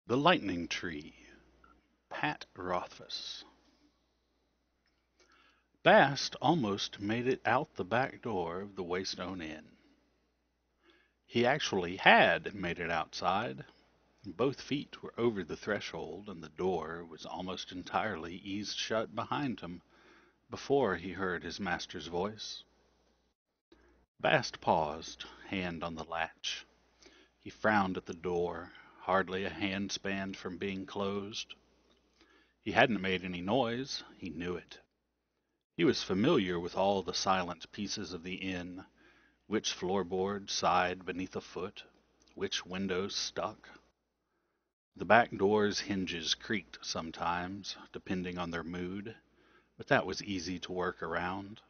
The Lightning Tree, Pat Rothfuss. Bast almost made it out the back door of the Waystone Inn. He actually had made it outside. Both feet were over the threshold, and the door was almost entirely eased shut behind him before he heard his master's voice. Bast paused, hand on the latch. He frowned at the door, hardly a handspan from being closed. He hadn't made any noise, he knew it. He was familiar with all the silent pieces of the inn, which floorboard sighed beneath a foot, which windows stuck. The back door's hinges creaked sometimes, depending on their mood, but that was easy to work around.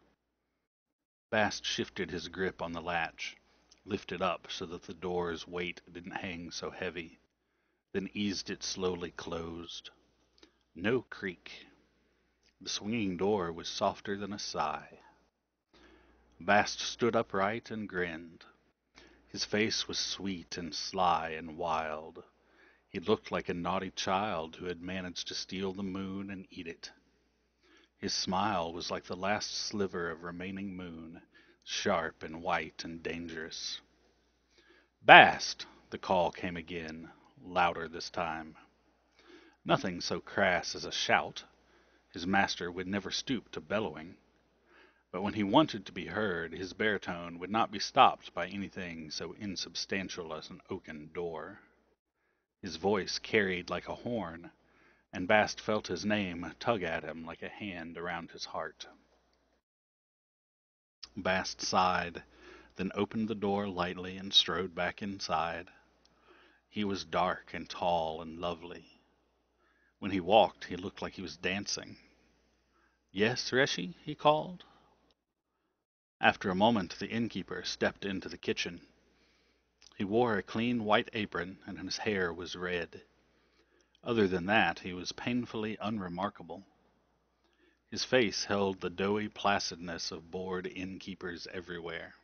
Bast shifted his grip on the latch, lifted up so that the door's weight didn't hang so heavy, then eased it slowly closed. No creak. The swinging door was softer than a sigh. Bast stood upright and grinned. His face was sweet and sly and wild. He looked like a naughty child who had managed to steal the moon and eat it. His smile was like the last sliver of remaining moon, sharp and white and dangerous. "Bast!" The call came again, louder this time. Nothing so crass as a shout. His master would never stoop to bellowing. But when he wanted to be heard, his baritone would not be stopped by anything so insubstantial as an oaken door. His voice carried like a horn, and Bast felt his name tug at him like a hand around his heart. Bast sighed, then opened the door lightly and strode back inside. He was dark and tall and lovely. When he walked, he looked like he was dancing. "Yes, Reshi?" he called. After a moment, the innkeeper stepped into the kitchen. He wore a clean white apron, and his hair was red. Other than that, he was painfully unremarkable. His face held the doughy placidness of bored innkeepers everywhere.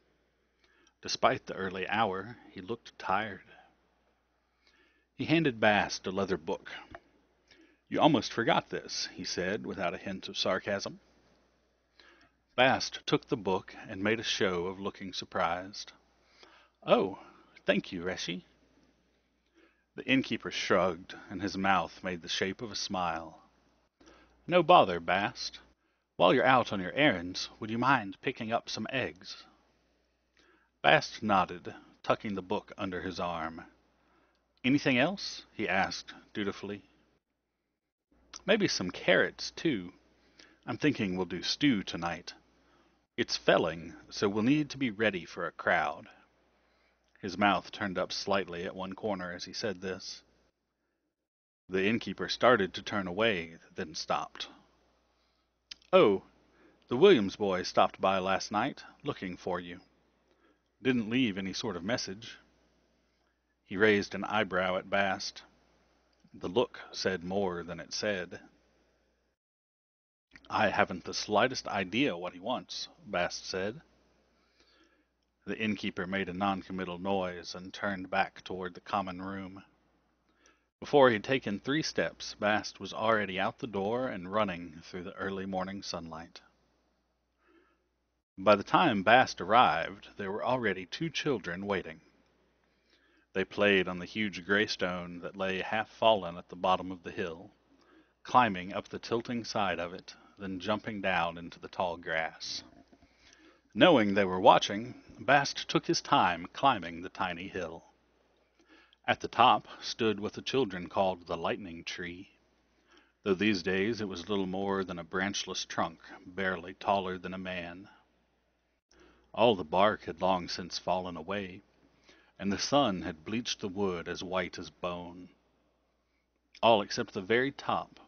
Despite the early hour, he looked tired. He handed Bast a leather book. "You almost forgot this," he said, without a hint of sarcasm. Bast took the book and made a show of looking surprised. "Oh, thank you, Reshi." The innkeeper shrugged, and his mouth made the shape of a smile. "No bother, Bast. While you're out on your errands, would you mind picking up some eggs?" Bast nodded, tucking the book under his arm. "Anything else?" he asked, dutifully. "Maybe some carrots, too. I'm thinking we'll do stew tonight. It's felling, so we'll need to be ready for a crowd." His mouth turned up slightly at one corner as he said this. The innkeeper started to turn away, then stopped. "Oh, the Williams boy stopped by last night, looking for you. Didn't leave any sort of message." He raised an eyebrow at Bast. The look said more than it said. "I haven't the slightest idea what he wants," Bast said. The innkeeper made a noncommittal noise and turned back toward the common room. Before he had taken 3 steps, Bast was already out the door and running through the early morning sunlight. By the time Bast arrived, there were already 2 children waiting. They played on the huge greystone that lay half fallen at the bottom of the hill, climbing up the tilting side of it, then jumping down into the tall grass. Knowing they were watching, Bast took his time climbing the tiny hill. At the top stood what the children called the Lightning Tree, though these days it was little more than a branchless trunk, barely taller than a man. All the bark had long since fallen away, and the sun had bleached the wood as white as bone. All except the very top,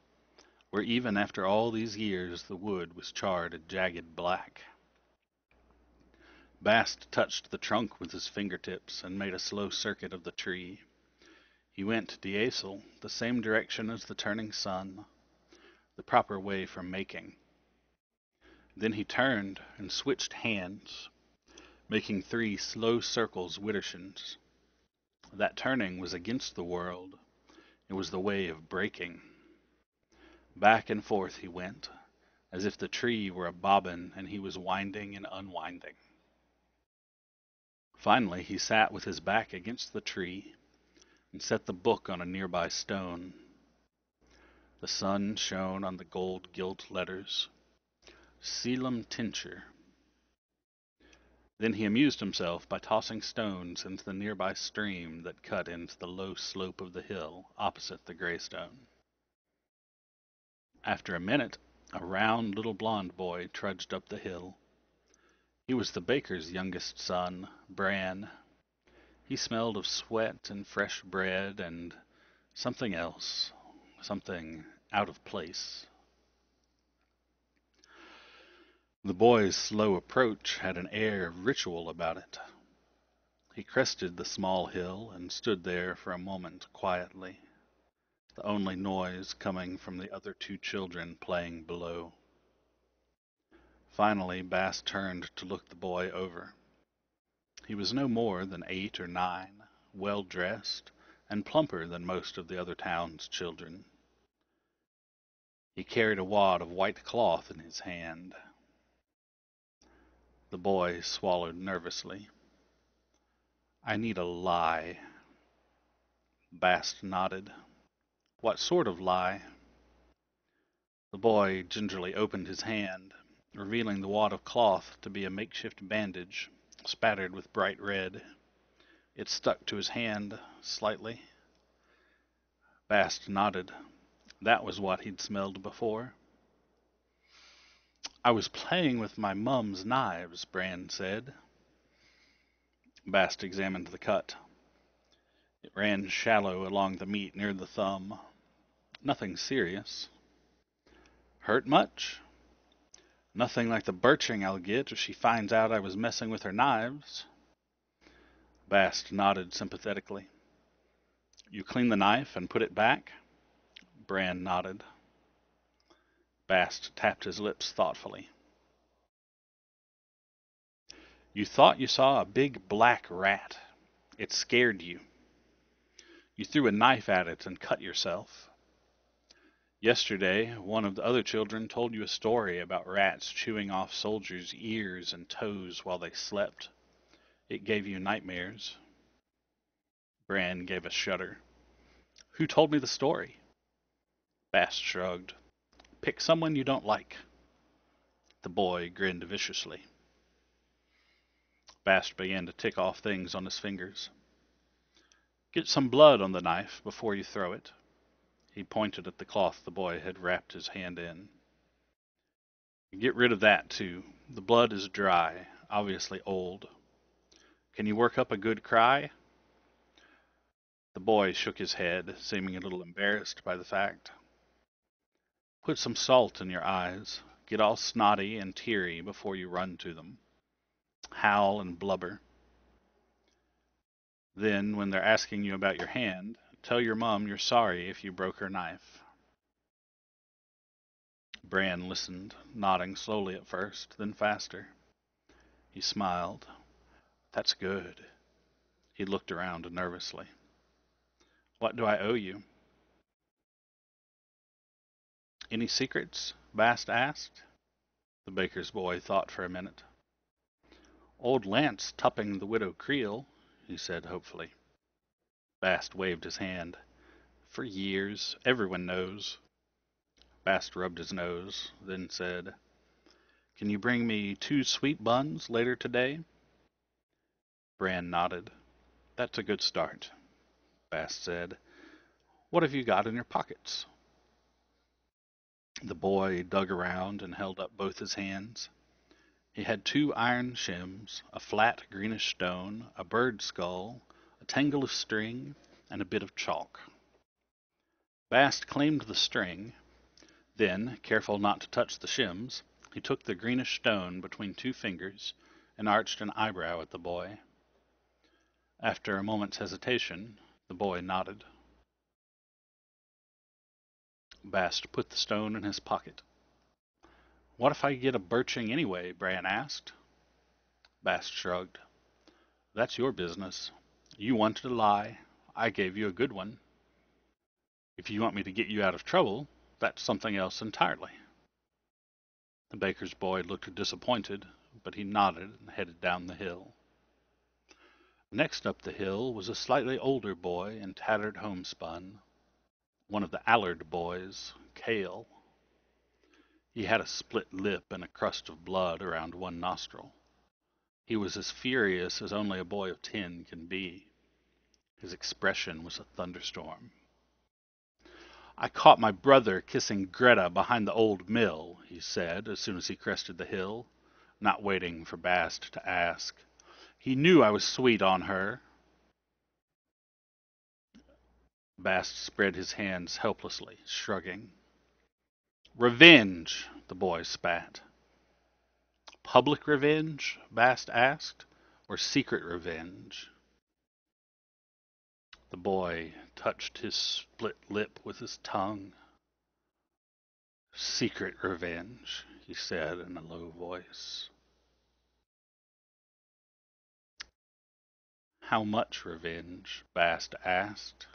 where even after all these years the wood was charred a jagged black. Bast touched the trunk with his fingertips and made a slow circuit of the tree. He went diesel, the same direction as the turning sun, the proper way for making. Then he turned and switched hands, making 3 slow circles widdershins. That turning was against the world. It was the way of breaking. Back and forth he went, as if the tree were a bobbin and he was winding and unwinding. Finally he sat with his back against the tree and set the book on a nearby stone. The sun shone on the gold gilt letters, Selim Tincture. Then he amused himself by tossing stones into the nearby stream that cut into the low slope of the hill opposite the Greystone. After a minute, a round little blond boy trudged up the hill. He was the baker's youngest son, Bran. He smelled of sweat and fresh bread and something else, something out of place. The boy's slow approach had an air of ritual about it. He crested the small hill and stood there for a moment quietly, the only noise coming from the other two children playing below. Finally, Bass turned to look the boy over. He was no more than 8 or 9, well dressed, and plumper than most of the other town's children. He carried a wad of white cloth in his hand. The boy swallowed nervously. I need a lie. Bast nodded. What sort of lie? The boy gingerly opened his hand, revealing the wad of cloth to be a makeshift bandage, spattered with bright red. It stuck to his hand slightly. Bast nodded. That was what he'd smelled before. I was playing with my mum's knives, Bran said. Bast examined the cut. It ran shallow along the meat near the thumb. Nothing serious. Hurt much? Nothing like the birching I'll get if she finds out I was messing with her knives. Bast nodded sympathetically. You clean the knife and put it back? Bran nodded. Bast tapped his lips thoughtfully. You thought you saw a big black rat. It scared you. You threw a knife at it and cut yourself. Yesterday, one of the other children told you a story about rats chewing off soldiers' ears and toes while they slept. It gave you nightmares. Bran gave a shudder. Who told me the story? Bast shrugged. Pick someone you don't like. The boy grinned viciously. Bast began to tick off things on his fingers. Get some blood on the knife before you throw it. He pointed at the cloth the boy had wrapped his hand in. Get rid of that, too. The blood is dry, obviously old. Can you work up a good cry? The boy shook his head, seeming a little embarrassed by the fact. Put some salt in your eyes. Get all snotty and teary before you run to them. Howl and blubber. Then, when they're asking you about your hand, tell your mom you're sorry if you broke her knife. Bran listened, nodding slowly at first, then faster. He smiled. That's good. He looked around nervously. What do I owe you? Any secrets? Bast asked. The baker's boy thought for a minute. Old Lance tupping the widow Creel, he said hopefully. Bast waved his hand. For years, everyone knows. Bast rubbed his nose, then said, Can you bring me 2 sweet buns later today? Bran nodded. That's a good start, Bast said. What have you got in your pockets? The boy dug around and held up both his hands. He had 2 iron shims, a flat greenish stone, a bird skull, a tangle of string, and a bit of chalk. Bast claimed the string. Then, careful not to touch the shims, he took the greenish stone between 2 fingers and arched an eyebrow at the boy. After a moment's hesitation, the boy nodded. Bast put the stone in his pocket. What if I get a birching anyway? Bran asked. Bast shrugged. That's your business. You wanted a lie. I gave you a good one. If you want me to get you out of trouble, that's something else entirely. The baker's boy looked disappointed, but he nodded and headed down the hill. Next up the hill was a slightly older boy in tattered homespun, one of the Allard boys, Cale. He had a split lip and a crust of blood around one nostril. He was as furious as only a boy of 10 can be. His expression was a thunderstorm. "I caught my brother kissing Greta behind the old mill," he said as soon as he crested the hill, not waiting for Bast to ask. "He knew I was sweet on her." Bast spread his hands helplessly, shrugging. "Revenge," the boy spat. "Public revenge?" Bast asked. "Or secret revenge?" The boy touched his split lip with his tongue. "Secret revenge," he said in a low voice. "How much revenge?" Bast asked.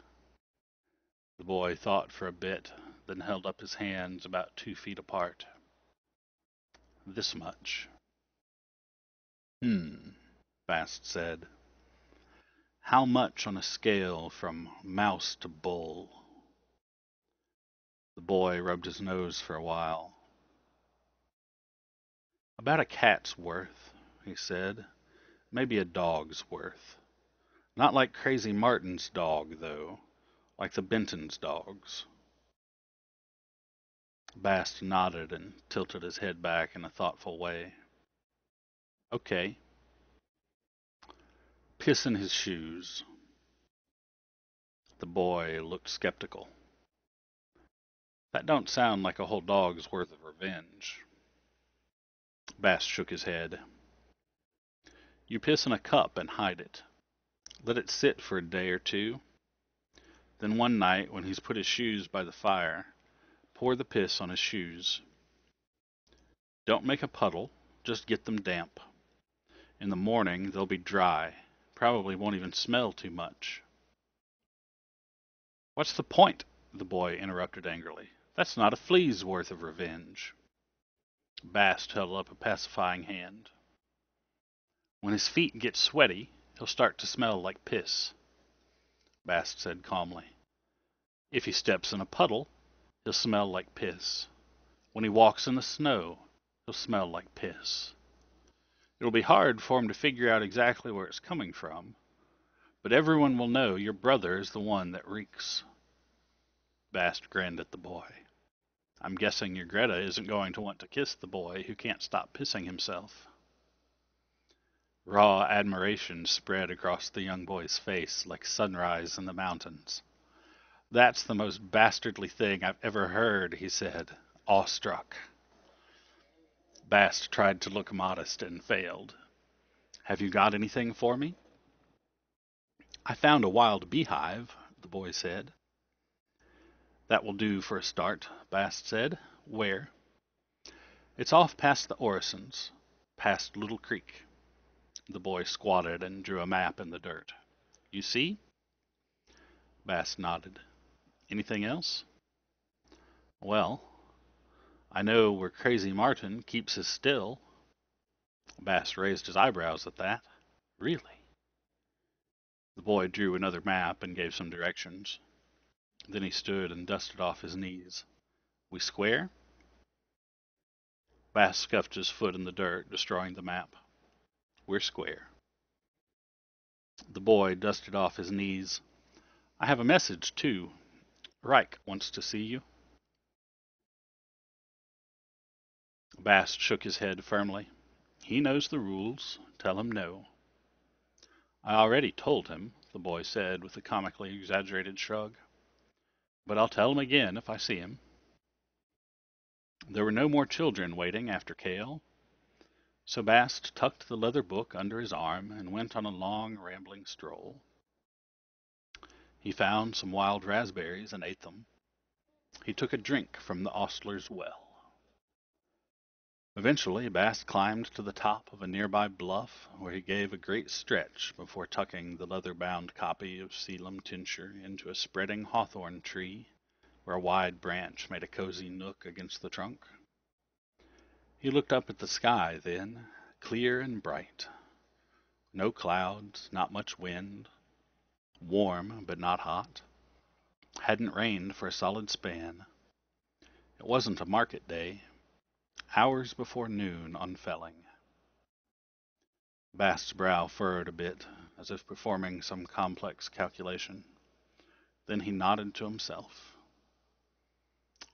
The boy thought for a bit, then held up his hands about 2 feet apart. "This much." Bast said. "How much on a scale from mouse to bull?" The boy rubbed his nose for a while. "About a cat's worth," he said. "Maybe a dog's worth. Not like Crazy Martin's dog, though. Like the Benton's dogs." Bast nodded and tilted his head back in a thoughtful way. "Okay." "Piss in his shoes." The boy looked skeptical. "That don't sound like a whole dog's worth of revenge." Bast shook his head. "You piss in a cup and hide it. Let it sit for a day or two. Then one night, when he's put his shoes by the fire, pour the piss on his shoes. Don't make a puddle, just get them damp. In the morning they'll be dry, probably won't even smell too much." "What's the point?" the boy interrupted angrily. "That's not a flea's worth of revenge." Bast held up a pacifying hand. "When his feet get sweaty, he'll start to smell like piss," Bast said calmly. "If he steps in a puddle, he'll smell like piss. When he walks in the snow, he'll smell like piss. It'll be hard for him to figure out exactly where it's coming from, but everyone will know your brother is the one that reeks." Bast grinned at the boy. "I'm guessing your Greta isn't going to want to kiss the boy who can't stop pissing himself." Raw admiration spread across the young boy's face like sunrise in the mountains. "That's the most bastardly thing I've ever heard," he said, awestruck. Bast tried to look modest and failed. "Have you got anything for me?" "I found a wild beehive," the boy said. "That will do for a start," Bast said. "Where?" "It's off past the Orisons, past Little Creek." The boy squatted and drew a map in the dirt. "You see?" Bast nodded. "Anything else?" "Well, I know where Crazy Martin keeps his still." Bast raised his eyebrows at that. "Really?" The boy drew another map and gave some directions. Then he stood and dusted off his knees. "We square?" Bast scuffed his foot in the dirt, destroying the map. "We're square." The boy dusted off his knees. "I have a message, too. Reich wants to see you." Bast shook his head firmly. "He knows the rules. Tell him no." "I already told him," the boy said with a comically exaggerated shrug. "But I'll tell him again if I see him." There were no more children waiting after Cale, so Bast tucked the leather book under his arm and went on a long, rambling stroll. He found some wild raspberries and ate them. He took a drink from the ostler's well. Eventually, Bast climbed to the top of a nearby bluff, where he gave a great stretch before tucking the leather-bound copy of Selim Tincture into a spreading hawthorn tree where a wide branch made a cozy nook against the trunk. He looked up at the sky then, clear and bright. No clouds, not much wind, warm but not hot. Hadn't rained for a solid span. It wasn't a market day. Hours before noon on felling. Bast's brow furrowed a bit, as if performing some complex calculation. Then he nodded to himself.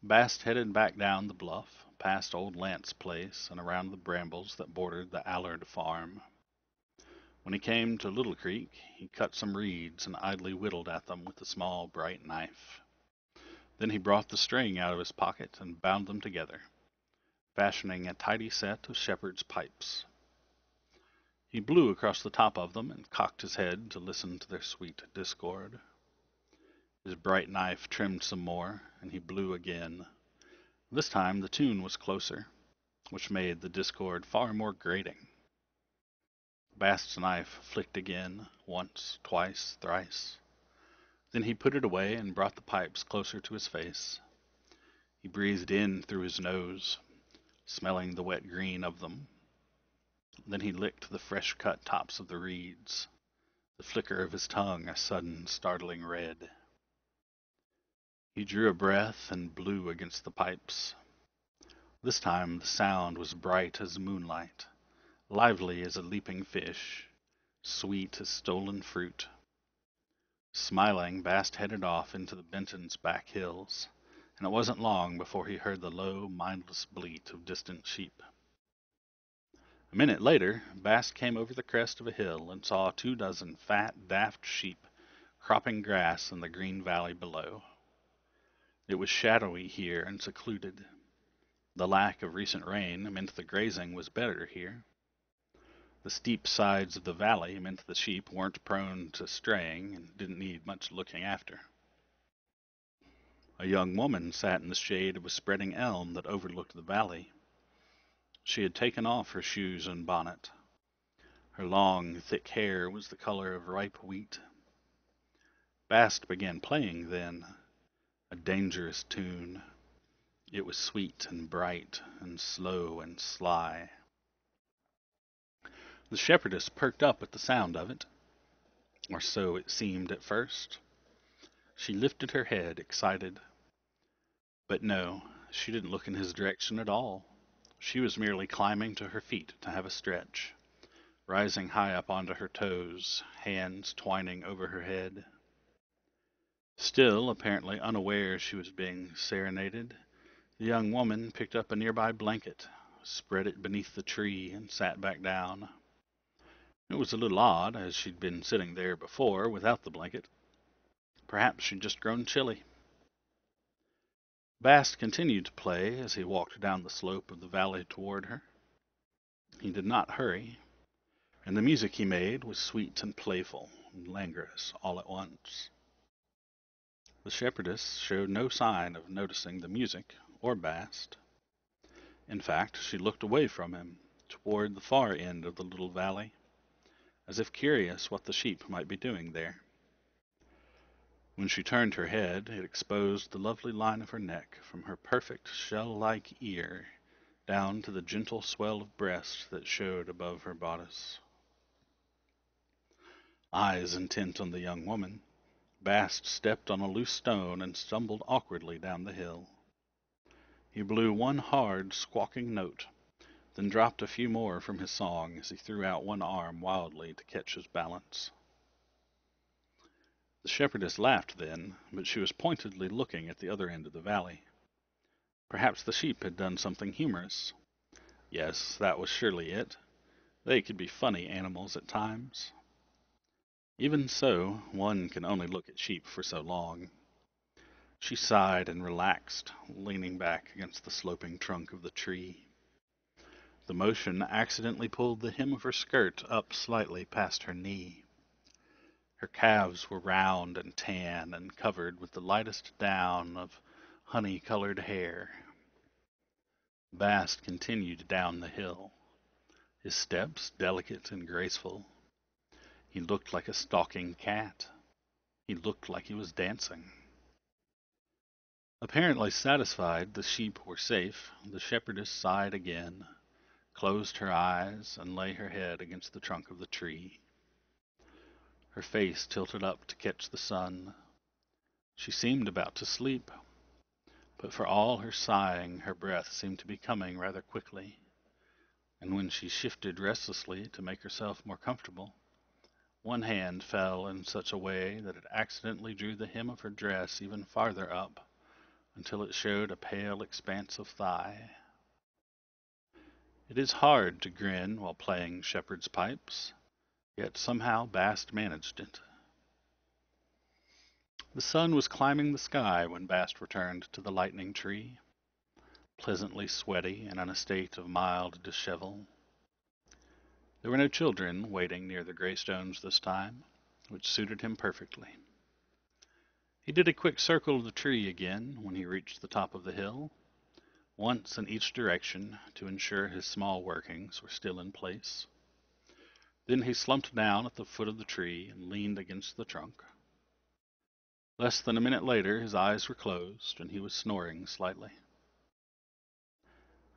Bast headed back down the bluff, past old Lance's place and around the brambles that bordered the Allard farm. When he came to Little Creek, he cut some reeds and idly whittled at them with a small, bright knife. Then he brought the string out of his pocket and bound them together, fashioning a tidy set of shepherd's pipes. He blew across the top of them and cocked his head to listen to their sweet discord. His bright knife trimmed some more, and he blew again. This time the tune was closer, which made the discord far more grating. Bast's knife flicked again, once, twice, thrice. Then he put it away and brought the pipes closer to his face. He breathed in through his nose, smelling the wet green of them. Then he licked the fresh-cut tops of the reeds, the flicker of his tongue a sudden, startling red. He drew a breath and blew against the pipes. This time the sound was bright as moonlight, lively as a leaping fish, sweet as stolen fruit. Smiling, Bast headed off into the Benton's back hills, and it wasn't long before he heard the low, mindless bleat of distant sheep. A minute later, Bast came over the crest of a hill and saw 24 fat, daft sheep cropping grass in the green valley below. It was shadowy here and secluded. The lack of recent rain meant the grazing was better here. The steep sides of the valley meant the sheep weren't prone to straying and didn't need much looking after. A young woman sat in the shade of a spreading elm that overlooked the valley. She had taken off her shoes and bonnet. Her long, thick hair was the color of ripe wheat. Bast began playing then, a dangerous tune. It was sweet and bright and slow and sly. The shepherdess perked up at the sound of it, or so it seemed at first. She lifted her head, excited. But no, she didn't look in his direction at all. She was merely climbing to her feet to have a stretch, rising high up onto her toes, hands twining over her head. Still, apparently unaware she was being serenaded, the young woman picked up a nearby blanket, spread it beneath the tree, and sat back down. It was a little odd, as she'd been sitting there before without the blanket. Perhaps she'd just grown chilly. Bast continued to play as he walked down the slope of the valley toward her. He did not hurry, and the music he made was sweet and playful and languorous all at once. The shepherdess showed no sign of noticing the music or Bast. In fact, she looked away from him, toward the far end of the little valley, as if curious what the sheep might be doing there. When she turned her head, it exposed the lovely line of her neck from her perfect shell-like ear down to the gentle swell of breast that showed above her bodice. Eyes intent on the young woman, Bast stepped on a loose stone and stumbled awkwardly down the hill. He blew one hard, squawking note, then dropped a few more from his song as he threw out one arm wildly to catch his balance. The shepherdess laughed then, but she was pointedly looking at the other end of the valley. Perhaps the sheep had done something humorous. Yes, that was surely it. They could be funny animals at times. Even so, one can only look at sheep for so long. She sighed and relaxed, leaning back against the sloping trunk of the tree. The motion accidentally pulled the hem of her skirt up slightly past her knee. Her calves were round and tan and covered with the lightest down of honey-colored hair. Bast continued down the hill, his steps delicate and graceful. He looked like a stalking cat. He looked like he was dancing. Apparently satisfied the sheep were safe, the shepherdess sighed again, closed her eyes, and lay her head against the trunk of the tree. Her face tilted up to catch the sun. She seemed about to sleep, but for all her sighing, her breath seemed to be coming rather quickly, and when she shifted restlessly to make herself more comfortable, one hand fell in such a way that it accidentally drew the hem of her dress even farther up, until it showed a pale expanse of thigh. It is hard to grin while playing shepherd's pipes, yet somehow Bast managed it. The sun was climbing the sky when Bast returned to the lightning tree, pleasantly sweaty and in a state of mild dishevel. There were no children waiting near the greystones this time, which suited him perfectly. He did a quick circle of the tree again when he reached the top of the hill, once in each direction to ensure his small workings were still in place. Then he slumped down at the foot of the tree and leaned against the trunk. Less than a minute later his eyes were closed and he was snoring slightly.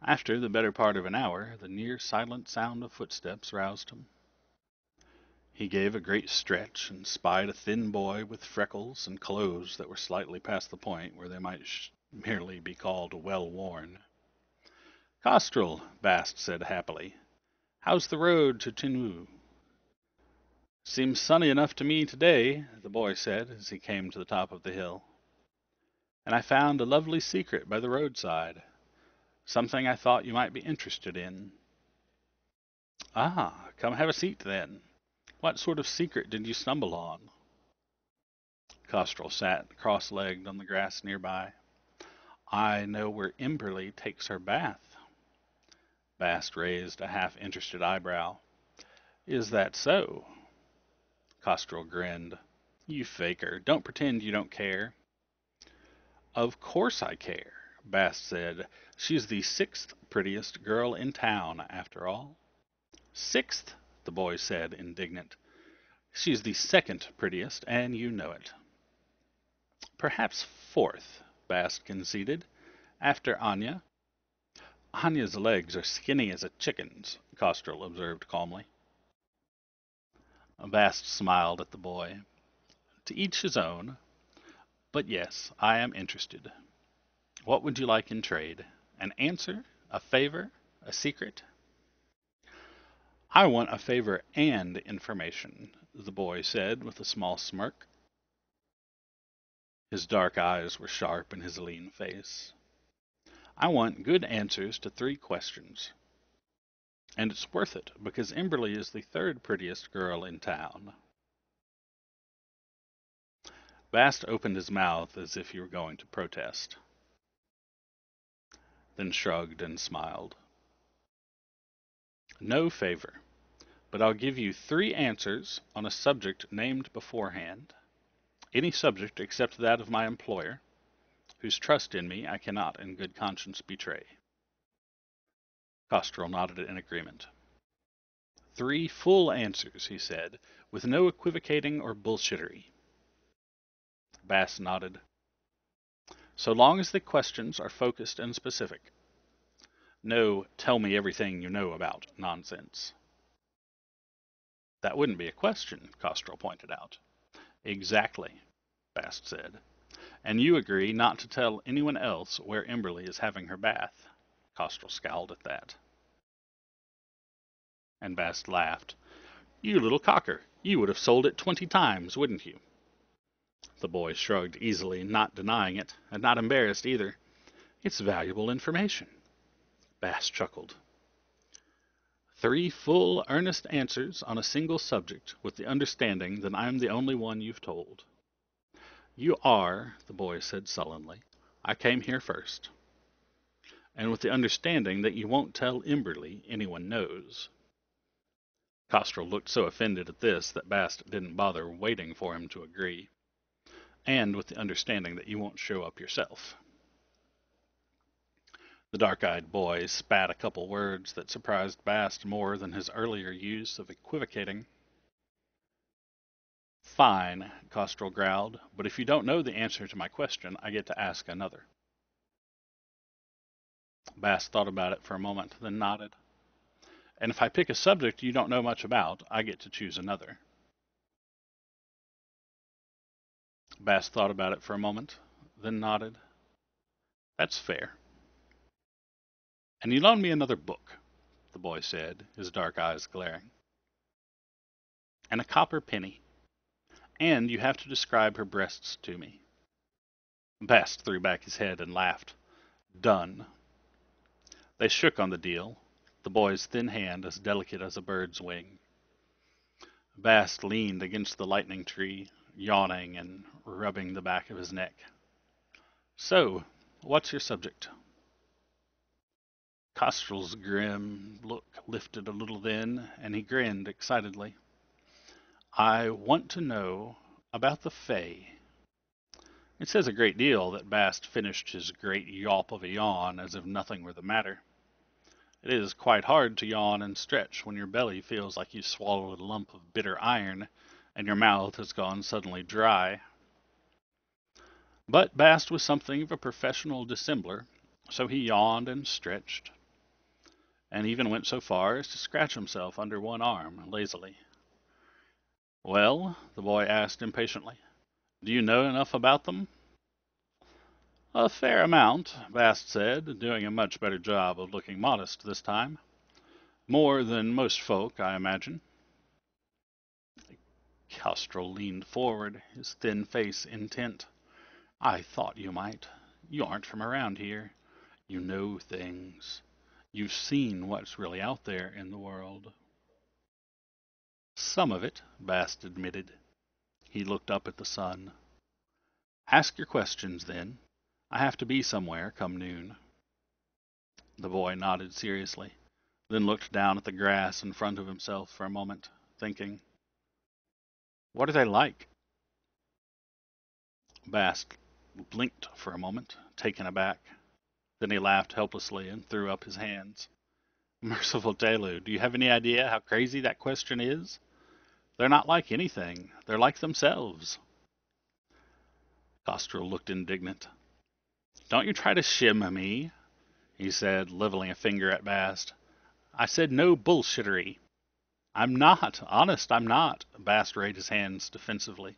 After the better part of an hour, the near silent sound of footsteps roused him. He gave a great stretch and spied a thin boy with freckles and clothes that were slightly past the point where they might merely be called well worn. "Kostrel," Bast said happily. "How's the road to Tinwu?" "Seems sunny enough to me today," the boy said as he came to the top of the hill. "And I found a lovely secret by the roadside. Something I thought you might be interested in." "Ah, come have a seat then. What sort of secret did you stumble on?" Kostrel sat cross-legged on the grass nearby. "I know where Imberly takes her bath." Bast raised a half-interested eyebrow. "Is that so?" Kostrel grinned. "You faker. Don't pretend you don't care." "Of course I care," Bast said. "She's the sixth prettiest girl in town, after all." "Sixth?" the boy said, indignant. "She's the second prettiest, and you know it." "Perhaps fourth," Bast conceded, "after Anya." "Anya's legs are skinny as a chicken's," Kostrel observed calmly. Bast smiled at the boy. "To each his own. But yes, I am interested. What would you like in trade? An answer? A favor? A secret?" "I want a favor and information," the boy said with a small smirk. His dark eyes were sharp in his lean face. "I want good answers to 3 questions. And it's worth it, because Imberly is the third prettiest girl in town." Bast opened his mouth as if he were going to protest, then shrugged and smiled. "No favor, but I'll give you 3 answers on a subject named beforehand. Any subject except that of my employer, whose trust in me I cannot in good conscience betray." Kostrel nodded in agreement. "3 full answers," he said, "with no equivocating or bullshittery." Bast nodded. "So long as the questions are focused and specific. No, tell me everything you know about nonsense." "That wouldn't be a question," Kostrel pointed out. "Exactly," Bast said. "And you agree not to tell anyone else where Imberly is having her bath." Kostrel scowled at that. And Bast laughed. "You little cocker, you would have sold it 20 times, wouldn't you?" The boy shrugged easily, not denying it, and not embarrassed either. "It's valuable information." Bast chuckled. 3 full, earnest answers on a single subject, with the understanding that I'm the only one you've told." "You are," the boy said sullenly. "I came here first." "And with the understanding that you won't tell Imberly anyone knows." Kostrel looked so offended at this that Bast didn't bother waiting for him to agree. "And with the understanding that you won't show up yourself." The dark-eyed boy spat a couple words that surprised Bast more than his earlier use of equivocating. Fine, Kostrel growled, but if you don't know the answer to my question, I get to ask another. Bast thought about it for a moment, then nodded. And if I pick a subject you don't know much about, I get to choose another. Bast thought about it for a moment, then nodded. That's fair. And you loan me another book, the boy said, his dark eyes glaring. And a copper penny. And you have to describe her breasts to me. Bast threw back his head and laughed. Done. They shook on the deal, the boy's thin hand as delicate as a bird's wing. Bast leaned against the lightning tree, yawning and rubbing the back of his neck. So, what's your subject? Kostrel's grim look lifted a little then, and he grinned excitedly. I want to know about the Fae. It says a great deal that Bast finished his great yawp of a yawn as if nothing were the matter. It is quite hard to yawn and stretch when your belly feels like you swallowed a lump of bitter iron and your mouth has gone suddenly dry. But Bast was something of a professional dissembler, so he yawned and stretched, and even went so far as to scratch himself under one arm lazily. Well, the boy asked impatiently, do you know enough about them? A fair amount, Bast said, doing a much better job of looking modest this time. More than most folk, I imagine. Kestrel leaned forward, his thin face intent. I thought you might. You aren't from around here. You know things. You've seen what's really out there in the world. Some of it, Bast admitted. He looked up at the sun. Ask your questions, then. I have to be somewhere come noon. The boy nodded seriously, then looked down at the grass in front of himself for a moment, thinking. What are they like? Bast blinked for a moment, taken aback. Then he laughed helplessly and threw up his hands. Merciful Delu, do you have any idea how crazy that question is? They're not like anything. They're like themselves. Kostrel looked indignant. Don't you try to shim me, he said, leveling a finger at Bast. I said no bullshittery. I'm not. Honest, I'm not. Bast raised his hands defensively.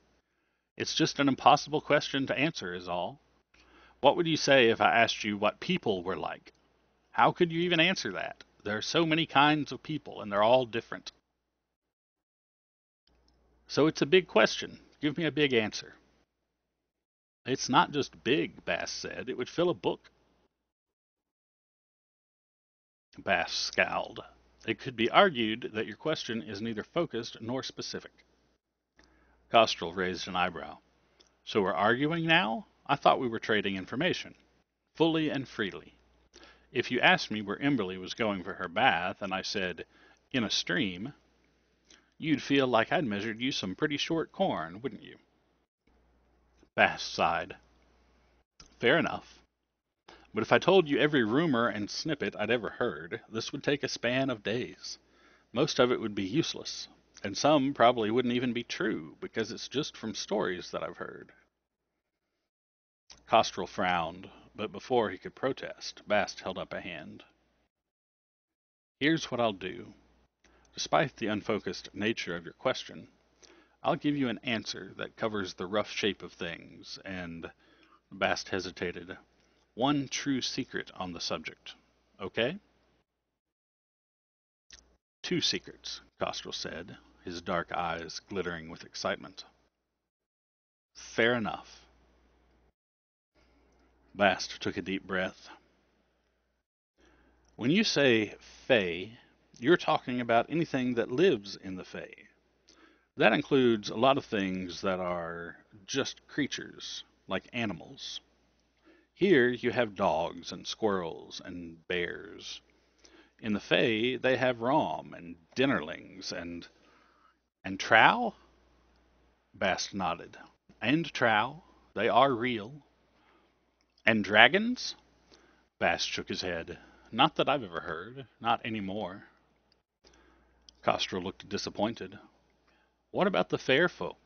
It's just an impossible question to answer is all. What would you say if I asked you what people were like? How could you even answer that? There are so many kinds of people, and they're all different. So it's a big question. Give me a big answer. It's not just big, Bast said. It would fill a book. Bast scowled. It could be argued that your question is neither focused nor specific. Kostrel raised an eyebrow. So we're arguing now? I thought we were trading information. Fully and freely. If you asked me where Emberly was going for her bath, and I said, in a stream, you'd feel like I'd measured you some pretty short corn, wouldn't you? Bast sighed. Fair enough. But if I told you every rumor and snippet I'd ever heard, this would take a span of days. Most of it would be useless, and some probably wouldn't even be true, because it's just from stories that I've heard. Kostrel frowned, but before he could protest, Bast held up a hand. Here's what I'll do. Despite the unfocused nature of your question, I'll give you an answer that covers the rough shape of things, and Bast hesitated. One true secret on the subject. Okay? Two secrets, Kostrel said, his dark eyes glittering with excitement. Fair enough. Bast took a deep breath. When you say Fae, you're talking about anything that lives in the Fae. That includes a lot of things that are just creatures, like animals. Here you have dogs and squirrels and bears. In the Fae, they have Rom and Dinnerlings and Trow? Bast nodded. And Trow. They are real. And dragons? Bast shook his head. Not that I've ever heard. Not anymore. Kostrel looked disappointed. What about the fair folk?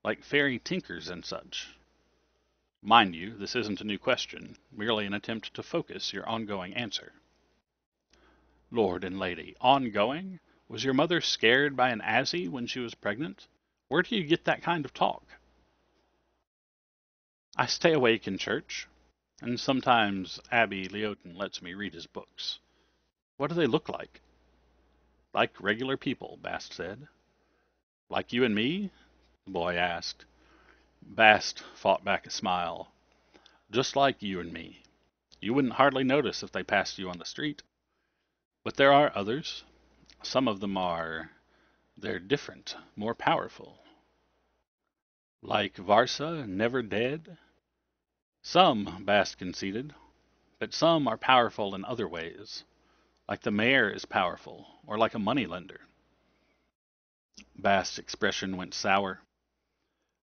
like fairy tinkers and such. Mind you, this isn't a new question, merely an attempt to focus your ongoing answer. Lord and lady, ongoing? Was your mother scared by an Azzy when she was pregnant? Where do you get that kind of talk? I stay awake in church, and sometimes Abby Leotin lets me read his books. What do they look like? Like regular people, Bast said. Like you and me? The boy asked. Bast fought back a smile. Just like you and me. You wouldn't hardly notice if they passed you on the street. But there are others. Some of them are... they're different, more powerful. Like Varsa, never dead? Some, Bast conceded, but some are powerful in other ways. Like the mayor is powerful, or like a moneylender. Bast's expression went sour.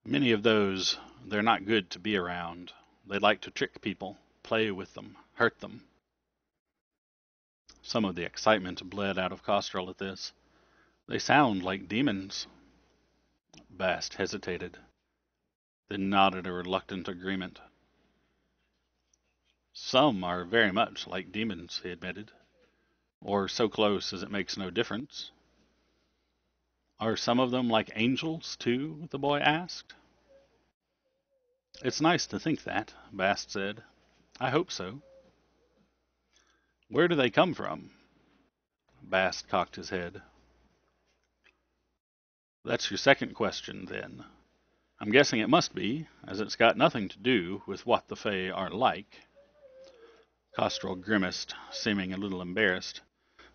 Many of those, they're not good to be around. They like to trick people, play with them, hurt them. Some of the excitement bled out of Kostrel at this. They sound like demons. Bast hesitated, then nodded a reluctant agreement. Some are very much like demons, he admitted. Or so close as it makes no difference. Are some of them like angels, too? The boy asked. It's nice to think that, Bast said. I hope so. Where do they come from? Bast cocked his head. That's your second question, then. I'm guessing it must be, as it's got nothing to do with what the Fae are like. Kostrel grimaced, seeming a little embarrassed.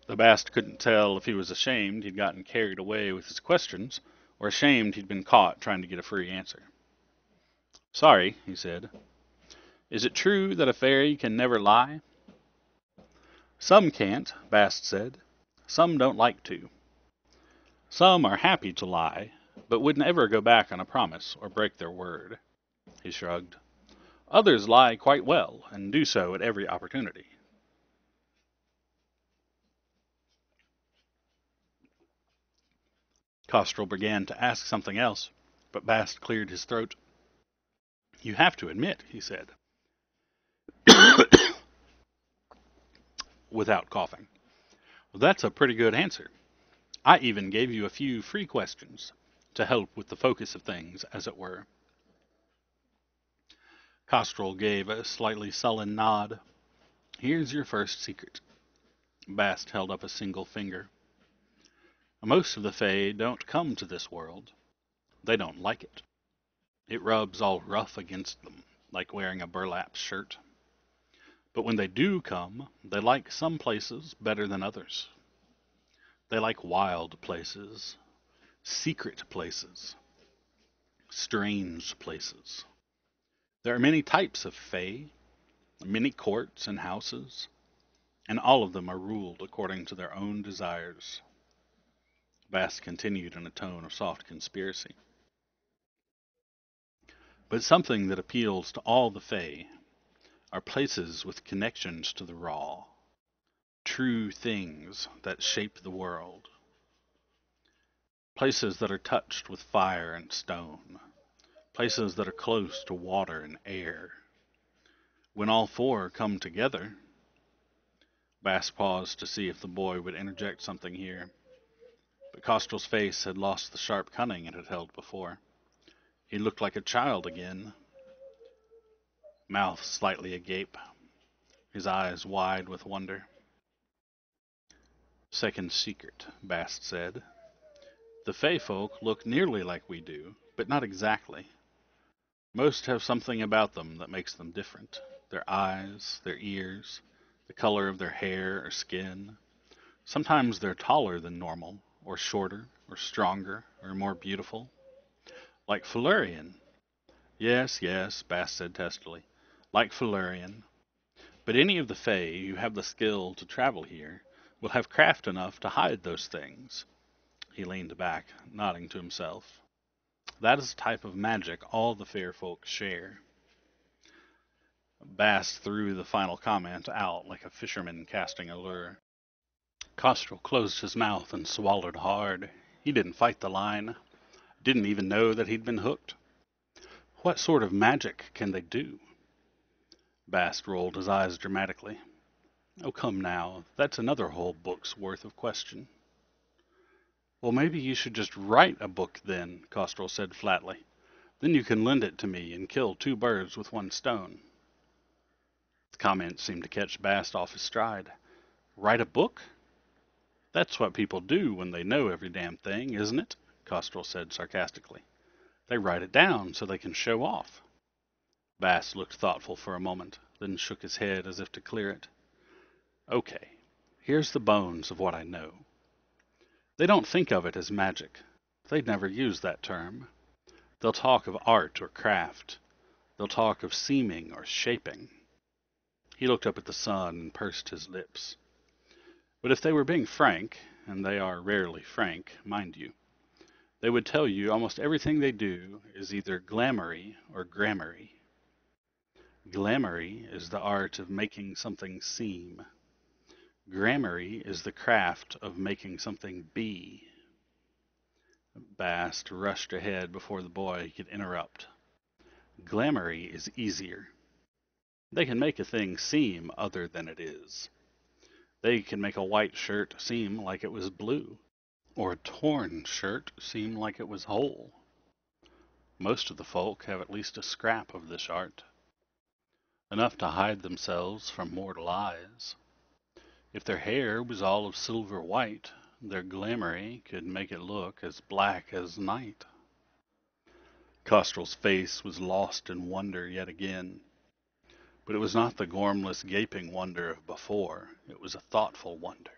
The Bast couldn't tell if he was ashamed he'd gotten carried away with his questions, or ashamed he'd been caught trying to get a free answer. Sorry, he said. Is it true that a fairy can never lie? Some can't, Bast said. Some don't like to. Some are happy to lie, but would never go back on a promise or break their word. He shrugged. Others lie quite well, and do so at every opportunity. Kostrel began to ask something else, but Bast cleared his throat. You have to admit, he said, without coughing. Well, that's a pretty good answer. I even gave you a few free questions, to help with the focus of things, as it were. Kostrel gave a slightly sullen nod. Here's your first secret. Bast held up a single finger. Most of the Fae don't come to this world. They don't like it. It rubs all rough against them, like wearing a burlap shirt. But when they do come, they like some places better than others. They like wild places, secret places, strange places. There are many types of Fae, many courts and houses, and all of them are ruled according to their own desires. Bast continued in a tone of soft conspiracy. But something that appeals to all the Fae are places with connections to the raw, true things that shape the world. Places that are touched with fire and stone. Places that are close to water and air. When all four come together... Bast paused to see if the boy would interject something here, but Kostrel's face had lost the sharp cunning it had held before. He looked like a child again, mouth slightly agape, his eyes wide with wonder. Second secret, Bast said. The Fae folk look nearly like we do, but not exactly. Most have something about them that makes them different. Their eyes, their ears, the color of their hair or skin. Sometimes they're taller than normal, or shorter, or stronger, or more beautiful. Like Felurian. Yes, yes, Bast said testily. Like Felurian. But any of the Fae who have the skill to travel here will have craft enough to hide those things. He leaned back, nodding to himself. That is a type of magic all the fair folk share. Bast threw the final comment out like a fisherman casting a lure. Kostrel closed his mouth and swallowed hard. He didn't fight the line. Didn't even know that he'd been hooked. What sort of magic can they do? Bast rolled his eyes dramatically. Oh, come now, that's another whole book's worth of question. Well, maybe you should just write a book then, Kostrel said flatly. Then you can lend it to me and kill two birds with one stone. The comment seemed to catch Bast off his stride. Write a book? That's what people do when they know every damn thing, isn't it? Kostrel said sarcastically. They write it down so they can show off. Bast looked thoughtful for a moment, then shook his head as if to clear it. Okay, here's the bones of what I know. They don't think of it as magic. They'd never use that term. They'll talk of art or craft. They'll talk of seeming or shaping. He looked up at the sun and pursed his lips. But if they were being frank, and they are rarely frank, mind you, they would tell you almost everything they do is either glamoury or grammarly. Glamoury is the art of making something seem. Grammarly is the craft of making something be. Bast rushed ahead before the boy could interrupt. Glamoury is easier. They can make a thing seem other than it is. They can make a white shirt seem like it was blue, or a torn shirt seem like it was whole. Most of the folk have at least a scrap of this art, enough to hide themselves from mortal eyes. If their hair was all of silver white, their glamoury could make it look as black as night. Kostrel's face was lost in wonder yet again. But it was not the gormless, gaping wonder of before. It was a thoughtful wonder.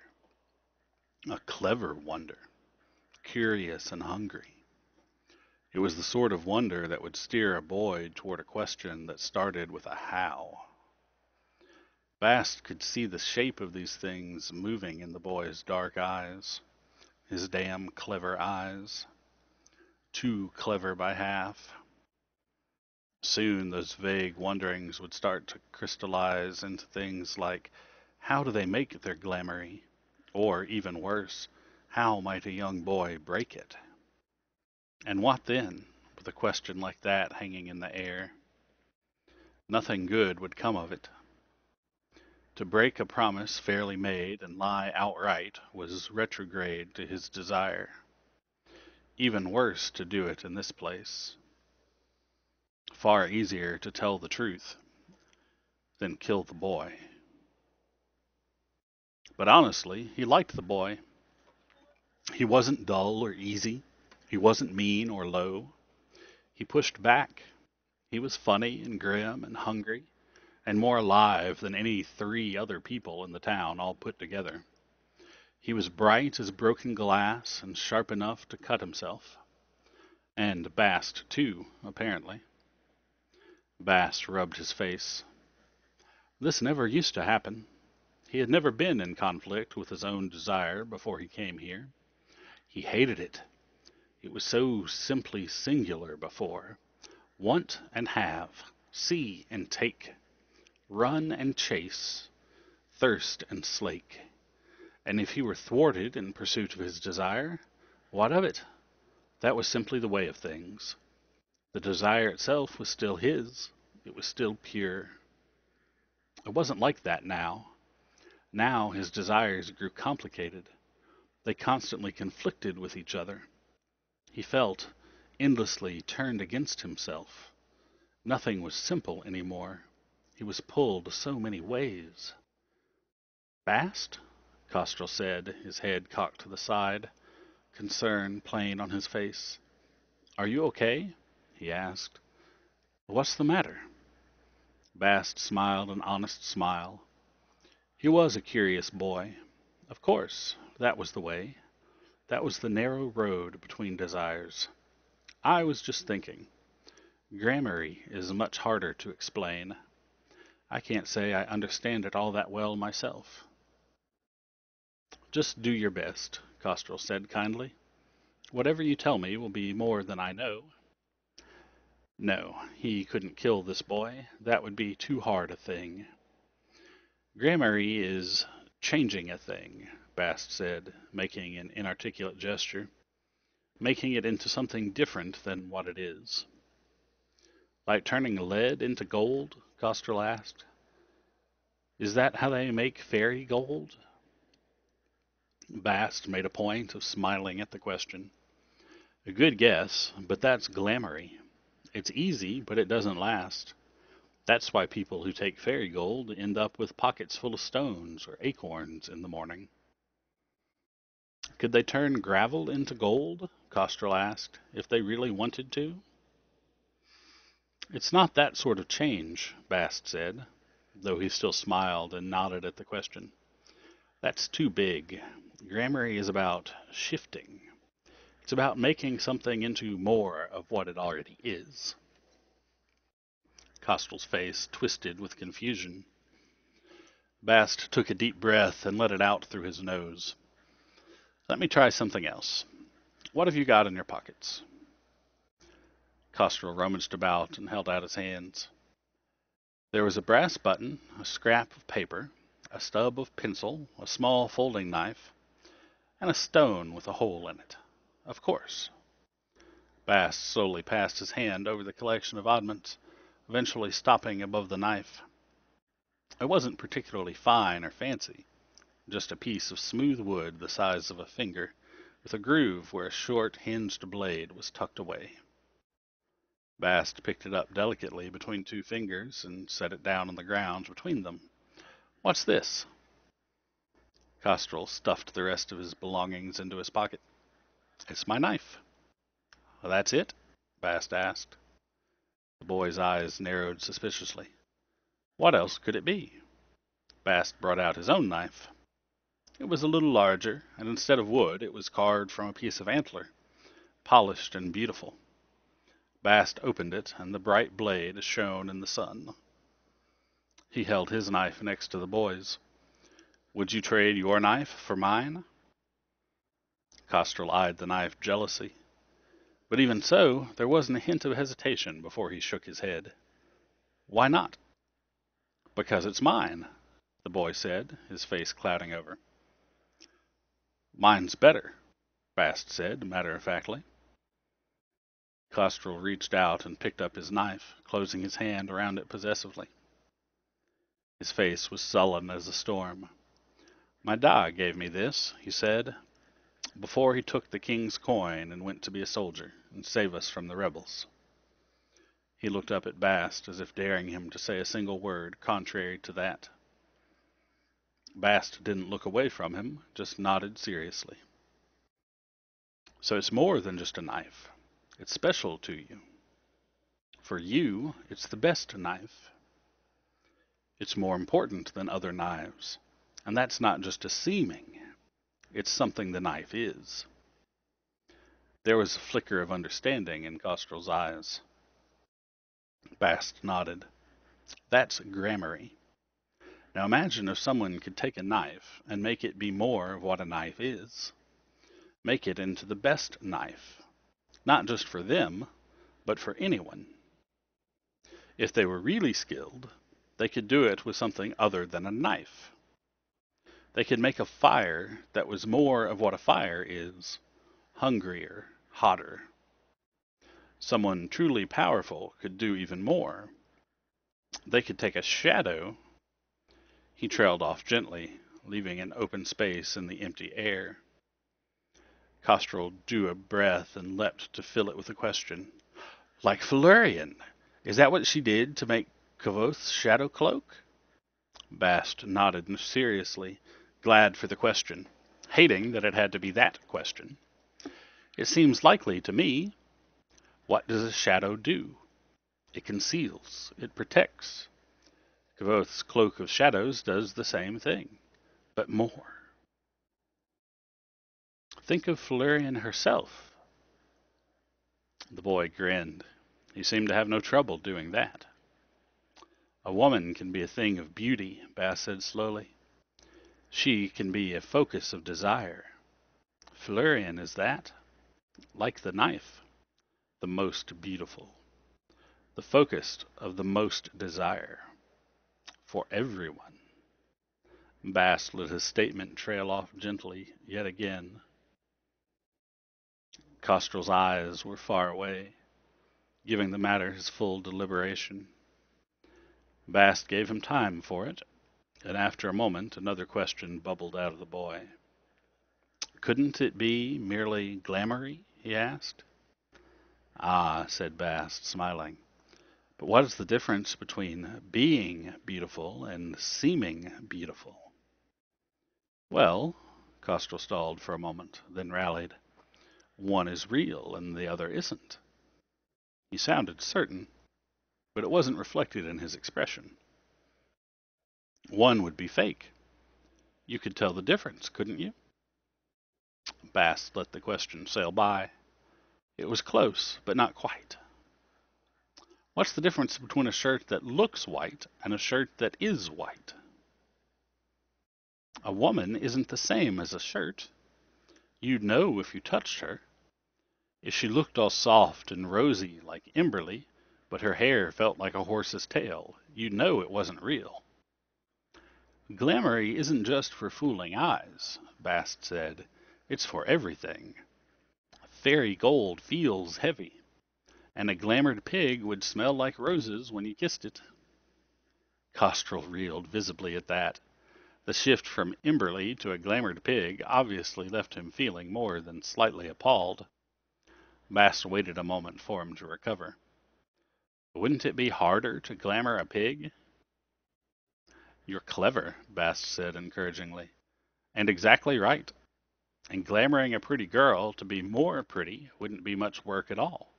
A clever wonder. Curious and hungry. It was the sort of wonder that would steer a boy toward a question that started with a how. Bast could see the shape of these things moving in the boy's dark eyes. His damn clever eyes. Too clever by half. Soon those vague wonderings would start to crystallize into things like, how do they make their glamoury? Or, even worse, how might a young boy break it? And what then, with a question like that hanging in the air? Nothing good would come of it. To break a promise fairly made and lie outright was retrograde to his desire. Even worse to do it in this place. Far easier to tell the truth than kill the boy. But honestly, he liked the boy. He wasn't dull or easy. He wasn't mean or low. He pushed back. He was funny and grim and hungry, and more alive than any 3 other people in the town all put together. He was bright as broken glass and sharp enough to cut himself. And Bast, too, apparently. Bast rubbed his face. This never used to happen. He had never been in conflict with his own desire before he came here. He hated it. It was so simply singular before. Want and have, see and take, run and chase, thirst and slake. And if he were thwarted in pursuit of his desire, what of it? That was simply the way of things. The desire itself was still his. It was still pure. It wasn't like that now. Now his desires grew complicated. They constantly conflicted with each other. He felt endlessly turned against himself. Nothing was simple any more. He was pulled so many ways. Bast? Kostrel said, his head cocked to the side, concern plain on his face. Are you okay? He asked. What's the matter? Bast smiled an honest smile. He was a curious boy. Of course, that was the way. That was the narrow road between desires. I was just thinking. Grammarly is much harder to explain. I can't say I understand it all that well myself. Just do your best, Kostrel said kindly. Whatever you tell me will be more than I know. No, he couldn't kill this boy. That would be too hard a thing. Grammarly is changing a thing, Bast said, making an inarticulate gesture. Making it into something different than what it is. Like turning lead into gold? Kostrel asked. Is that how they make fairy gold? Bast made a point of smiling at the question. A good guess, but that's glamoury. It's easy, but it doesn't last. That's why people who take fairy gold end up with pockets full of stones or acorns in the morning. Could they turn gravel into gold? Kostrel asked, if they really wanted to. It's not that sort of change, Bast said, though he still smiled and nodded at the question. That's too big. Gramarye is about shifting. It's about making something into more of what it already is. Kostrel's face twisted with confusion. Bast took a deep breath and let it out through his nose. Let me try something else. What have you got in your pockets? Kostrel rummaged about and held out his hands. There was a brass button, a scrap of paper, a stub of pencil, a small folding knife, and a stone with a hole in it. Of course. Bast slowly passed his hand over the collection of oddments, eventually stopping above the knife. It wasn't particularly fine or fancy, just a piece of smooth wood the size of a finger, with a groove where a short, hinged blade was tucked away. Bast picked it up delicately between two fingers and set it down on the ground between them. What's this? Kostrel stuffed the rest of his belongings into his pocket. It's my knife. Well, that's it? Bast asked. The boy's eyes narrowed suspiciously. What else could it be? Bast brought out his own knife. It was a little larger, and instead of wood, it was carved from a piece of antler, polished and beautiful. Bast opened it, and the bright blade shone in the sun. He held his knife next to the boy's. Would you trade your knife for mine? Kostrel eyed the knife jealously. But even so, there wasn't a hint of hesitation before he shook his head. Why not? Because it's mine, the boy said, his face clouding over. Mine's better, Bast said, matter-of-factly. Kostrel reached out and picked up his knife, closing his hand around it possessively. His face was sullen as a storm. My da gave me this, he said, before he took the king's coin and went to be a soldier and save us from the rebels. He looked up at Bast as if daring him to say a single word contrary to that. Bast didn't look away from him, just nodded seriously. So it's more than just a knife. It's special to you. For you, it's the best knife. It's more important than other knives. And that's not just a seeming. It's something the knife is. There was a flicker of understanding in Kostrel's eyes. Bast nodded. That's Gramarye. Now imagine if someone could take a knife and make it be more of what a knife is. Make it into the best knife. Not just for them, but for anyone. If they were really skilled, they could do it with something other than a knife. They could make a fire that was more of what a fire is, hungrier, hotter. Someone truly powerful could do even more. They could take a shadow. He trailed off gently, leaving an open space in the empty air. Kostrel drew a breath and leapt to fill it with a question. Like Felurian! Is that what she did to make Kavoth's shadow cloak? Bast nodded seriously, glad for the question, hating that it had to be that question. It seems likely to me. What does a shadow do? It conceals. It protects. Kavoth's cloak of shadows does the same thing, but more. Think of Felurian herself. The boy grinned. He seemed to have no trouble doing that. A woman can be a thing of beauty, Bast said slowly. She can be a focus of desire. Felurian is that, like the knife, the most beautiful, the focus of the most desire, for everyone. Bast let his statement trail off gently yet again. Kostrel's eyes were far away. giving the matter his full deliberation. Bast gave him time for it, and after a moment another question bubbled out of the boy. Couldn't it be merely glamoury? He asked. Ah, said Bast, smiling. But what is the difference between being beautiful and seeming beautiful? Well, Costello stalled for a moment, then rallied. One is real and the other isn't. He sounded certain, but it wasn't reflected in his expression. One would be fake. You could tell the difference, couldn't you? Bast let the question sail by. It was close, but not quite. What's the difference between a shirt that looks white and a shirt that is white? A woman isn't the same as a shirt. You'd know if you touched her. If she looked all soft and rosy like Emberly, but her hair felt like a horse's tail, you'd know it wasn't real. Glamoury isn't just for fooling eyes, Bast said. It's for everything. Fairy gold feels heavy, and a glamoured pig would smell like roses when you kissed it. Costrel reeled visibly at that. The shift from Emberly to a glamoured pig obviously left him feeling more than slightly appalled. Bast waited a moment for him to recover. Wouldn't it be harder to glamour a pig? You're clever, Bast said encouragingly. And exactly right. And glamouring a pretty girl to be more pretty wouldn't be much work at all.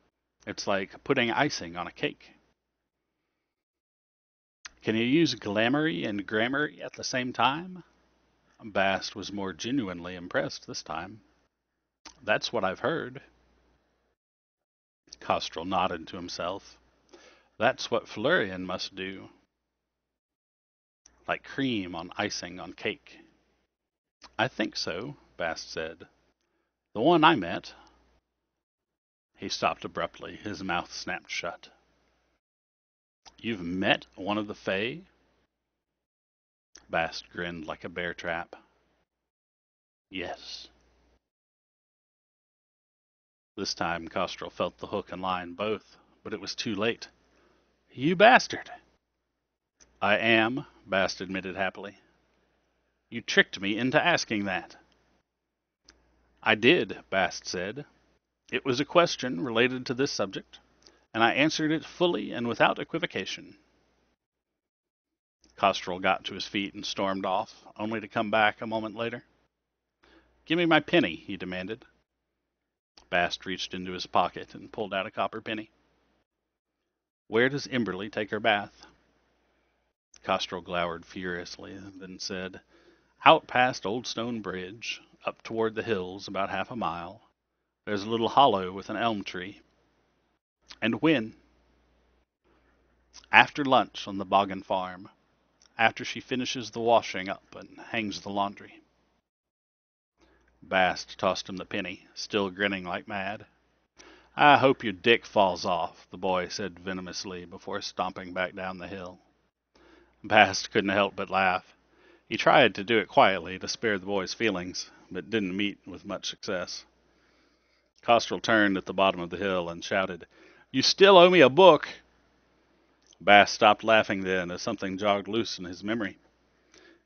It's like putting icing on a cake. Can you use glamoury and grammary at the same time? Bast was more genuinely impressed this time. That's what I've heard. Costrel nodded to himself. That's what Florian must do. Like cream on icing on cake. I think so, Bast said. The one I met. He stopped abruptly, his mouth snapped shut. You've met one of the Fae? Bast grinned like a bear trap. Yes. This time Costrel felt the hook and line both, but it was too late. You bastard! I am, Bast admitted happily. You tricked me into asking that. I did, Bast said. It was a question related to this subject, and I answered it fully and without equivocation. Costrel got to his feet and stormed off, only to come back a moment later. Give me my penny, he demanded. Bast reached into his pocket and pulled out a copper penny. Where does Emberly take her bath? Costrel glowered furiously, then said, Out past Old Stone Bridge, up toward the hills about half a mile. There's a little hollow with an elm tree. And when? After lunch on the Boggin farm, after she finishes the washing up and hangs the laundry. Bast tossed him the penny, still grinning like mad. I hope your dick falls off, the boy said venomously before stomping back down the hill. Bast couldn't help but laugh. He tried to do it quietly to spare the boy's feelings, but didn't meet with much success. Costrel turned at the bottom of the hill and shouted, You still owe me a book! Bast stopped laughing then as something jogged loose in his memory.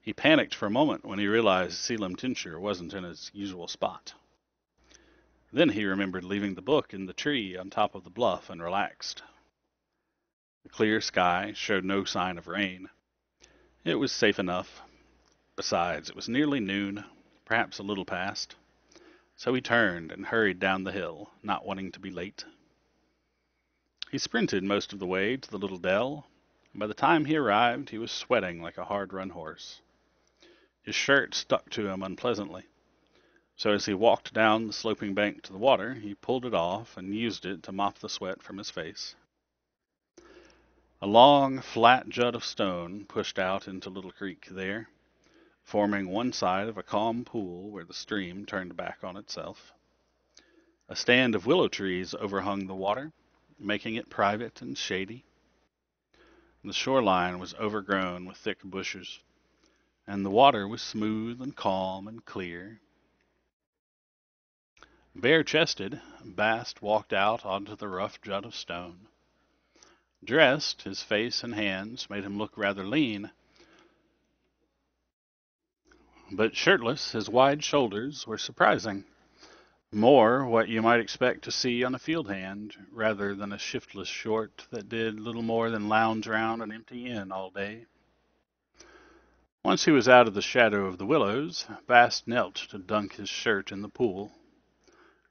He panicked for a moment when he realized Selim Tincture wasn't in his usual spot. Then he remembered leaving the book in the tree on top of the bluff and relaxed. The clear sky showed no sign of rain. It was safe enough. Besides, it was nearly noon, perhaps a little past. So he turned and hurried down the hill, not wanting to be late. He sprinted most of the way to the little dell, and by the time he arrived he was sweating like a hard-run horse. His shirt stuck to him unpleasantly, so as he walked down the sloping bank to the water, he pulled it off and used it to mop the sweat from his face. A long, flat jut of stone pushed out into Little Creek there, forming one side of a calm pool where the stream turned back on itself. A stand of willow trees overhung the water, making it private and shady. The shoreline was overgrown with thick bushes, and the water was smooth and calm and clear. Bare-chested, Bast walked out onto the rough jut of stone. Dressed, his face and hands made him look rather lean, but shirtless, his wide shoulders were surprising. More what you might expect to see on a field hand, rather than a shiftless short that did little more than lounge round an empty inn all day. Once he was out of the shadow of the willows, Bast knelt to dunk his shirt in the pool.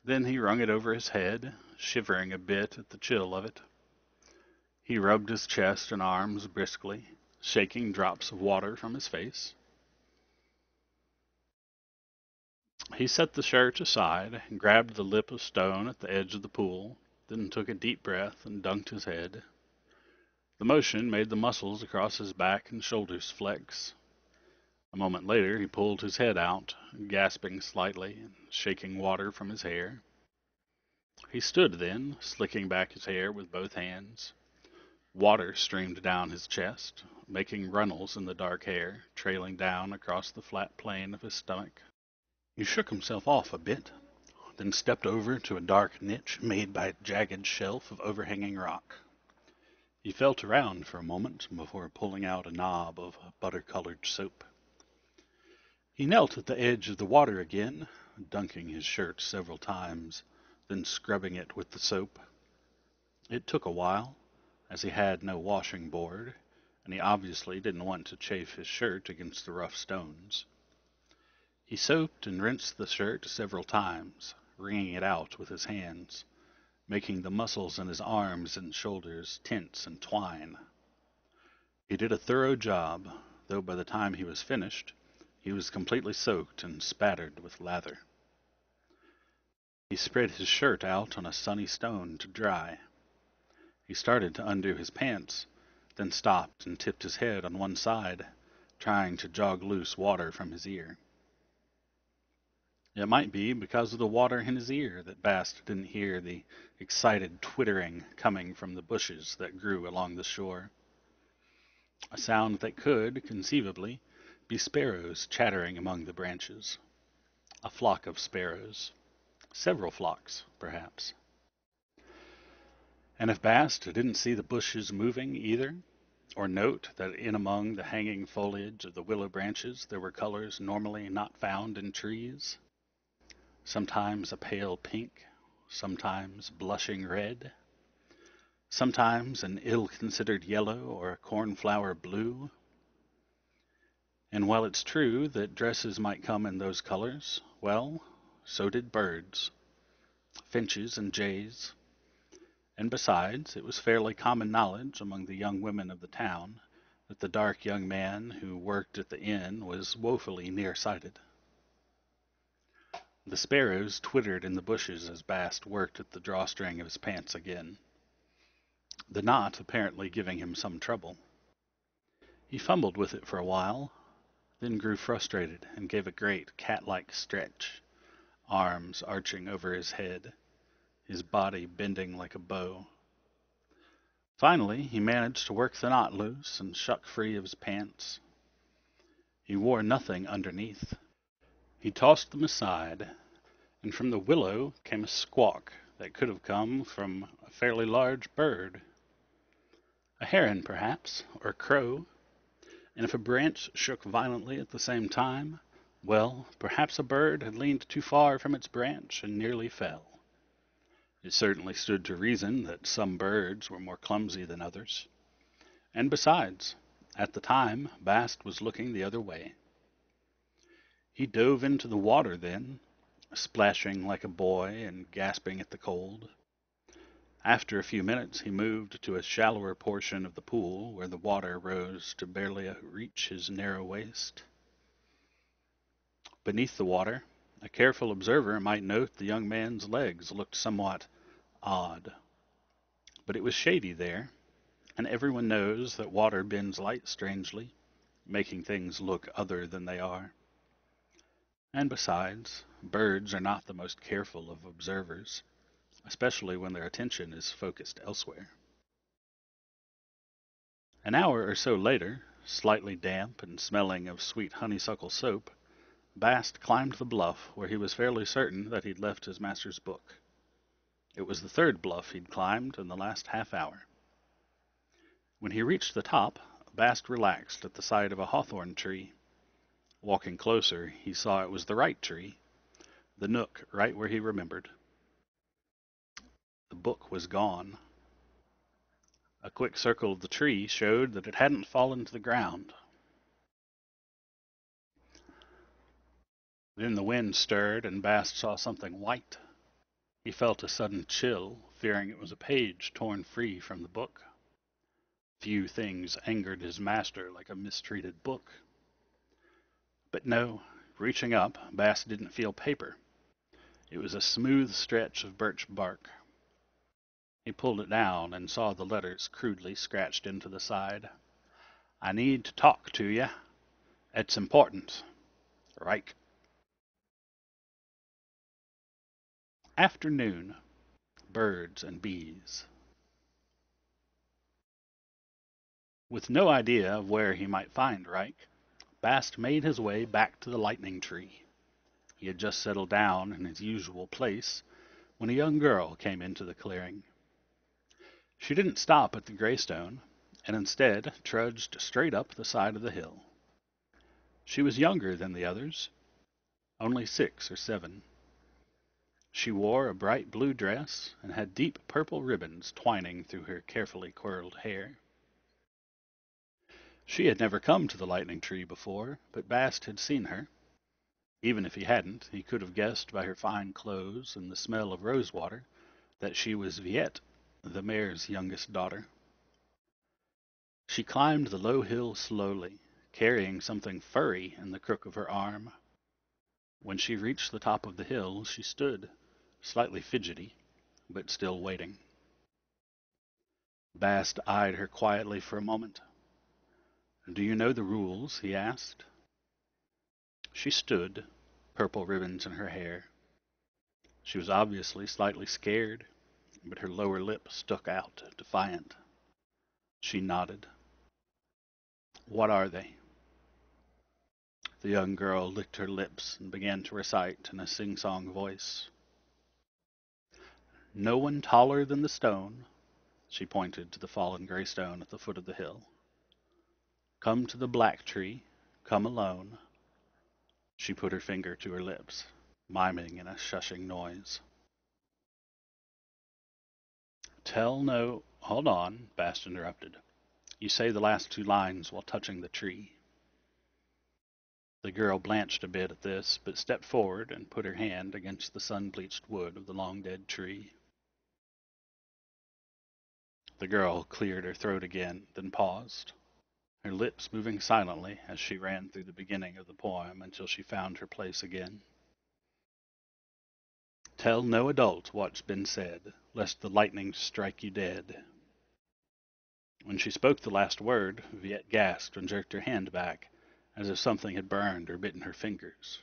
Then he wrung it over his head, shivering a bit at the chill of it. He rubbed his chest and arms briskly, shaking drops of water from his face. He set the shirt aside, grabbed the lip of stone at the edge of the pool, then took a deep breath and dunked his head. The motion made the muscles across his back and shoulders flex. A moment later he pulled his head out, gasping slightly and shaking water from his hair. He stood then, slicking back his hair with both hands. Water streamed down his chest, making runnels in the dark hair, trailing down across the flat plane of his stomach. He shook himself off a bit, then stepped over to a dark niche made by a jagged shelf of overhanging rock. He felt around for a moment before pulling out a knob of butter-colored soap. He knelt at the edge of the water again, dunking his shirt several times, then scrubbing it with the soap. It took a while, as he had no washing board, and he obviously didn't want to chafe his shirt against the rough stones. He soaped and rinsed the shirt several times, wringing it out with his hands, making the muscles in his arms and shoulders tense and twine. He did a thorough job, though by the time he was finished, he was completely soaked and spattered with lather. He spread his shirt out on a sunny stone to dry. He started to undo his pants, then stopped and tipped his head on one side, trying to jog loose water from his ear. It might be because of the water in his ear that Bast didn't hear the excited twittering coming from the bushes that grew along the shore. A sound that could, conceivably, be sparrows chattering among the branches. A flock of sparrows. Several flocks, perhaps. And if Bast didn't see the bushes moving either, or note that in among the hanging foliage of the willow branches there were colors normally not found in trees, sometimes a pale pink, sometimes blushing red, sometimes an ill-considered yellow or a cornflower blue. And while it's true that dresses might come in those colors, well, so did birds, finches and jays. And besides, it was fairly common knowledge among the young women of the town that the dark young man who worked at the inn was woefully nearsighted. The sparrows twittered in the bushes as Bast worked at the drawstring of his pants again, the knot apparently giving him some trouble. He fumbled with it for a while, then grew frustrated and gave a great cat-like stretch, arms arching over his head, his body bending like a bow. Finally, he managed to work the knot loose and shuck free of his pants. He wore nothing underneath. He tossed them aside, and from the willow came a squawk that could have come from a fairly large bird. A heron, perhaps, or a crow, and if a branch shook violently at the same time, well, perhaps a bird had leaned too far from its branch and nearly fell. It certainly stood to reason that some birds were more clumsy than others. And besides, at the time, Bast was looking the other way. He dove into the water then, splashing like a boy and gasping at the cold. After a few minutes he moved to a shallower portion of the pool where the water rose to barely reach his narrow waist. Beneath the water, a careful observer might note the young man's legs looked somewhat odd. But it was shady there, and everyone knows that water bends light strangely, making things look other than they are. And besides, birds are not the most careful of observers, especially when their attention is focused elsewhere. An hour or so later, slightly damp and smelling of sweet honeysuckle soap, Bast climbed the bluff where he was fairly certain that he'd left his master's book. It was the third bluff he'd climbed in the last half hour. When he reached the top, Bast relaxed at the sight of a hawthorn tree. Walking closer, he saw it was the right tree, the nook right where he remembered. The book was gone. A quick circle of the tree showed that it hadn't fallen to the ground. Then the wind stirred, and Bast saw something white. He felt a sudden chill, fearing it was a page torn free from the book. Few things angered his master like a mistreated book. But no, reaching up, Bast didn't feel paper. It was a smooth stretch of birch bark. He pulled it down and saw the letters crudely scratched into the side. I need to talk to you. It's important. Reich. Afternoon. Birds and bees. With no idea of where he might find Reich, Bast made his way back to the lightning tree. He had just settled down in his usual place when a young girl came into the clearing. She didn't stop at the graystone, and instead trudged straight up the side of the hill. She was younger than the others, only 6 or 7. She wore a bright blue dress and had deep purple ribbons twining through her carefully coiled hair. She had never come to the lightning tree before, but Bast had seen her. Even if he hadn't, he could have guessed by her fine clothes and the smell of rosewater that she was Viet, the mayor's youngest daughter. She climbed the low hill slowly, carrying something furry in the crook of her arm. When she reached the top of the hill, she stood, slightly fidgety, but still waiting. Bast eyed her quietly for a moment. Do you know the rules? He asked. She stood, purple ribbons in her hair. She was obviously slightly scared, but her lower lip stuck out, defiant. She nodded. What are they? The young girl licked her lips and began to recite in a sing-song voice. No one taller than the stone, she pointed to the fallen graystone at the foot of the hill. Come to the black tree, come alone. She put her finger to her lips, miming in a shushing noise. Tell no... Hold on, Bast interrupted. You say the last 2 lines while touching the tree. The girl blanched a bit at this, but stepped forward and put her hand against the sun-bleached wood of the long-dead tree. The girl cleared her throat again, then paused, her lips moving silently as she ran through the beginning of the poem until she found her place again. Tell no adult what's been said, lest the lightning strike you dead. When she spoke the last word, Viet gasped and jerked her hand back, as if something had burned or bitten her fingers.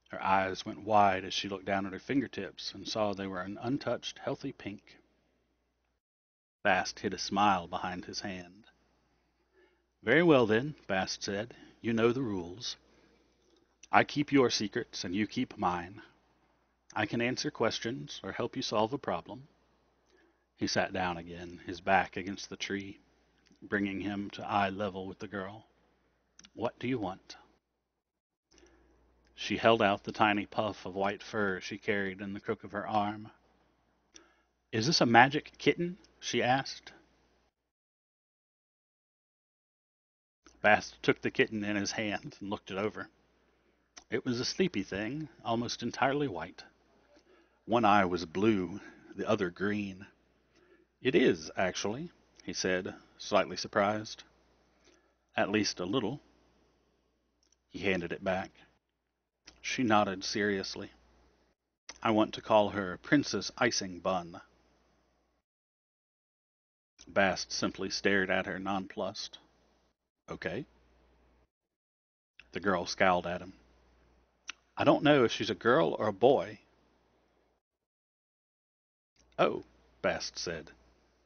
Her eyes went wide as she looked down at her fingertips and saw they were an untouched, healthy pink. Bast hid a smile behind his hand. Very well then, Bast said. You know the rules. I keep your secrets and you keep mine. I can answer questions or help you solve a problem. He sat down again, his back against the tree, bringing him to eye level with the girl. What do you want? She held out the tiny puff of white fur she carried in the crook of her arm. Is this a magic kitten? She asked. Bast took the kitten in his hand and looked it over. It was a sleepy thing, almost entirely white. One eye was blue, the other green. It is, actually, he said, slightly surprised. At least a little. He handed it back. She nodded seriously. I want to call her Princess Icing Bun. Bast simply stared at her, nonplussed. Okay. The girl scowled at him. I don't know if she's a girl or a boy. Oh, Bast said.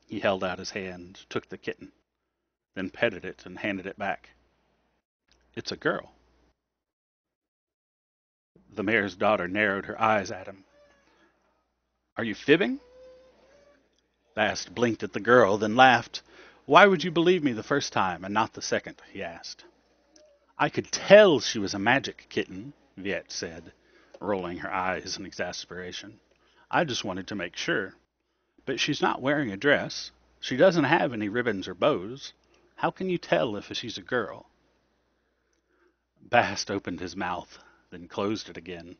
He held out his hand, took the kitten, then petted it and handed it back. It's a girl. The mayor's daughter narrowed her eyes at him. Are you fibbing? Bast blinked at the girl, then laughed. Why would you believe me the first time and not the second? He asked. I could tell she was a magic kitten, Viet said, rolling her eyes in exasperation. I just wanted to make sure. But she's not wearing a dress. She doesn't have any ribbons or bows. How can you tell if she's a girl? Bast opened his mouth, then closed it again.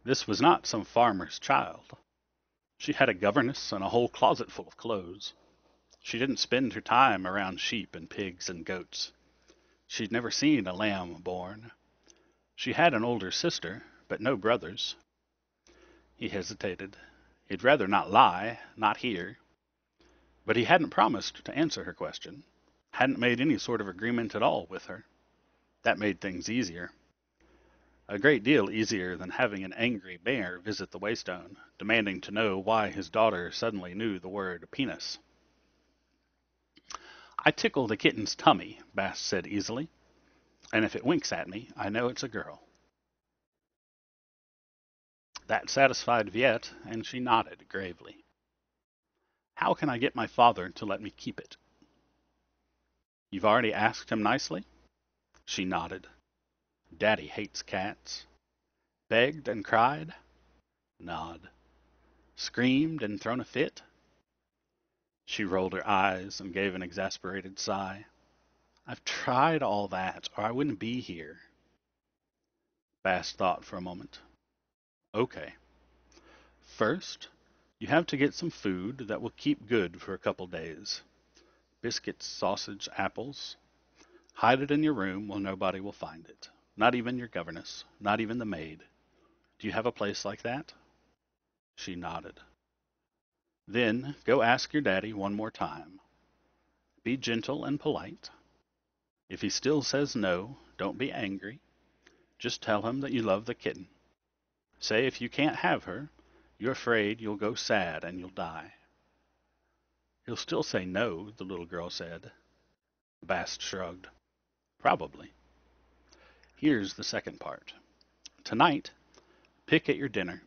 This was not some farmer's child. She had a governess and a whole closet full of clothes. She didn't spend her time around sheep and pigs and goats. She'd never seen a lamb born. She had an older sister, but no brothers. He hesitated. He'd rather not lie, not here. But he hadn't promised to answer her question, hadn't made any sort of agreement at all with her. That made things easier. A great deal easier than having an angry mayor visit the Waystone, demanding to know why his daughter suddenly knew the word penis. I tickle the kitten's tummy, Bast said easily, and if it winks at me, I know it's a girl. That satisfied Viet, and she nodded gravely. How can I get my father to let me keep it? You've already asked him nicely? She nodded. Daddy hates cats. Begged and cried? Nod. Screamed and thrown a fit? She rolled her eyes and gave an exasperated sigh. I've tried all that, or I wouldn't be here. Bast thought for a moment. Okay. First, you have to get some food that will keep good for a couple days. Biscuits, sausage, apples. Hide it in your room where nobody will find it. Not even your governess, not even the maid. Do you have a place like that? She nodded. Then go ask your daddy one more time. Be gentle and polite. If he still says no, don't be angry. Just tell him that you love the kitten. Say if you can't have her, you're afraid you'll go sad and you'll die. He'll still say no, the little girl said. Bast shrugged. Probably. Here's the second part. Tonight, pick at your dinner.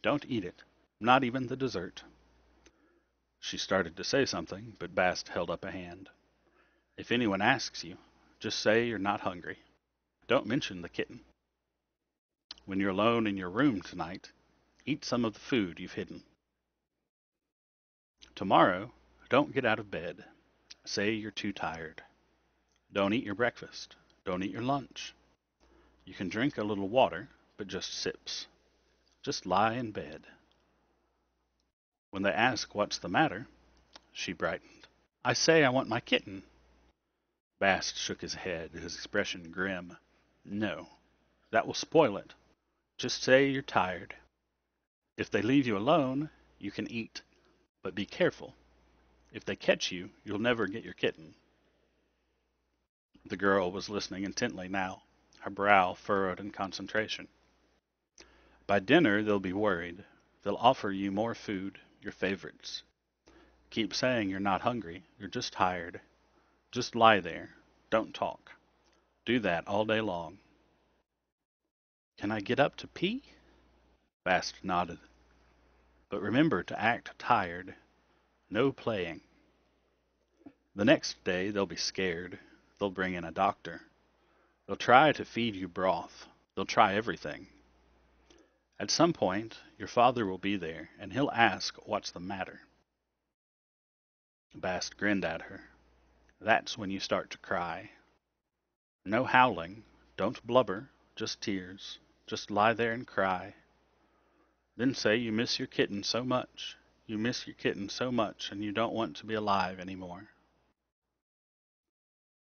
Don't eat it, not even the dessert. She started to say something, but Bast held up a hand. If anyone asks you, just say you're not hungry. Don't mention the kitten. When you're alone in your room tonight, eat some of the food you've hidden. Tomorrow, don't get out of bed. Say you're too tired. Don't eat your breakfast. Don't eat your lunch. You can drink a little water, but just sips. Just lie in bed. When they ask what's the matter, she brightened. I say I want my kitten. Bast shook his head, his expression grim. No, that will spoil it. Just say you're tired. If they leave you alone, you can eat, but be careful. If they catch you, you'll never get your kitten. The girl was listening intently now, her brow furrowed in concentration. By dinner, they'll be worried. They'll offer you more food, your favorites. Keep saying you're not hungry, you're just tired. Just lie there. Don't talk. Do that all day long. Can I get up to pee? Bast nodded. But remember to act tired. No playing. The next day they'll be scared. They'll bring in a doctor. They'll try to feed you broth. They'll try everything. At some point, your father will be there, and he'll ask what's the matter. Bast grinned at her. That's when you start to cry. No howling. Don't blubber. Just tears. Just lie there and cry. Then say you miss your kitten so much. You miss your kitten so much, and you don't want to be alive anymore.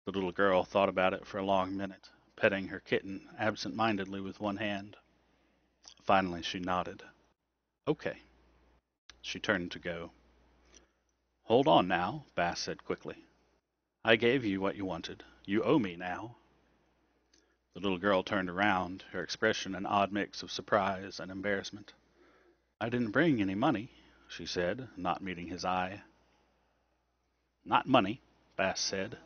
The little girl thought about it for a long minute, petting her kitten absent-mindedly with one hand. Finally, she nodded. Okay. She turned to go. Hold on now, Bass said quickly. I gave you what you wanted. You owe me now. The little girl turned around, her expression an odd mix of surprise and embarrassment. I didn't bring any money, she said, not meeting his eye. Not money, Bass said.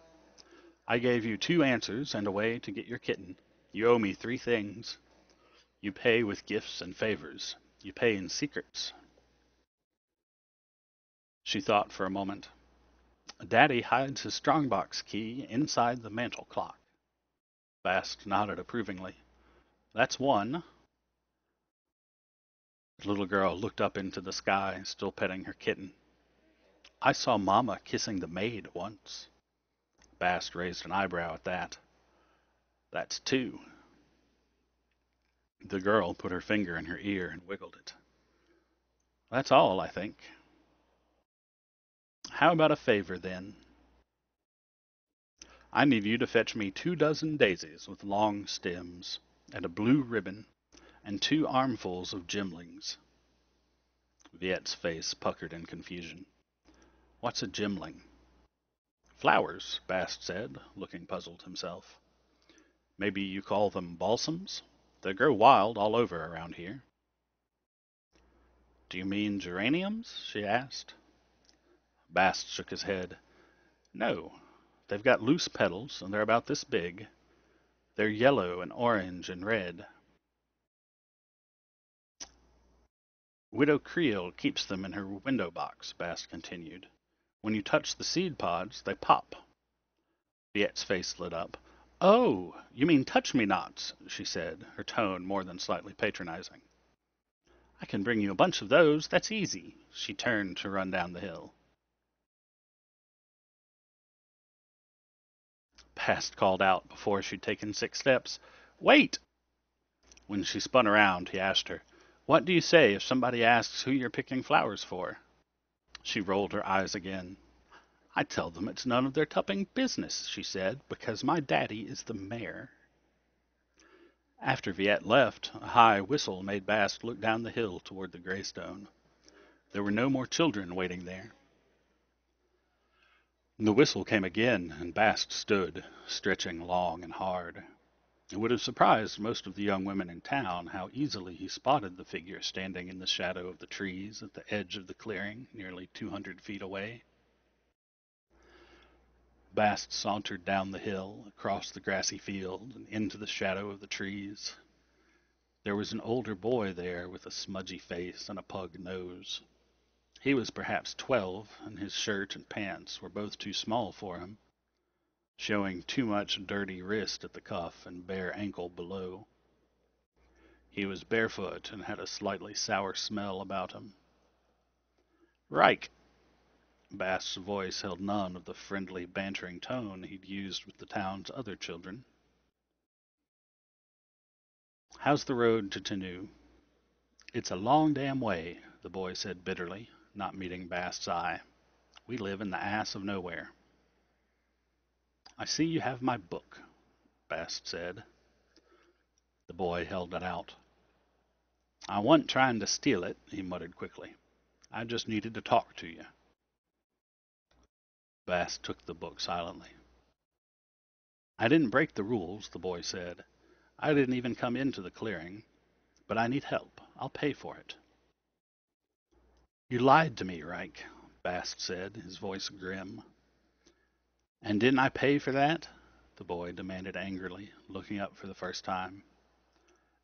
I gave you 2 answers and a way to get your kitten. You owe me 3 things. You pay with gifts and favors. You pay in secrets. She thought for a moment. Daddy hides his strongbox key inside the mantel clock. Bast nodded approvingly. That's one. The little girl looked up into the sky, still petting her kitten. I saw Mama kissing the maid once. Bast raised an eyebrow at that. That's two. The girl put her finger in her ear and wiggled it. That's all, I think. How about a favor, then? I need you to fetch me 2 dozen daisies with long stems, and a blue ribbon, and 2 armfuls of gimlings. Viet's face puckered in confusion. What's a gimling? Flowers, Bast said, looking puzzled himself. Maybe you call them balsams? They grow wild all over around here. Do you mean geraniums? She asked. Bast shook his head. No, they've got loose petals, and they're about this big. They're yellow and orange and red. Widow Creel keeps them in her window box, Bast continued. When you touch the seed pods, they pop. Viet's face lit up. Oh, you mean touch-me-nots, she said, her tone more than slightly patronizing. I can bring you a bunch of those, that's easy. She turned to run down the hill. Bast called out before she'd taken 6 steps. Wait! When she spun around, he asked her, What do you say if somebody asks who you're picking flowers for? She rolled her eyes again. I tell them it's none of their tupping business, she said, because my daddy is the mayor. After Viet left, a high whistle made Bast look down the hill toward the Greystone. There were no more children waiting there. The whistle came again, and Bast stood, stretching long and hard. It would have surprised most of the young women in town how easily he spotted the figure standing in the shadow of the trees at the edge of the clearing, nearly 200 feet away. Bast sauntered down the hill, across the grassy field, and into the shadow of the trees. There was an older boy there with a smudgy face and a pug nose. He was perhaps 12, and his shirt and pants were both too small for him, showing too much dirty wrist at the cuff and bare ankle below. He was barefoot and had a slightly sour smell about him. Reich! Bast's voice held none of the friendly, bantering tone he'd used with the town's other children. How's the road to Tanu? It's a long damn way, the boy said bitterly, not meeting Bast's eye. We live in the ass of nowhere. I see you have my book, Bast said. The boy held it out. I wasn't trying to steal it, he muttered quickly. I just needed to talk to you. Bast took the book silently. I didn't break the rules, the boy said. I didn't even come into the clearing. But I need help. I'll pay for it. You lied to me, Reich, Bast said, his voice grim. And didn't I pay for that? The boy demanded angrily, looking up for the first time.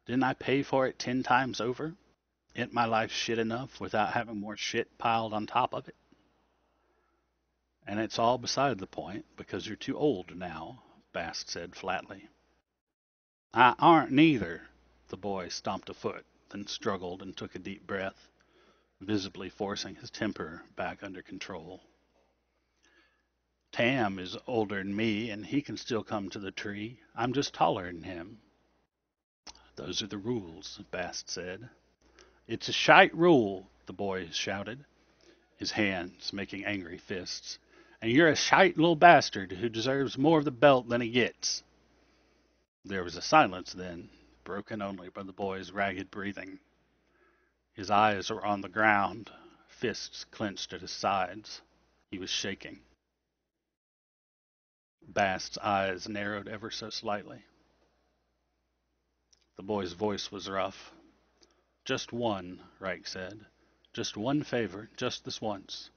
Didn't I pay for it 10 times over? Ain't my life shit enough without having more shit piled on top of it? And it's all beside the point, because you're too old now, Bast said flatly. I aren't neither. The boy stomped a foot, then struggled and took a deep breath, visibly forcing his temper back under control. Tam is older'n me, and he can still come to the tree. I'm just taller'n him. Those are the rules, Bast said. It's a shite rule, the boy shouted, his hands making angry fists. And you're a shite little bastard who deserves more of the belt than he gets. There was a silence then, broken only by the boy's ragged breathing. His eyes were on the ground, fists clenched at his sides. He was shaking. Bast's eyes narrowed ever so slightly. The boy's voice was rough. Just one, Reich said. Just one favor, just this once.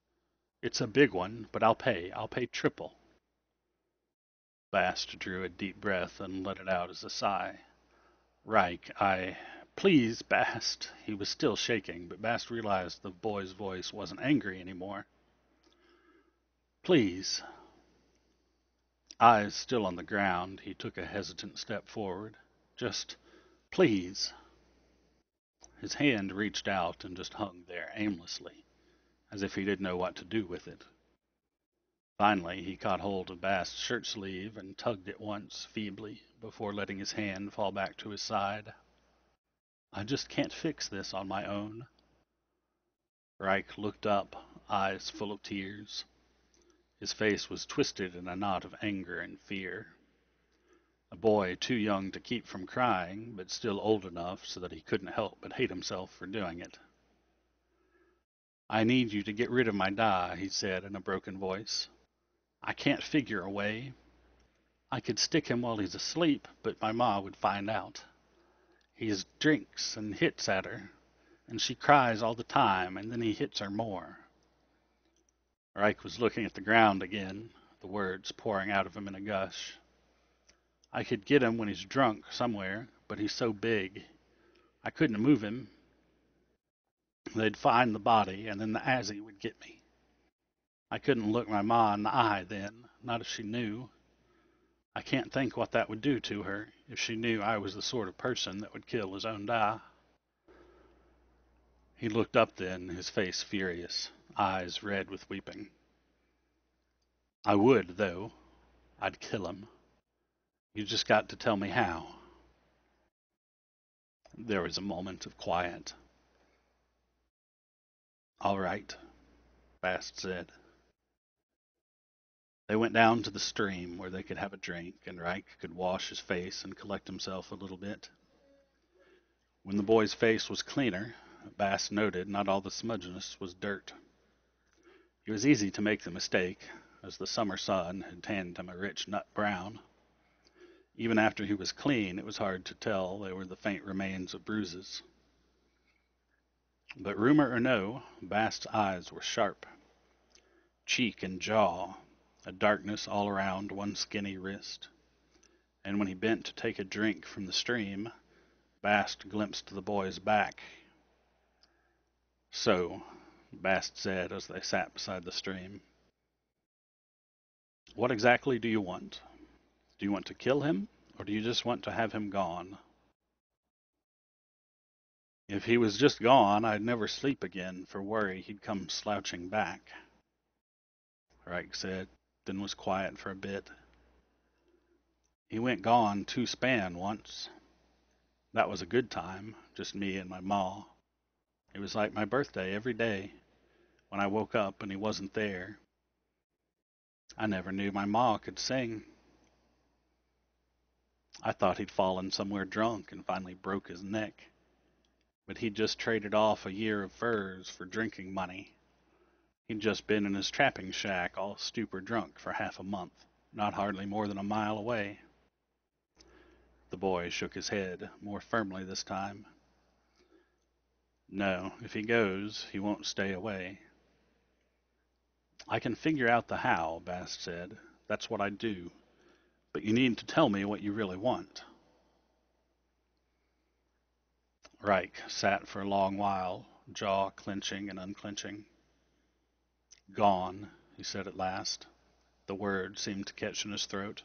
It's a big one, but I'll pay. I'll pay triple. Bast drew a deep breath and let it out as a sigh. Reich, Please, Bast. He was still shaking, but Bast realized the boy's voice wasn't angry anymore. Please. Eyes still on the ground, he took a hesitant step forward. Just, please. His hand reached out and just hung there aimlessly, as if he didn't know what to do with it. Finally, he caught hold of Bast's shirt sleeve and tugged it once, feebly, before letting his hand fall back to his side. I just can't fix this on my own. Reich looked up, eyes full of tears. His face was twisted in a knot of anger and fear. A boy too young to keep from crying, but still old enough so that he couldn't help but hate himself for doing it. I need you to get rid of my Da, he said in a broken voice. I can't figure a way. I could stick him while he's asleep, but my ma would find out. He drinks and hits at her, and she cries all the time, and then he hits her more. Reich was looking at the ground again, the words pouring out of him in a gush. I could get him when he's drunk somewhere, but he's so big. I couldn't move him. They'd find the body, and then the Azzy would get me. I couldn't look my ma in the eye then, not if she knew. I can't think what that would do to her if she knew I was the sort of person that would kill his own Da. He looked up then, his face furious, eyes red with weeping. I would, though. I'd kill him. You just got to tell me how. There was a moment of quiet. All right, Bast said. They went down to the stream where they could have a drink, and Reich could wash his face and collect himself a little bit. When the boy's face was cleaner, Bast noted not all the smudginess was dirt. It was easy to make the mistake, as the summer sun had tanned him a rich nut brown. Even after he was clean, it was hard to tell they were the faint remains of bruises. But rumor or no, Bast's eyes were sharp. Cheek and jaw, a darkness all around one skinny wrist. And when he bent to take a drink from the stream, Bast glimpsed the boy's back. So, Bast said as they sat beside the stream, what exactly do you want? Do you want to kill him, or do you just want to have him gone? If he was just gone, I'd never sleep again for worry he'd come slouching back, Reich said, then was quiet for a bit. He went gone 2 span once. That was a good time, just me and my ma. It was like my birthday every day. When I woke up and he wasn't there, I never knew my ma could sing. I thought he'd fallen somewhere drunk and finally broke his neck. But he'd just traded off a year of furs for drinking money. He'd just been in his trapping shack all stupor drunk for half a month, not hardly more than a mile away. The boy shook his head, more firmly this time. No, if he goes, he won't stay away. I can figure out the how, Bast said. That's what I do. But you need to tell me what you really want. Reich sat for a long while, jaw clenching and unclenching. Gone, he said at last. The word seemed to catch in his throat.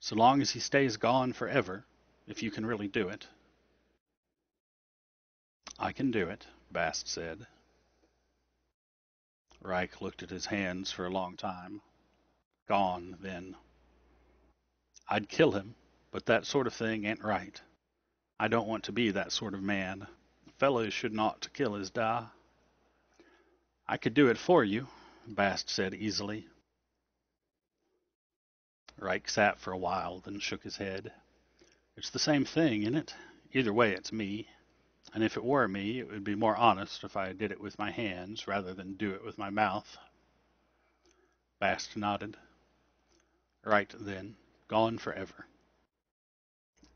So long as he stays gone forever, if you can really do it. I can do it, Bast said. Reich looked at his hands for a long time. Gone, then. I'd kill him, but that sort of thing ain't right. I don't want to be that sort of man. A fellow should not to kill his Da. I could do it for you, Bast said easily. Reich sat for a while, then shook his head. It's the same thing, isn't it? Either way, it's me. And if it were me, it would be more honest if I did it with my hands rather than do it with my mouth. Bast nodded. Right then, gone forever.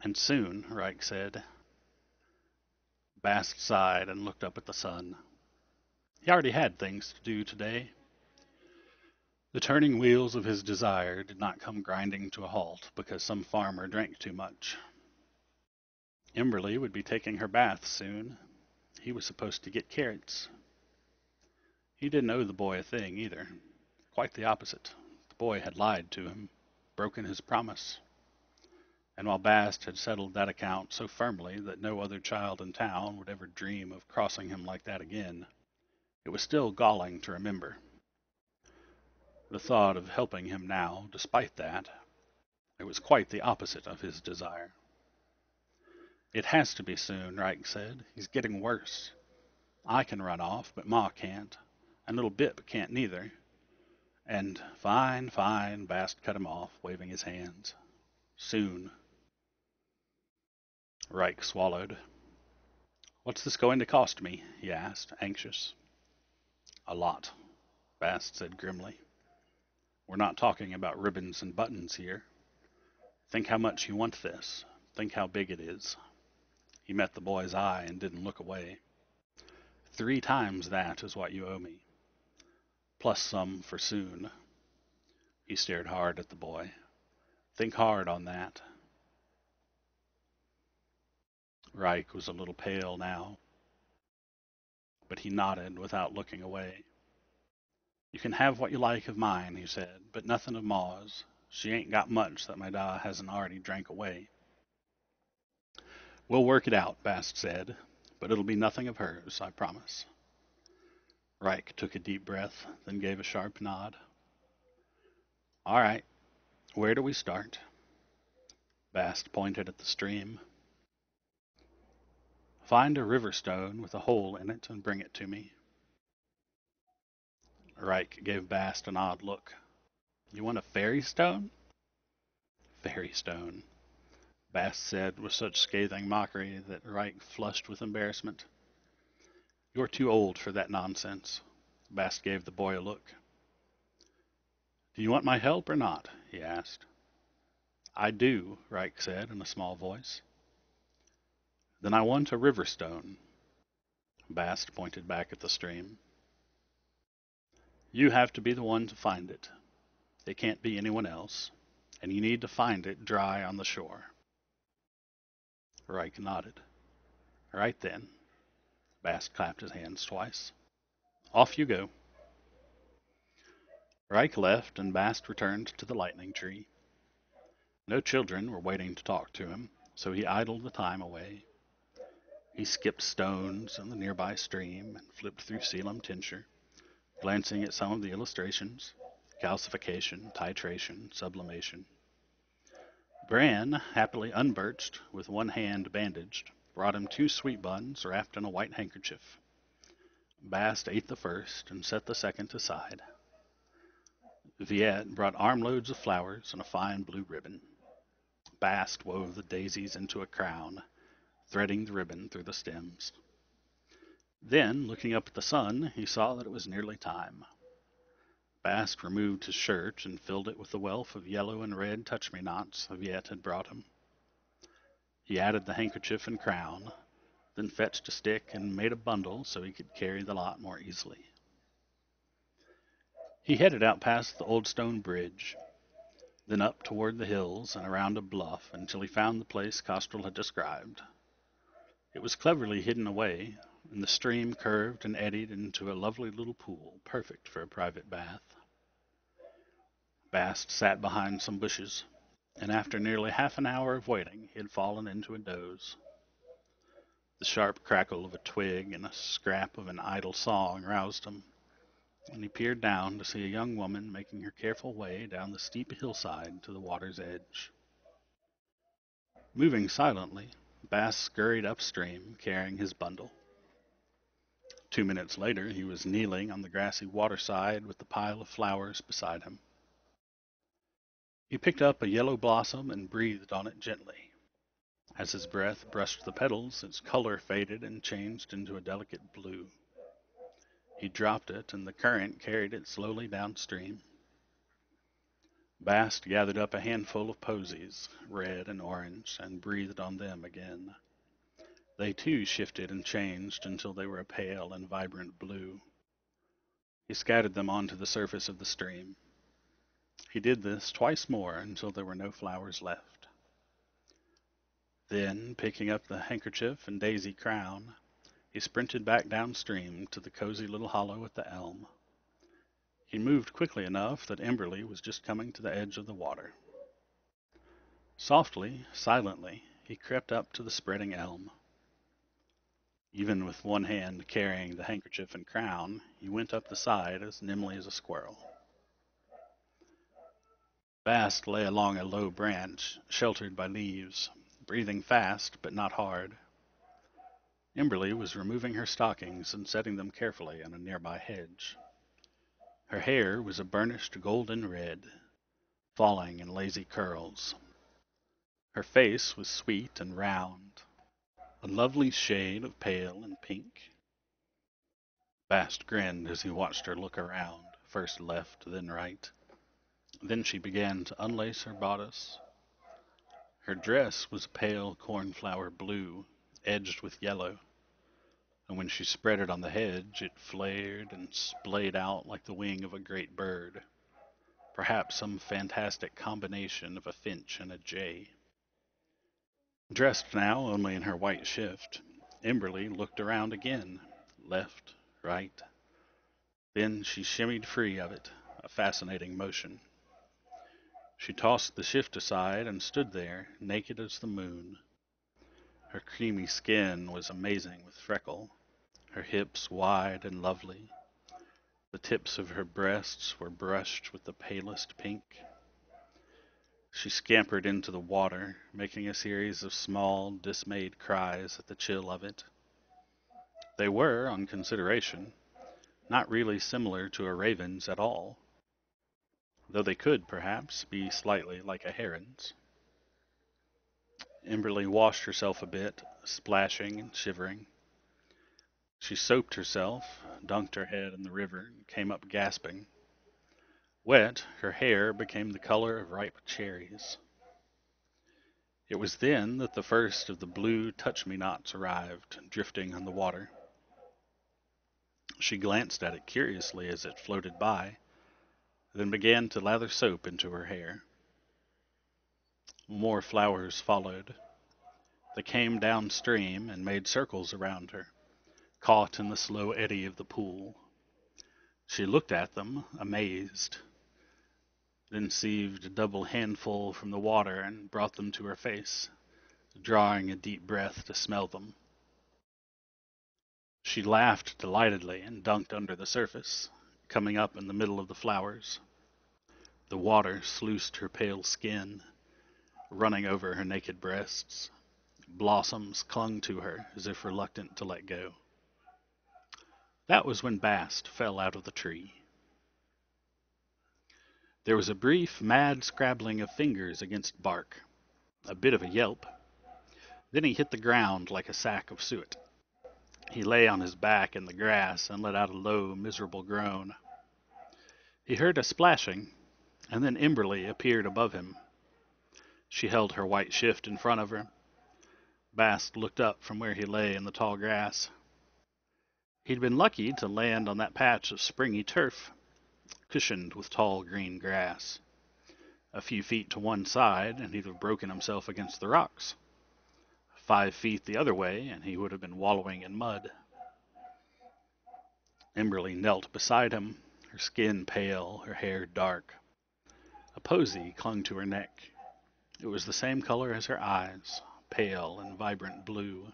And soon, Reich said. Bast sighed and looked up at the sun. He already had things to do today. The turning wheels of his desire did not come grinding to a halt because some farmer drank too much. Emberly would be taking her bath soon. He was supposed to get carrots. He didn't owe the boy a thing, either. Quite the opposite. The boy had lied to him, broken his promise. And while Bast had settled that account so firmly that no other child in town would ever dream of crossing him like that again, it was still galling to remember. The thought of helping him now, despite that, it was quite the opposite of his desire. It has to be soon, Reich said. He's getting worse. I can run off, but Ma can't. And little Bip can't neither. And fine, fine, Bast cut him off, waving his hands. Soon. Reich swallowed. What's this going to cost me? He asked, anxious. A lot, Bast said grimly. We're not talking about ribbons and buttons here. Think how much you want this. Think how big it is. He met the boy's eye and didn't look away. 3 times that is what you owe me. Plus some for soon. He stared hard at the boy. Think hard on that. Reich was a little pale now, but he nodded without looking away. You can have what you like of mine, he said, but nothing of Ma's. She ain't got much that my da hasn't already drank away. We'll work it out, Bast said, but it'll be nothing of hers, I promise. Reich took a deep breath, then gave a sharp nod. All right, where do we start? Bast pointed at the stream. Find a river stone with a hole in it and bring it to me. Reich gave Bast an odd look. You want a fairy stone? Fairy stone, Bast said with such scathing mockery that Reich flushed with embarrassment. You're too old for that nonsense. Bast gave the boy a look. Do you want my help or not? He asked. I do, Reich said in a small voice. Then I want a river stone. Bast pointed back at the stream. You have to be the one to find it. It can't be anyone else, and you need to find it dry on the shore. Reich nodded. Right then. Bast clapped his hands twice. Off you go. Reich left, and Bast returned to the lightning tree. No children were waiting to talk to him, so he idled the time away. He skipped stones in the nearby stream and flipped through Selim tincture, glancing at some of the illustrations, calcification, titration, sublimation. Bran, happily unbirched, with one hand bandaged, brought him 2 sweet buns wrapped in a white handkerchief. Bast ate the first and set the second aside. Viet brought armloads of flowers and a fine blue ribbon. Bast wove the daisies into a crown, threading the ribbon through the stems. Then, looking up at the sun, he saw that it was nearly time. Bast removed his shirt and filled it with the wealth of yellow and red touch-me-nots Viet had brought him. He added the handkerchief and crown, then fetched a stick and made a bundle so he could carry the lot more easily. He headed out past the old stone bridge, then up toward the hills and around a bluff until he found the place Kostrel had described. It was cleverly hidden away, and the stream curved and eddied into a lovely little pool, perfect for a private bath. Bast sat behind some bushes, and after nearly half an hour of waiting, he had fallen into a doze. The sharp crackle of a twig and a scrap of an idle song roused him, and he peered down to see a young woman making her careful way down the steep hillside to the water's edge. Moving silently, Bast scurried upstream, carrying his bundle. 2 minutes later, he was kneeling on the grassy waterside with the pile of flowers beside him. He picked up a yellow blossom and breathed on it gently. As his breath brushed the petals, its color faded and changed into a delicate blue. He dropped it, and the current carried it slowly downstream. Bast gathered up a handful of posies, red and orange, and breathed on them again. They too shifted and changed until they were a pale and vibrant blue. He scattered them onto the surface of the stream. He did this twice more until there were no flowers left. Then, picking up the handkerchief and daisy crown, he sprinted back downstream to the cozy little hollow at the elm. He moved quickly enough that Emberly was just coming to the edge of the water. Softly, silently, he crept up to the spreading elm. Even with one hand carrying the handkerchief and crown, he went up the side as nimbly as a squirrel. Bast lay along a low branch, sheltered by leaves, breathing fast but not hard. Emberly was removing her stockings and setting them carefully on a nearby hedge. Her hair was a burnished golden red, falling in lazy curls. Her face was sweet and round, a lovely shade of pale and pink. Bast grinned as he watched her look around, first left, then right. Then she began to unlace her bodice. Her dress was pale cornflower blue, edged with yellow, and when she spread it on the hedge, it flared and splayed out like the wing of a great bird, perhaps some fantastic combination of a finch and a jay. Dressed now only in her white shift, Emberly looked around again, left, right. Then she shimmied free of it, a fascinating motion. She tossed the shift aside and stood there, naked as the moon. Her creamy skin was amazing with freckle, her hips wide and lovely. The tips of her breasts were brushed with the palest pink. She scampered into the water, making a series of small, dismayed cries at the chill of it. They were, on consideration, not really similar to a raven's at all, though they could, perhaps, be slightly like a heron's. Emberly washed herself a bit, splashing and shivering. She soaped herself, dunked her head in the river, and came up gasping. Wet, her hair became the color of ripe cherries. It was then that the first of the blue touch-me-nots arrived, drifting on the water. She glanced at it curiously as it floated by, then began to lather soap into her hair. More flowers followed. They came downstream and made circles around her, caught in the slow eddy of the pool. She looked at them, amazed, then sieved a double handful from the water and brought them to her face, drawing a deep breath to smell them. She laughed delightedly and dunked under the surface, coming up in the middle of the flowers. The water sluiced her pale skin, running over her naked breasts. Blossoms clung to her as if reluctant to let go. That was when Bast fell out of the tree. There was a brief, mad scrabbling of fingers against bark, a bit of a yelp. Then he hit the ground like a sack of suet. He lay on his back in the grass and let out a low, miserable groan. He heard a splashing, and then Emberly appeared above him. She held her white shift in front of her. Bast looked up from where he lay in the tall grass. He'd been lucky to land on that patch of springy turf, cushioned with tall green grass. A few feet to one side, and he'd have broken himself against the rocks. 5 feet the other way, and he would have been wallowing in mud. Emberly knelt beside him, her skin pale, her hair dark. A posy clung to her neck. It was the same color as her eyes, pale and vibrant blue.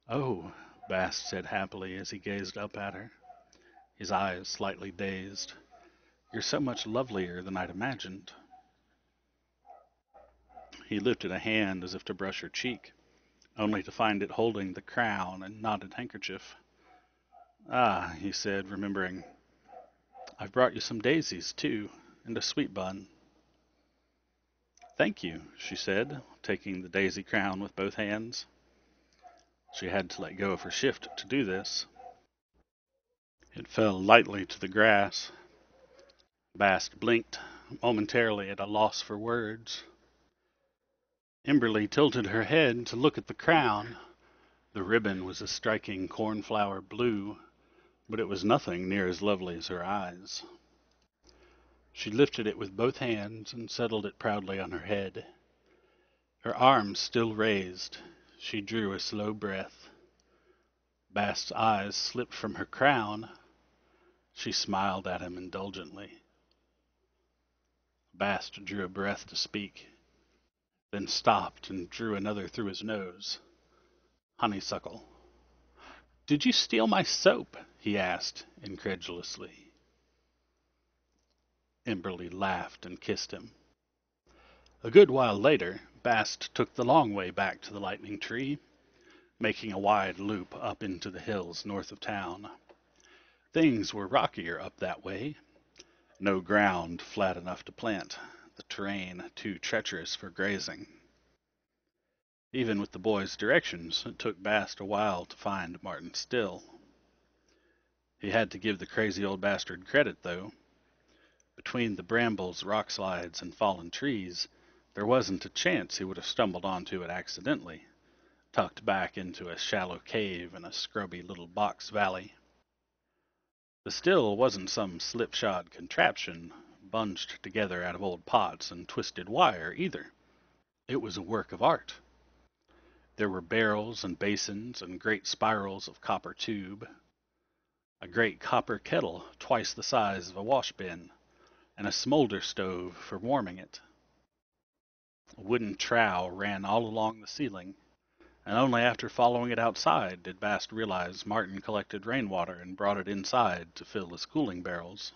"Oh," Bast said happily as he gazed up at her, his eyes slightly dazed. "You're so much lovelier than I'd imagined." He lifted a hand as if to brush her cheek, only to find it holding the crown and knotted handkerchief. "Ah," he said, remembering, "I've brought you some daisies, too, and a sweet bun." "Thank you," she said, taking the daisy crown with both hands. She had to let go of her shift to do this. It fell lightly to the grass. Bast blinked, momentarily at a loss for words. Emberly tilted her head to look at the crown. The ribbon was a striking cornflower blue, but it was nothing near as lovely as her eyes. She lifted it with both hands and settled it proudly on her head. Her arms still raised, she drew a slow breath. Bast's eyes slipped from her crown. She smiled at him indulgently. Bast drew a breath to speak, then stopped and drew another through his nose. Honeysuckle. Did you steal my soap? He asked, incredulously. Emberly laughed and kissed him. A good while later, Bast took the long way back to the lightning tree, making a wide loop up into the hills north of town. Things were rockier up that way. No ground flat enough to plant, the terrain too treacherous for grazing. Even with the boy's directions, it took Bast a while to find Martin Still. He had to give the crazy old bastard credit, though. Between the brambles, rock slides, and fallen trees, there wasn't a chance he would have stumbled onto it accidentally, tucked back into a shallow cave in a scrubby little box valley. The still wasn't some slipshod contraption bunged together out of old pots and twisted wire, either. It was a work of art. There were barrels and basins and great spirals of copper tube, a great copper kettle twice the size of a wash-bin, and a smolder stove for warming it. A wooden trowel ran all along the ceiling, and only after following it outside did Bast realize Martin collected rainwater and brought it inside to fill his cooling barrels.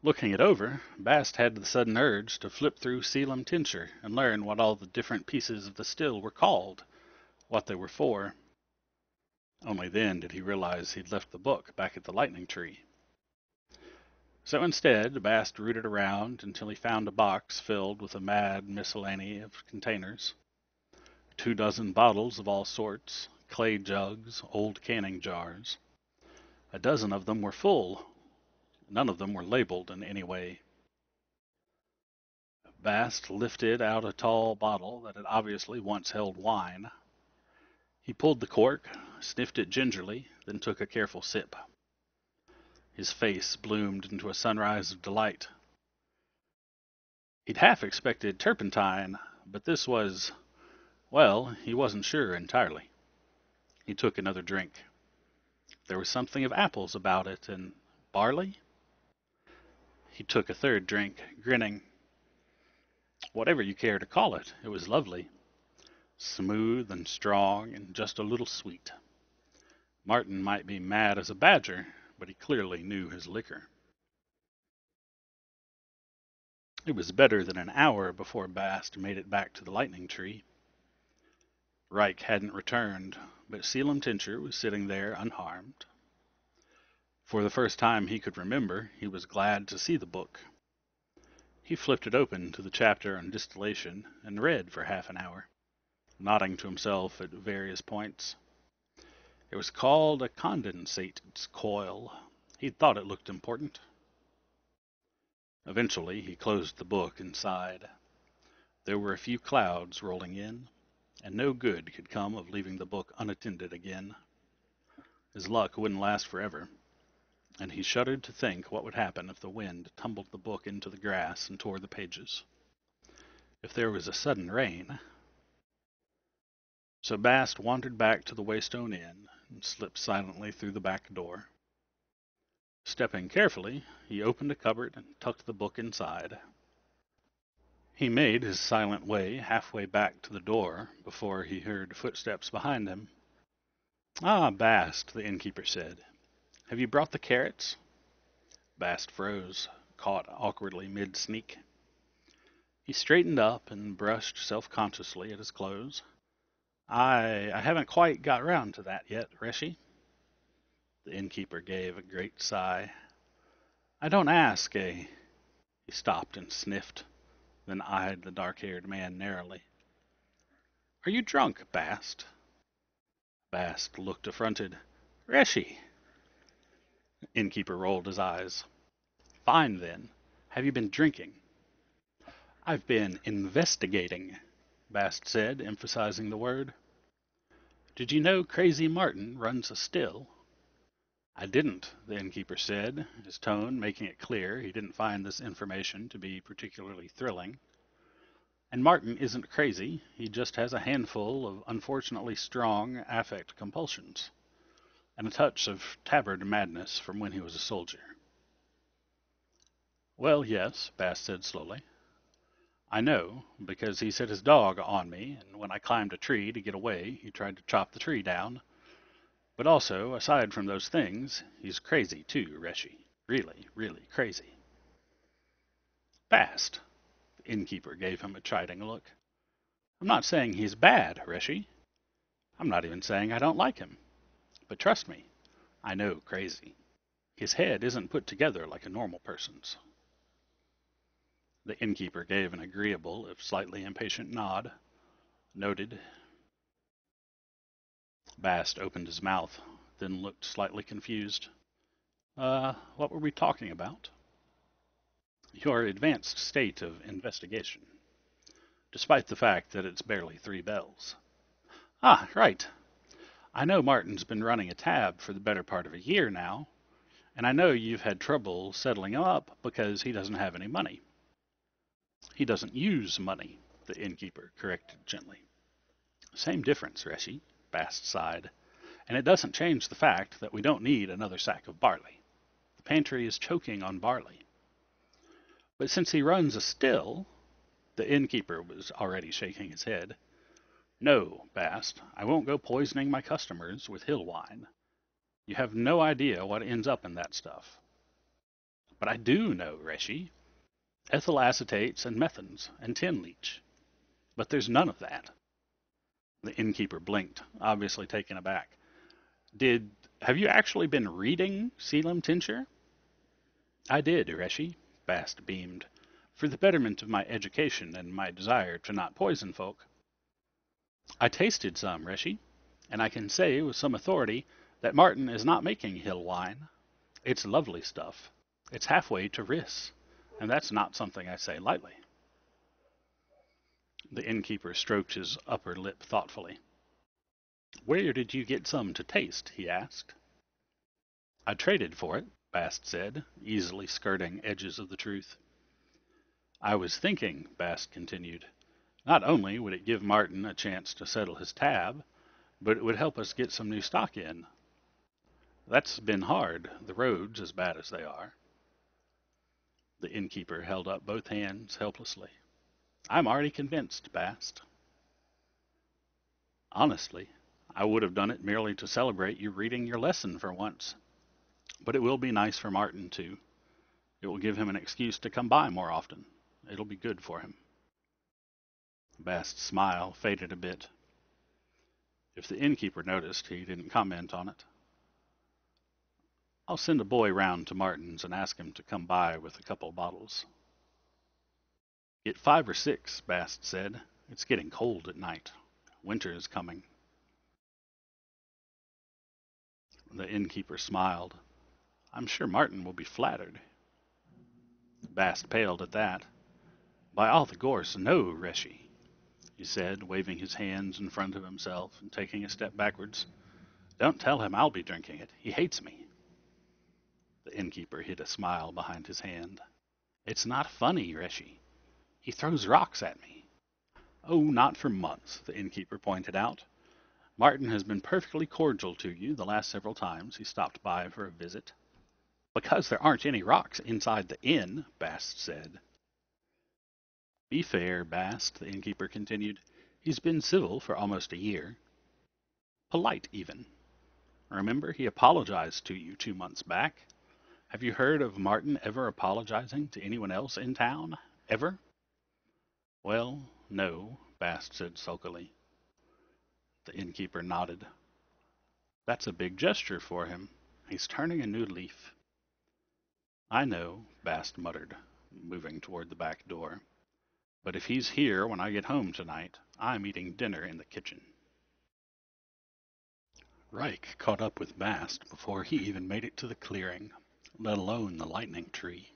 Looking it over, Bast had the sudden urge to flip through Selim tincture and learn what all the different pieces of the still were called, what they were for. Only then did he realize he'd left the book back at the lightning tree. So instead, Bast rooted around until he found a box filled with a mad miscellany of containers. 24 bottles of all sorts, clay jugs, old canning jars. A dozen of them were full. None of them were labeled in any way. Bast lifted out a tall bottle that had obviously once held wine. He pulled the cork, sniffed it gingerly, then took a careful sip. His face bloomed into a sunrise of delight. He'd half expected turpentine, but this was, well, he wasn't sure entirely. He took another drink. There was something of apples about it, and barley? He took a third drink, grinning. Whatever you care to call it, it was lovely. Smooth and strong and just a little sweet. Martin might be mad as a badger, but he clearly knew his liquor. It was better than an hour before Bast made it back to the lightning tree. Reich hadn't returned, but Selim Tincture was sitting there unharmed. For the first time he could remember, he was glad to see the book. He flipped it open to the chapter on distillation and read for half an hour, nodding to himself at various points. It was called a condensate coil. He'd thought it looked important. Eventually he closed the book and sighed. There were a few clouds rolling in, and no good could come of leaving the book unattended again. His luck wouldn't last forever, and he shuddered to think what would happen if the wind tumbled the book into the grass and tore the pages. If there was a sudden rain. So Bast wandered back to the Waystone Inn and slipped silently through the back door. Stepping carefully, he opened a cupboard and tucked the book inside. He made his silent way halfway back to the door before he heard footsteps behind him. "Ah, Bast," the innkeeper said. "Have you brought the carrots?" Bast froze, caught awkwardly mid-sneak. He straightened up and brushed self-consciously at his clothes. I haven't quite got round to that yet, Reshi." The innkeeper gave a great sigh. "I don't ask, eh?" He stopped and sniffed, then eyed the dark-haired man narrowly. "Are you drunk, Bast?" Bast looked affronted. "Reshi!" The innkeeper rolled his eyes. "Fine, then. Have you been drinking?" "I've been investigating," Bast said, emphasizing the word. "Did you know Crazy Martin runs a still?" "I didn't," the innkeeper said, his tone making it clear he didn't find this information to be particularly thrilling. And Martin isn't crazy, he just has a handful of unfortunately strong affect compulsions, and a touch of tabard madness from when he was a soldier. Well, yes, Bast said slowly. I know, because he set his dog on me, and when I climbed a tree to get away, he tried to chop the tree down. But also, aside from those things, he's crazy too, Reshi. Really, really crazy. Bast, the innkeeper gave him a chiding look. I'm not saying he's bad, Reshi. I'm not even saying I don't like him. But trust me, I know crazy. His head isn't put together like a normal person's. The innkeeper gave an agreeable, if slightly impatient nod. Noted. Bast opened his mouth, then looked slightly confused. What were we talking about? Your advanced state of investigation, despite the fact that it's barely 3 bells. Ah, right. I know Martin's been running a tab for the better part of a year now, and I know you've had trouble settling him up because he doesn't have any money. He doesn't use money, the innkeeper corrected gently. Same difference, Reshi, Bast sighed. And it doesn't change the fact that we don't need another sack of barley. The pantry is choking on barley. But since he runs a still, the innkeeper was already shaking his head. No, Bast, I won't go poisoning my customers with hill wine. You have no idea what ends up in that stuff. But I do know, Reshi. Ethyl acetates and methans and tin leach. But there's none of that. The innkeeper blinked, obviously taken aback. Have you actually been reading Selim tincture? I did, Reshi, Bast beamed, for the betterment of my education and my desire to not poison folk. I tasted some, Reshi, and I can say with some authority that Martin is not making hill wine. It's lovely stuff. It's halfway to Riss, and that's not something I say lightly. The innkeeper stroked his upper lip thoughtfully. Where did you get some to taste? He asked. I traded for it, Bast said, easily skirting edges of the truth. I was thinking, Bast continued, not only would it give Martin a chance to settle his tab, but it would help us get some new stock in. That's been hard, the roads as bad as they are. The innkeeper held up both hands helplessly. I'm already convinced, Bast. Honestly, I would have done it merely to celebrate you reading your lesson for once. But it will be nice for Martin, too. It will give him an excuse to come by more often. It'll be good for him. Bast's smile faded a bit. If the innkeeper noticed, he didn't comment on it. I'll send a boy round to Martin's and ask him to come by with a couple bottles. Get 5 or 6, Bast said. It's getting cold at night. Winter is coming. The innkeeper smiled. I'm sure Martin will be flattered. Bast paled at that. By all the gorse, no, Reshi, he said, waving his hands in front of himself and taking a step backwards. Don't tell him I'll be drinking it. He hates me. The innkeeper hid a smile behind his hand. It's not funny, Reshi. He throws rocks at me. Oh, not for months, the innkeeper pointed out. Martin has been perfectly cordial to you the last several times he stopped by for a visit. Because there aren't any rocks inside the inn, Bast said. Be fair, Bast, the innkeeper continued. He's been civil for almost a year. Polite, even. Remember, he apologized to you 2 months back. Have you heard of Martin ever apologizing to anyone else in town? Ever? Well, no, Bast said sulkily. The innkeeper nodded. That's a big gesture for him. He's turning a new leaf. I know, Bast muttered, moving toward the back door. But if he's here when I get home tonight, I'm eating dinner in the kitchen. Reich caught up with Bast before he even made it to the clearing, let alone the lightning tree.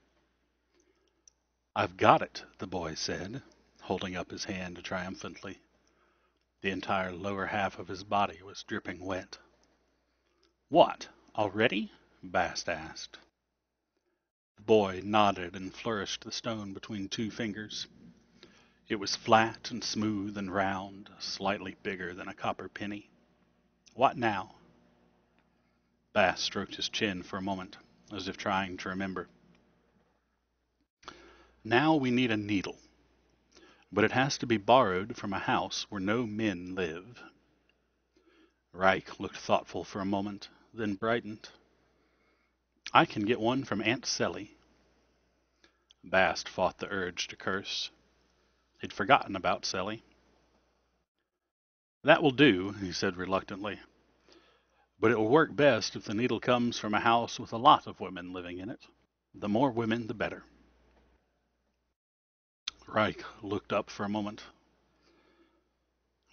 I've got it, the boy said, holding up his hand triumphantly. The entire lower half of his body was dripping wet. What, already? Bast asked. The boy nodded and flourished the stone between 2 fingers. It was flat and smooth and round, slightly bigger than a copper penny. What now? Bass stroked his chin for a moment, as if trying to remember. Now we need a needle, but it has to be borrowed from a house where no men live. Reich looked thoughtful for a moment, then brightened. I can get one from Aunt Sally. Bast fought the urge to curse. He'd forgotten about Sally. That will do, he said reluctantly. But it will work best if the needle comes from a house with a lot of women living in it. The more women, the better. Reich looked up for a moment.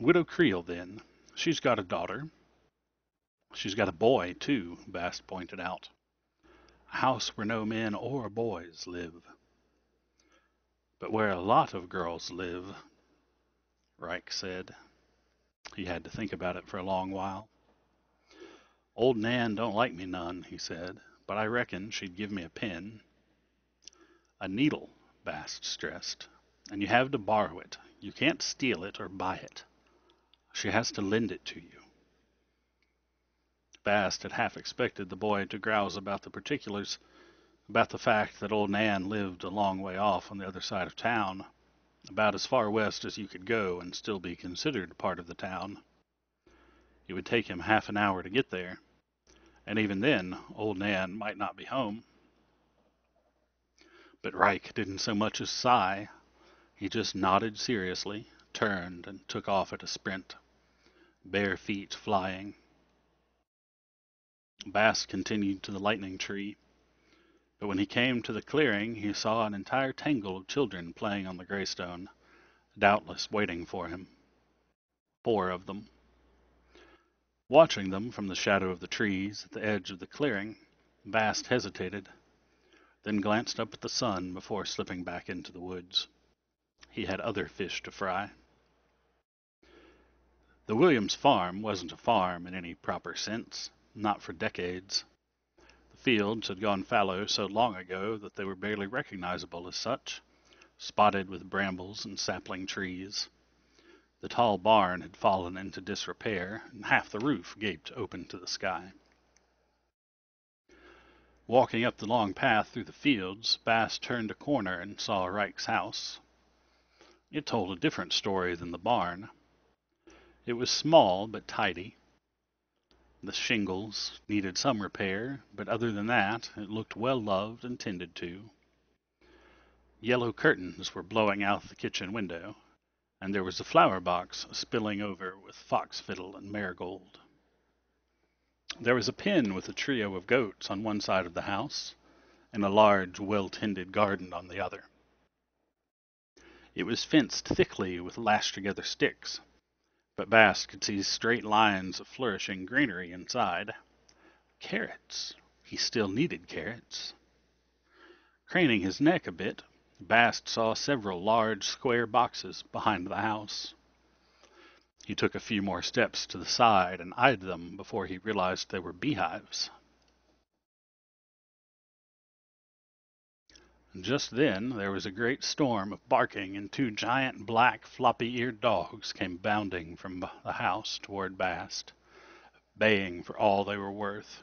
Widow Creel, then. She's got a daughter. She's got a boy, too, Bast pointed out. A house where no men or boys live. But where a lot of girls live, Reich said. He had to think about it for a long while. Old Nan don't like me none, he said, but I reckon she'd give me a pin. A needle, Bast stressed, and you have to borrow it. You can't steal it or buy it. She has to lend it to you. Bast had half expected the boy to grouse about the particulars, about the fact that old Nan lived a long way off on the other side of town, about as far west as you could go and still be considered part of the town. It would take him half an hour to get there, and even then old Nan might not be home. But Reich didn't so much as sigh. He just nodded seriously, turned, and took off at a sprint, bare feet flying. Bast continued to the lightning tree, but when he came to the clearing he saw an entire tangle of children playing on the greystone, doubtless waiting for him. 4 of them. Watching them from the shadow of the trees at the edge of the clearing, Bast hesitated, then glanced up at the sun before slipping back into the woods. He had other fish to fry. The Williams farm wasn't a farm in any proper sense, not for decades. The fields had gone fallow so long ago that they were barely recognizable as such, spotted with brambles and sapling trees. The tall barn had fallen into disrepair, and half the roof gaped open to the sky. Walking up the long path through the fields, Bast turned a corner and saw Reich's house. It told a different story than the barn. It was small but tidy. The shingles needed some repair, but other than that, it looked well loved and tended to. Yellow curtains were blowing out the kitchen window, and there was a flower box spilling over with fox fiddle and marigold. There was a pen with a trio of goats on one side of the house, and a large, well-tended garden on the other. It was fenced thickly with lashed-together sticks, but Bast could see straight lines of flourishing greenery inside. Carrots. He still needed carrots. Craning his neck a bit, Bast saw several large square boxes behind the house. He took a few more steps to the side and eyed them before he realized they were beehives. Just then there was a great storm of barking, and 2 giant black floppy-eared dogs came bounding from the house toward Bast, baying for all they were worth.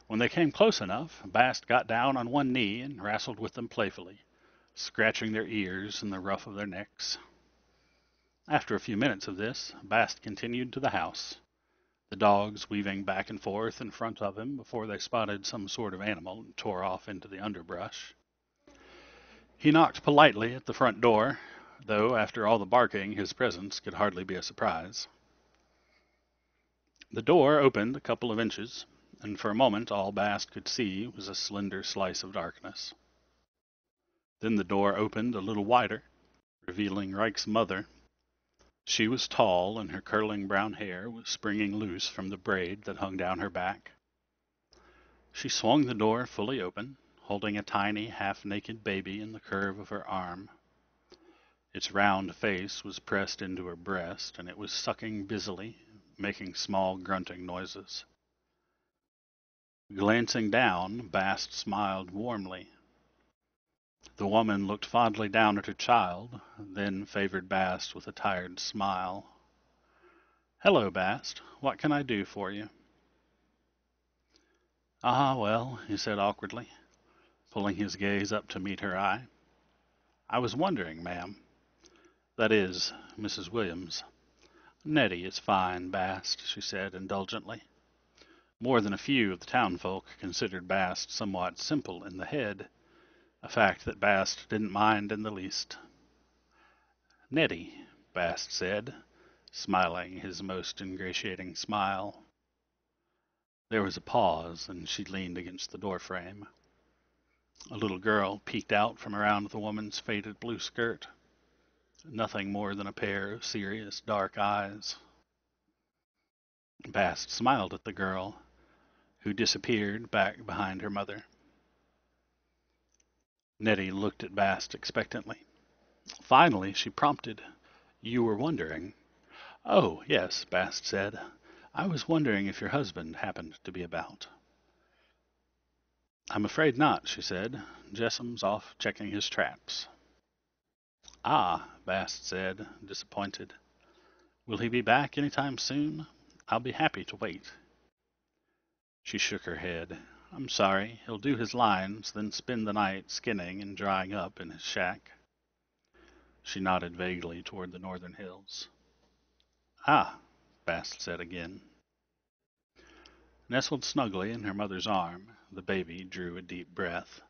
When they came close enough, Bast got down on one knee and wrestled with them playfully, scratching their ears and the ruff of their necks. After a few minutes of this, Bast continued to the house, the dogs weaving back and forth in front of him before they spotted some sort of animal and tore off into the underbrush. He knocked politely at the front door, though after all the barking his presence could hardly be a surprise. The door opened a couple of inches, and for a moment all Bast could see was a slender slice of darkness. Then the door opened a little wider, revealing Reich's mother. She was tall, and her curling brown hair was springing loose from the braid that hung down her back. She swung the door fully open, holding a tiny, half-naked baby in the curve of her arm. Its round face was pressed into her breast, and it was sucking busily, making small grunting noises. Glancing down, Bast smiled warmly. The woman looked fondly down at her child, then favored Bast with a tired smile. "Hello, Bast. What can I do for you?" "Ah, well," he said awkwardly, pulling his gaze up to meet her eye. "I was wondering, ma'am. That is, Mrs. Williams." "Nettie is fine, Bast," she said indulgently. More than a few of the townfolk considered Bast somewhat simple in the head, a fact that Bast didn't mind in the least. "Nettie," Bast said, smiling his most ingratiating smile. There was a pause, and she leaned against the doorframe. A little girl peeked out from around the woman's faded blue skirt. Nothing more than a pair of serious dark eyes. Bast smiled at the girl, who disappeared back behind her mother. Nettie looked at Bast expectantly. Finally, she prompted, "You were wondering." "Oh, yes," Bast said. "I was wondering if your husband happened to be about." "I'm afraid not," she said. "Jessam's off checking his traps." "Ah," Bast said, disappointed. "Will he be back any time soon? I'll be happy to wait." She shook her head. "I'm sorry. He'll do his lines, then spend the night skinning and drying up in his shack." She nodded vaguely toward the northern hills. "Ah," Bast said again. Nestled snugly in her mother's arm, the baby drew a deep breath,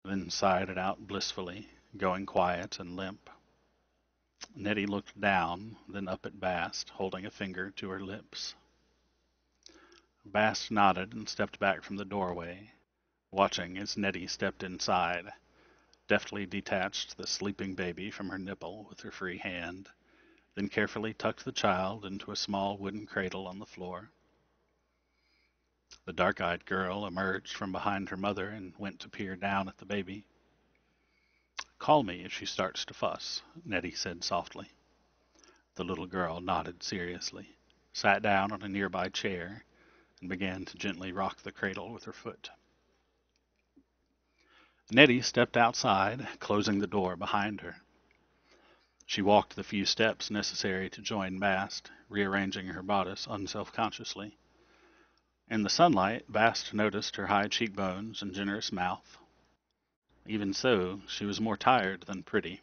then sighed it out blissfully, going quiet and limp. Nettie looked down, then up at Bast, holding a finger to her lips. Bast nodded and stepped back from the doorway, watching as Nettie stepped inside, deftly detached the sleeping baby from her nipple with her free hand, then carefully tucked the child into a small wooden cradle on the floor. The dark-eyed girl emerged from behind her mother and went to peer down at the baby. "Call me if she starts to fuss," Nettie said softly. The little girl nodded seriously, sat down on a nearby chair, and began to gently rock the cradle with her foot. Nettie stepped outside, closing the door behind her. She walked the few steps necessary to join Bast, rearranging her bodice unselfconsciously. In the sunlight, Bast noticed her high cheekbones and generous mouth. Even so, she was more tired than pretty,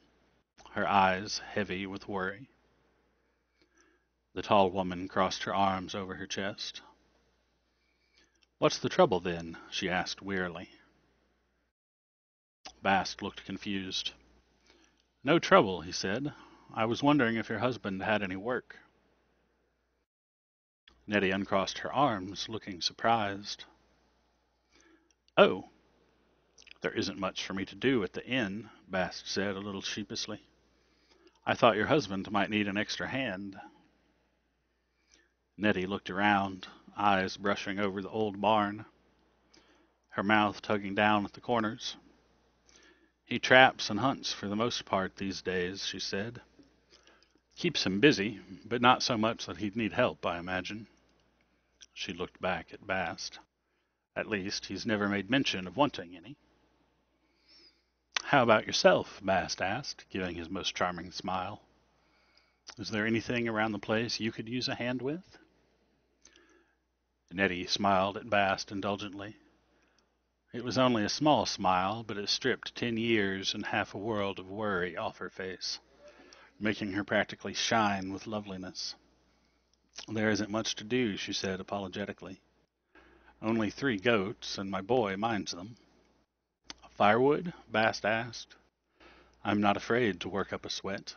her eyes heavy with worry. The tall woman crossed her arms over her chest. "What's the trouble, then?" she asked wearily. Bast looked confused. "No trouble," he said. "I was wondering if your husband had any work." Nettie uncrossed her arms, looking surprised. "Oh, there isn't much for me to do at the inn," Bast said a little sheepishly. "I thought your husband might need an extra hand." Nettie looked around, eyes brushing over the old barn, her mouth tugging down at the corners. "He traps and hunts for the most part these days," she said. "Keeps him busy, but not so much that he'd need help, I imagine." She looked back at Bast. "At least, he's never made mention of wanting any." "How about yourself?" Bast asked, giving his most charming smile. "Is there anything around the place you could use a hand with?" Nettie smiled at Bast indulgently. It was only a small smile, but it stripped 10 years and half a world of worry off her face, making her practically shine with loveliness. "There isn't much to do," she said apologetically. "Only 3 goats, and my boy minds them." "Firewood?" Bast asked. "I'm not afraid to work up a sweat.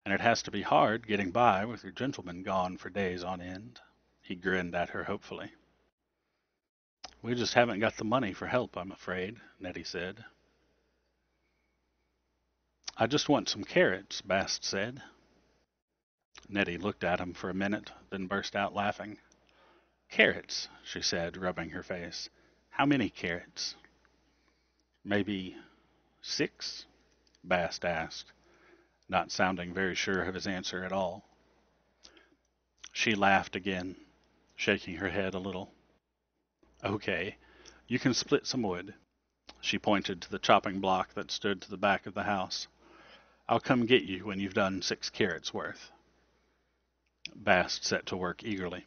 And it has to be hard getting by with your gentleman gone for days on end." He grinned at her hopefully. "We just haven't got the money for help, I'm afraid," Nettie said. "I just want some carrots," Bast said. Nettie looked at him for a minute, then burst out laughing. "Carrots," she said, rubbing her face. "How many carrots?" "Maybe 6?" Bast asked, not sounding very sure of his answer at all. She laughed again, shaking her head a little. "Okay, you can split some wood." She pointed to the chopping block that stood to the back of the house. I'll come get you when you've done 6 carats worth. Bast set to work eagerly,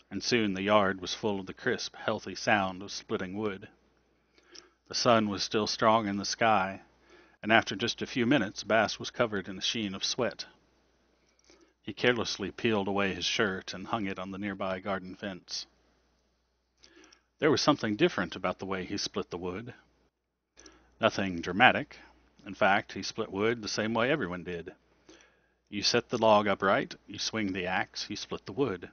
and soon the yard was full of the crisp, healthy sound of splitting wood. The sun was still strong in the sky, and after just a few minutes Bast was covered in a sheen of sweat. He carelessly peeled away his shirt and hung it on the nearby garden fence. There was something different about the way he split the wood. Nothing dramatic. In fact, he split wood the same way everyone did. You set the log upright, you swing the axe, you split the wood.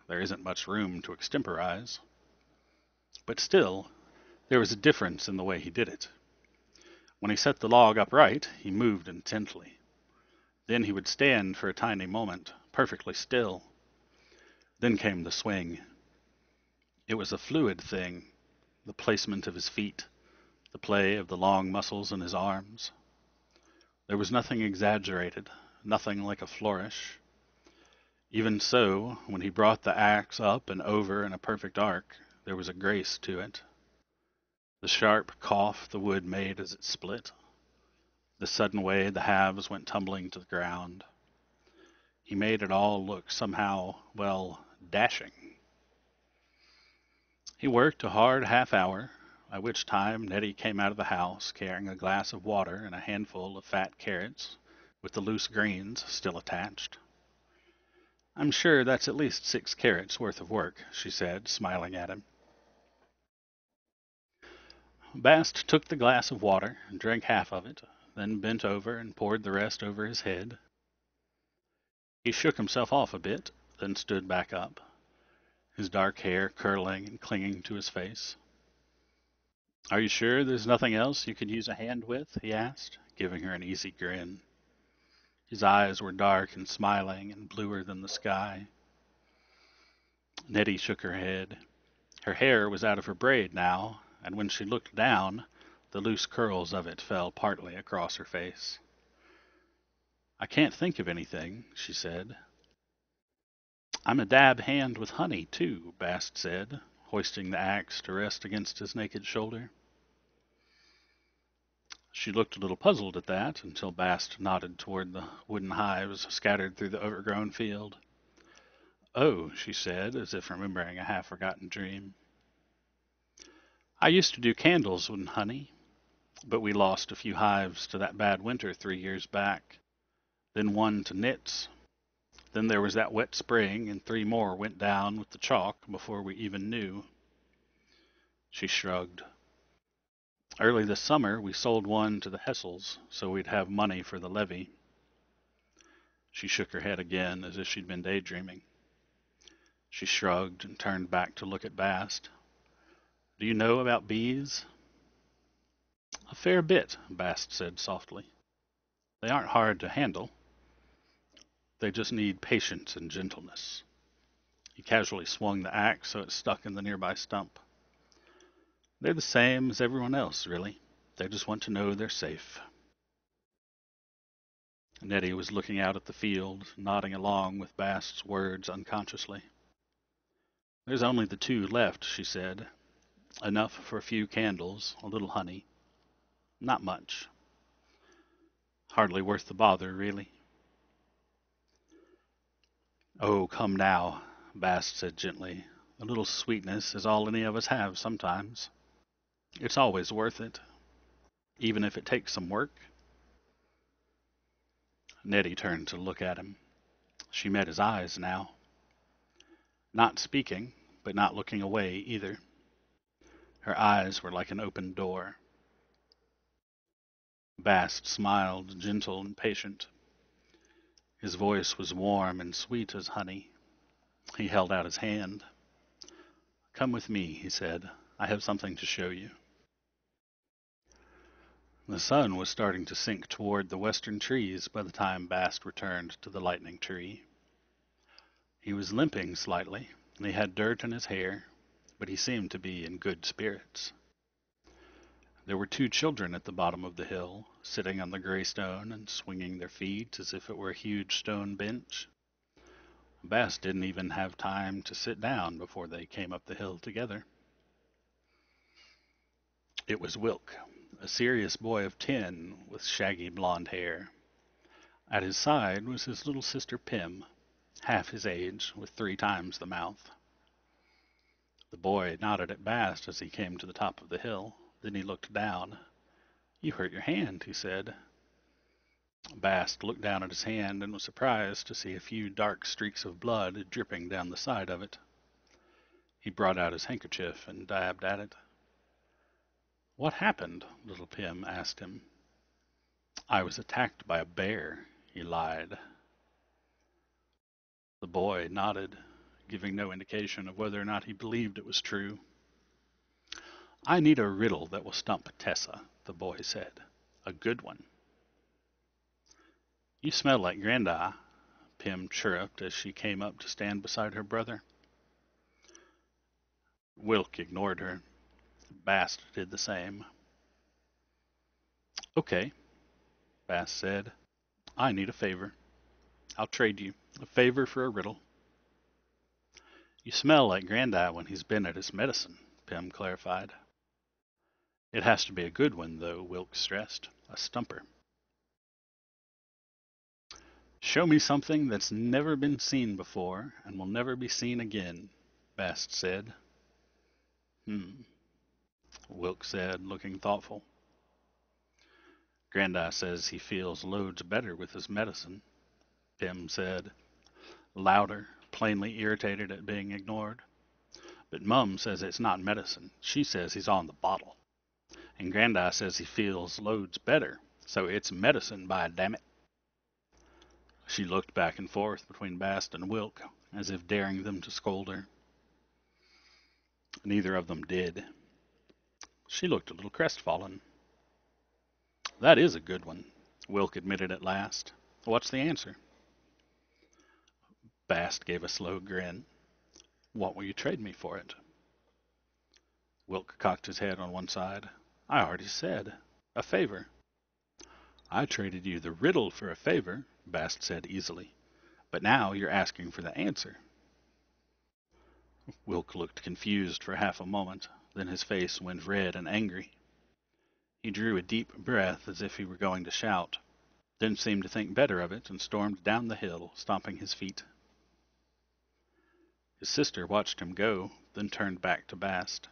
There isn't much room to extemporize. But still, there was a difference in the way he did it. When he set the log upright, he moved intently. Then he would stand for a tiny moment, perfectly still. Then came the swing. It was a fluid thing, the placement of his feet, the play of the long muscles in his arms. There was nothing exaggerated, nothing like a flourish. Even so, when he brought the axe up and over in a perfect arc, there was a grace to it. The sharp cough the wood made as it split, the sudden way the halves went tumbling to the ground. He made it all look somehow, well, dashing. He worked a hard half-hour, by which time Nettie came out of the house carrying a glass of water and a handful of fat carrots, with the loose greens still attached. I'm sure that's at least 6 carats worth of work, she said, smiling at him. Bast took the glass of water and drank half of it, then bent over and poured the rest over his head. He shook himself off a bit, then stood back up, his dark hair curling and clinging to his face. Are you sure there's nothing else you could use a hand with? He asked, giving her an easy grin. His eyes were dark and smiling and bluer than the sky. Nettie shook her head. Her hair was out of her braid now, and when she looked down, the loose curls of it fell partly across her face. I can't think of anything, she said. I'm a dab hand with honey, too, Bast said, hoisting the axe to rest against his naked shoulder. She looked a little puzzled at that, until Bast nodded toward the wooden hives scattered through the overgrown field. Oh, she said, as if remembering a half-forgotten dream. I used to do candles with honey, but we lost a few hives to that bad winter 3 years back, then one to nits. Then there was that wet spring, and 3 more went down with the chalk before we even knew. She shrugged. Early this summer, we sold one to the Hessels, so we'd have money for the levy. She shook her head again, as if she'd been daydreaming. She shrugged and turned back to look at Bast. Do you know about bees? A fair bit, Bast said softly. They aren't hard to handle. They just need patience and gentleness. He casually swung the axe so it stuck in the nearby stump. They're the same as everyone else, really. They just want to know they're safe. Nettie was looking out at the field, nodding along with Bast's words unconsciously. There's only the 2 left, she said. Enough for a few candles, a little honey. Not much. Hardly worth the bother, really. Oh, come now, Bast said gently. A little sweetness is all any of us have sometimes. It's always worth it, even if it takes some work. Nettie turned to look at him. She met his eyes now. Not speaking, but not looking away either. Her eyes were like an open door. Bast smiled, gentle and patient. His voice was warm and sweet as honey. He held out his hand. Come with me, he said. I have something to show you. The sun was starting to sink toward the western trees by the time Bast returned to the lightning tree. He was limping slightly, and he had dirt in his hair, but he seemed to be in good spirits. There were 2 children at the bottom of the hill, sitting on the gray stone and swinging their feet as if it were a huge stone bench. Bast didn't even have time to sit down before they came up the hill together. It was Wilk, a serious boy of 10 with shaggy blond hair. At his side was his little sister Pim, half his age, with 3 times the mouth. The boy nodded at Bast as he came to the top of the hill. Then he looked down. "You hurt your hand," he said. Bast looked down at his hand and was surprised to see a few dark streaks of blood dripping down the side of it. He brought out his handkerchief and dabbed at it. "What happened?" little Pim asked him. "I was attacked by a bear," he lied. The boy nodded, giving no indication of whether or not he believed it was true. "I need a riddle that will stump Tessa," the boy said. "A good one." "You smell like Grandai," Pim chirruped as she came up to stand beside her brother. Wilk ignored her. Bast did the same. "Okay," Bast said. "I need a favor. I'll trade you a favor for a riddle." "You smell like Grandai when he's been at his medicine," Pim clarified. "It has to be a good one, though," Wilk stressed. "A stumper." "Show me something that's never been seen before and will never be seen again," Bast said. Wilk said, looking thoughtful. "Grandai says he feels loads better with his medicine," Pim said, louder, plainly irritated at being ignored. "But Mum says it's not medicine. She says he's on the bottle. And Grandai says he feels loads better, so it's medicine, by damn it." She looked back and forth between Bast and Wilk, as if daring them to scold her. Neither of them did. She looked a little crestfallen. "That is a good one," Wilk admitted at last. "What's the answer?" Bast gave a slow grin. "What will you trade me for it?" Wilk cocked his head on one side. "I already said. A favor." "I traded you the riddle for a favor," Bast said easily. "But now you're asking for the answer." Wilk looked confused for half a moment. Then his face went red and angry. He drew a deep breath as if he were going to shout, then seemed to think better of it and stormed down the hill, stomping his feet. His sister watched him go, then turned back to Bast.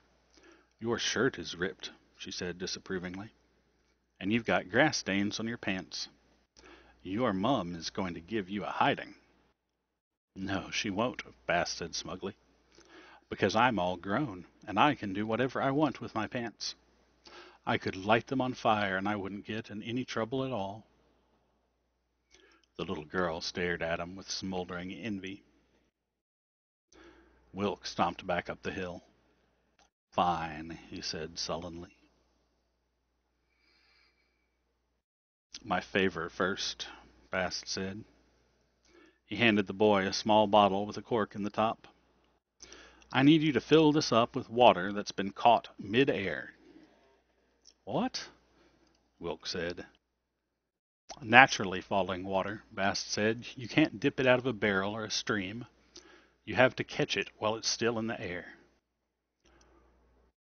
"Your shirt is ripped," she said disapprovingly, "and you've got grass stains on your pants. Your mum is going to give you a hiding." "No, she won't," Bast said smugly, "because I'm all grown, and I can do whatever I want with my pants. I could light them on fire and I wouldn't get in any trouble at all." The little girl stared at him with smoldering envy. Wilk stomped back up the hill. "Fine," he said sullenly. "My favor first," Bast said. He handed the boy a small bottle with a cork in the top. "I need you to fill this up with water that's been caught mid-air." "What?" Wilk said. "Naturally falling water," Bast said. "You can't dip it out of a barrel or a stream. You have to catch it while it's still in the air."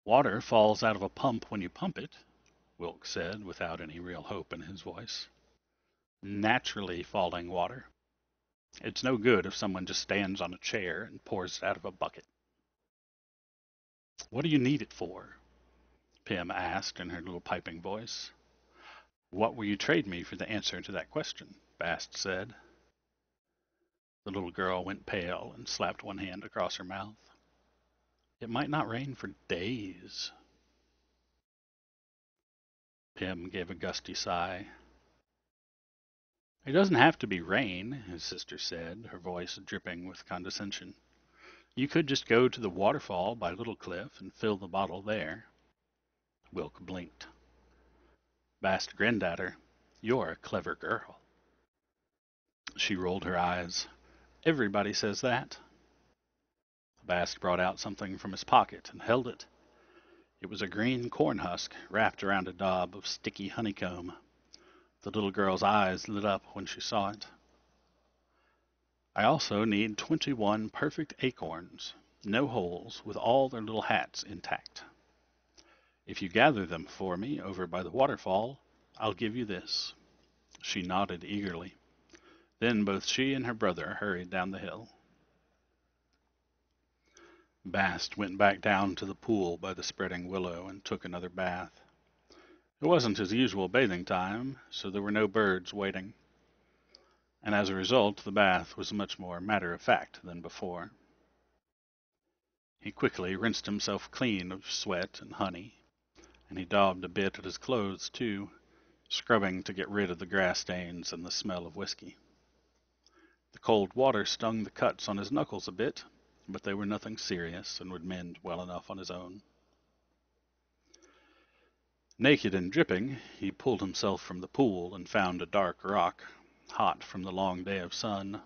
"Water falls out of a pump when you pump it," Wilk said, without any real hope in his voice. "Naturally falling water. It's no good if someone just stands on a chair and pours it out of a bucket." "What do you need it for?" Pim asked in her little piping voice. "What will you trade me for the answer to that question?" Bast said. The little girl went pale and slapped one hand across her mouth. "It might not rain for days." Pim gave a gusty sigh. "It doesn't have to be rain," his sister said, her voice dripping with condescension. "You could just go to the waterfall by Little Cliff and fill the bottle there." Wilk blinked. Bast grinned at her. "You're a clever girl." She rolled her eyes. "Everybody says that." Bast brought out something from his pocket and held it. It was a green corn husk wrapped around a daub of sticky honeycomb. The little girl's eyes lit up when she saw it. "I also need 21 perfect acorns, no holes, with all their little hats intact." If you gather them for me over by the waterfall, I'll give you this." She nodded eagerly. Then both she and her brother hurried down the hill. Bast went back down to the pool by the spreading willow and took another bath. It wasn't his usual bathing time, so there were no birds waiting, and as a result the bath was much more matter-of-fact than before. He quickly rinsed himself clean of sweat and honey, and he daubed a bit at his clothes too, scrubbing to get rid of the grass stains and the smell of whiskey. The cold water stung the cuts on his knuckles a bit, but they were nothing serious and would mend well enough on his own. Naked and dripping, he pulled himself from the pool and found a dark rock, hot from the long day of sun.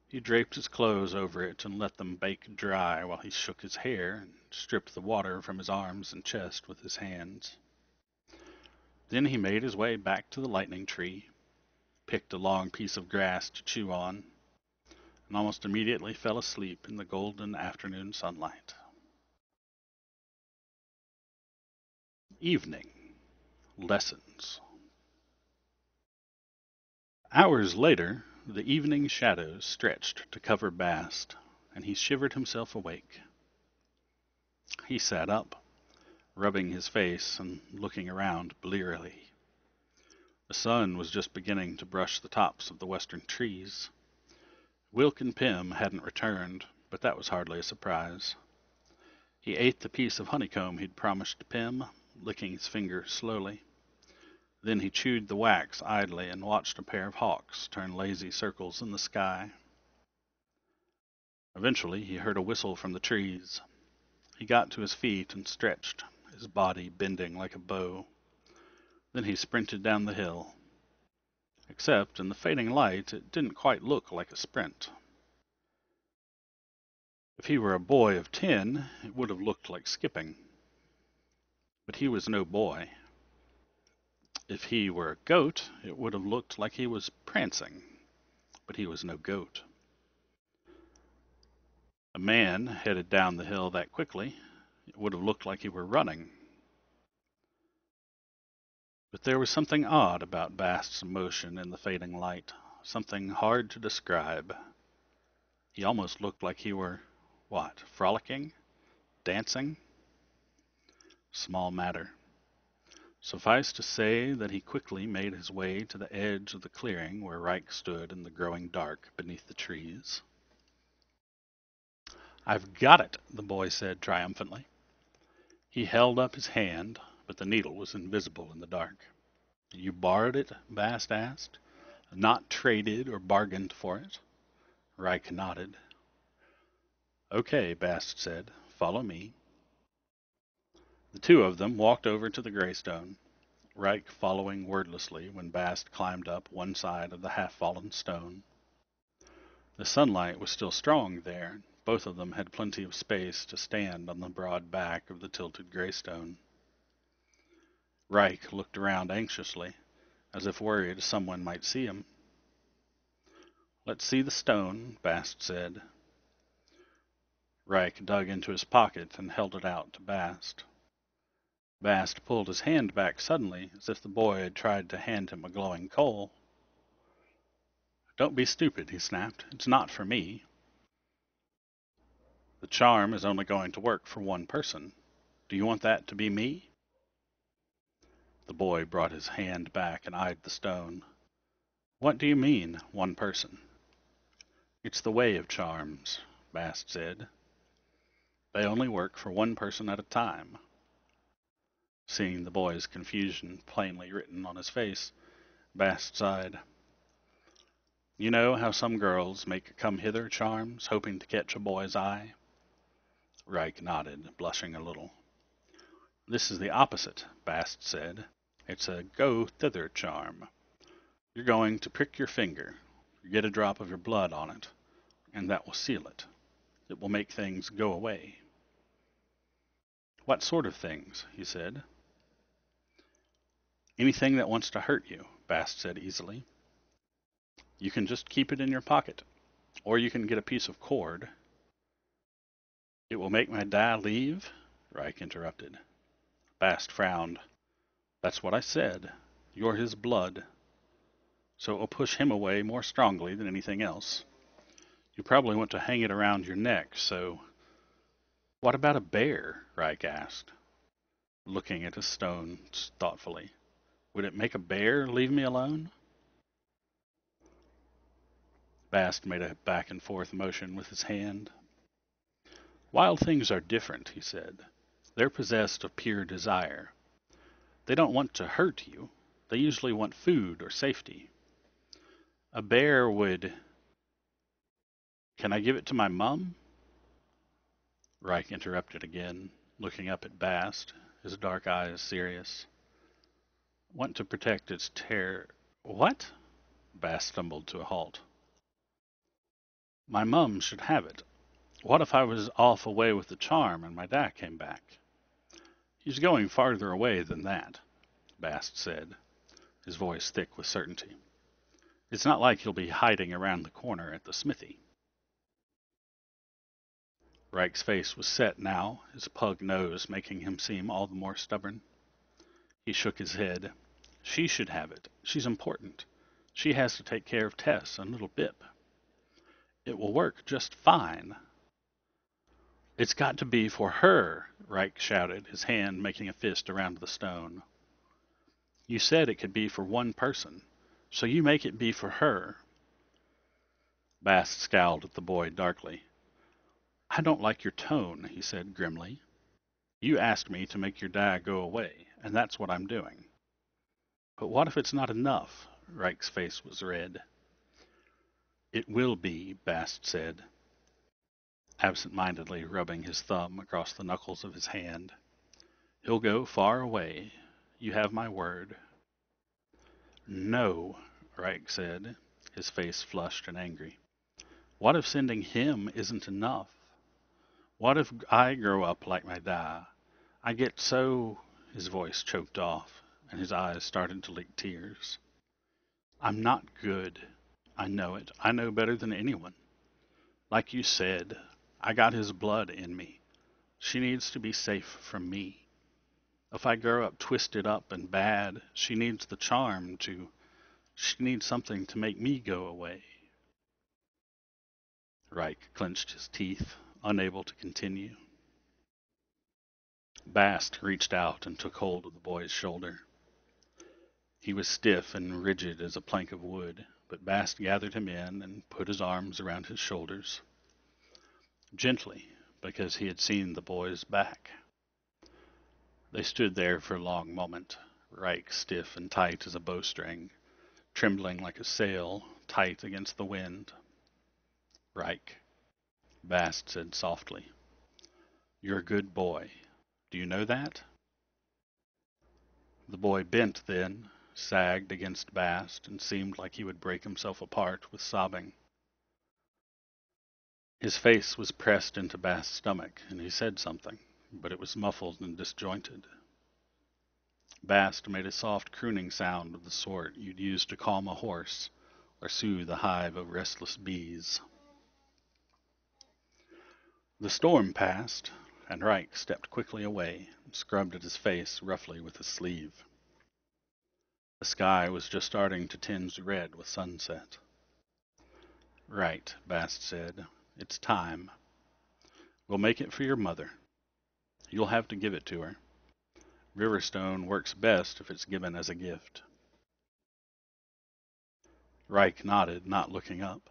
He draped his clothes over it and let them bake dry while he shook his hair and stripped the water from his arms and chest with his hands. Then he made his way back to the lightning tree, picked a long piece of grass to chew on, and almost immediately fell asleep in the golden afternoon sunlight. Evening. Lessons. Hours later, the evening shadows stretched to cover Bast, and he shivered himself awake. He sat up, rubbing his face and looking around blearily. The sun was just beginning to brush the tops of the western trees. Wilk and Pym hadn't returned, but that was hardly a surprise. He ate the piece of honeycomb he'd promised to Pym, licking his fingers slowly. Then he chewed the wax idly and watched a pair of hawks turn lazy circles in the sky. Eventually he heard a whistle from the trees. He got to his feet and stretched, his body bending like a bow. Then he sprinted down the hill. Except in the fading light, it didn't quite look like a sprint. If he were a boy of 10, it would have looked like skipping. But he was no boy. If he were a goat, it would have looked like he was prancing. But he was no goat. A man headed down the hill that quickly, it would have looked like he were running. But there was something odd about Bast's motion in the fading light, something hard to describe. He almost looked like he were, frolicking? Dancing? Small matter. Suffice to say that he quickly made his way to the edge of the clearing where Reich stood in the growing dark beneath the trees. "I've got it," the boy said triumphantly. He held up his hand, but the needle was invisible in the dark. "You borrowed it?" Bast asked. "Not traded or bargained for it?" Reich nodded. "Okay," Bast said. "Follow me." The two of them walked over to the greystone, Reich following wordlessly when Bast climbed up one side of the half-fallen stone. The sunlight was still strong there. Both of them had plenty of space to stand on the broad back of the tilted greystone. Reich looked around anxiously, as if worried someone might see him. "Let's see the stone," Bast said. Reich dug into his pocket and held it out to Bast. Bast pulled his hand back suddenly, as if the boy had tried to hand him a glowing coal. "Don't be stupid," he snapped. "It's not for me. The charm is only going to work for one person. Do you want that to be me?" The boy brought his hand back and eyed the stone. "What do you mean, one person?" "It's the way of charms," Bast said. "They only work for one person at a time." Seeing the boy's confusion plainly written on his face, Bast sighed. "You know how some girls make come-hither charms, hoping to catch a boy's eye?" Reich nodded, blushing a little. "This is the opposite," Bast said. "It's a go-thither charm. You're going to prick your finger, get a drop of your blood on it, and that will seal it. It will make things go away." "What sort of things?" he said. "Anything that wants to hurt you," Bast said easily. "You can just keep it in your pocket, or you can get a piece of cord." "It will make my dad leave?" Reich interrupted. Bast frowned. That's what I said. You're his blood, so it will push him away more strongly than anything else. You probably want to hang it around your neck, so... What about a bear? Reich asked, looking at his stones thoughtfully. Would it make a bear leave me alone? Bast made a back and forth motion with his hand. Wild things are different, he said. They're possessed of pure desire. They don't want to hurt you. They usually want food or safety. A bear would... Can I give it to my mum? Reich interrupted again, looking up at Bast, his dark eyes serious. Want to protect its terror... What? Bast stumbled to a halt. My mum should have it. What if I was off away with the charm and my dad came back? He's going farther away than that, Bast said, his voice thick with certainty. It's not like he'll be hiding around the corner at the smithy. Reich's face was set now, his pug nose making him seem all the more stubborn. He shook his head. She should have it. She's important. She has to take care of Tess and little Bip. It will work just fine. It's got to be for her, Reich shouted, his hand making a fist around the stone. You said it could be for one person, so you make it be for her. Bast scowled at the boy darkly. I don't like your tone, he said grimly. You asked me to make your dad go away, and that's what I'm doing. But what if it's not enough? Reich's face was red. It will be, Bast said, absent-mindedly rubbing his thumb across the knuckles of his hand. He'll go far away. You have my word. No, Reich said, his face flushed and angry. What if sending him isn't enough? What if I grow up like my dad? I get so... His voice choked off, and his eyes started to leak tears. I'm not good. I know it. I know better than anyone. Like you said, I got his blood in me. She needs to be safe from me. If I grow up twisted up and bad, she needs the charm to... She needs something to make me go away. Reich clenched his teeth, unable to continue. Bast reached out and took hold of the boy's shoulder. He was stiff and rigid as a plank of wood, but Bast gathered him in and put his arms around his shoulders. Gently, because he had seen the boy's back. They stood there for a long moment, Reich stiff and tight as a bowstring, trembling like a sail, tight against the wind. Reich, Bast said softly, you're a good boy. Do you know that? The boy bent then, sagged against Bast, and seemed like he would break himself apart with sobbing. His face was pressed into Bast's stomach, and he said something, but it was muffled and disjointed. Bast made a soft crooning sound of the sort you'd use to calm a horse or soothe a hive of restless bees. The storm passed, and Reich stepped quickly away and scrubbed at his face roughly with his sleeve. The sky was just starting to tinge red with sunset. Right, Bast said. It's time. We'll make it for your mother. You'll have to give it to her. Riverstone works best if it's given as a gift. Reich nodded, not looking up.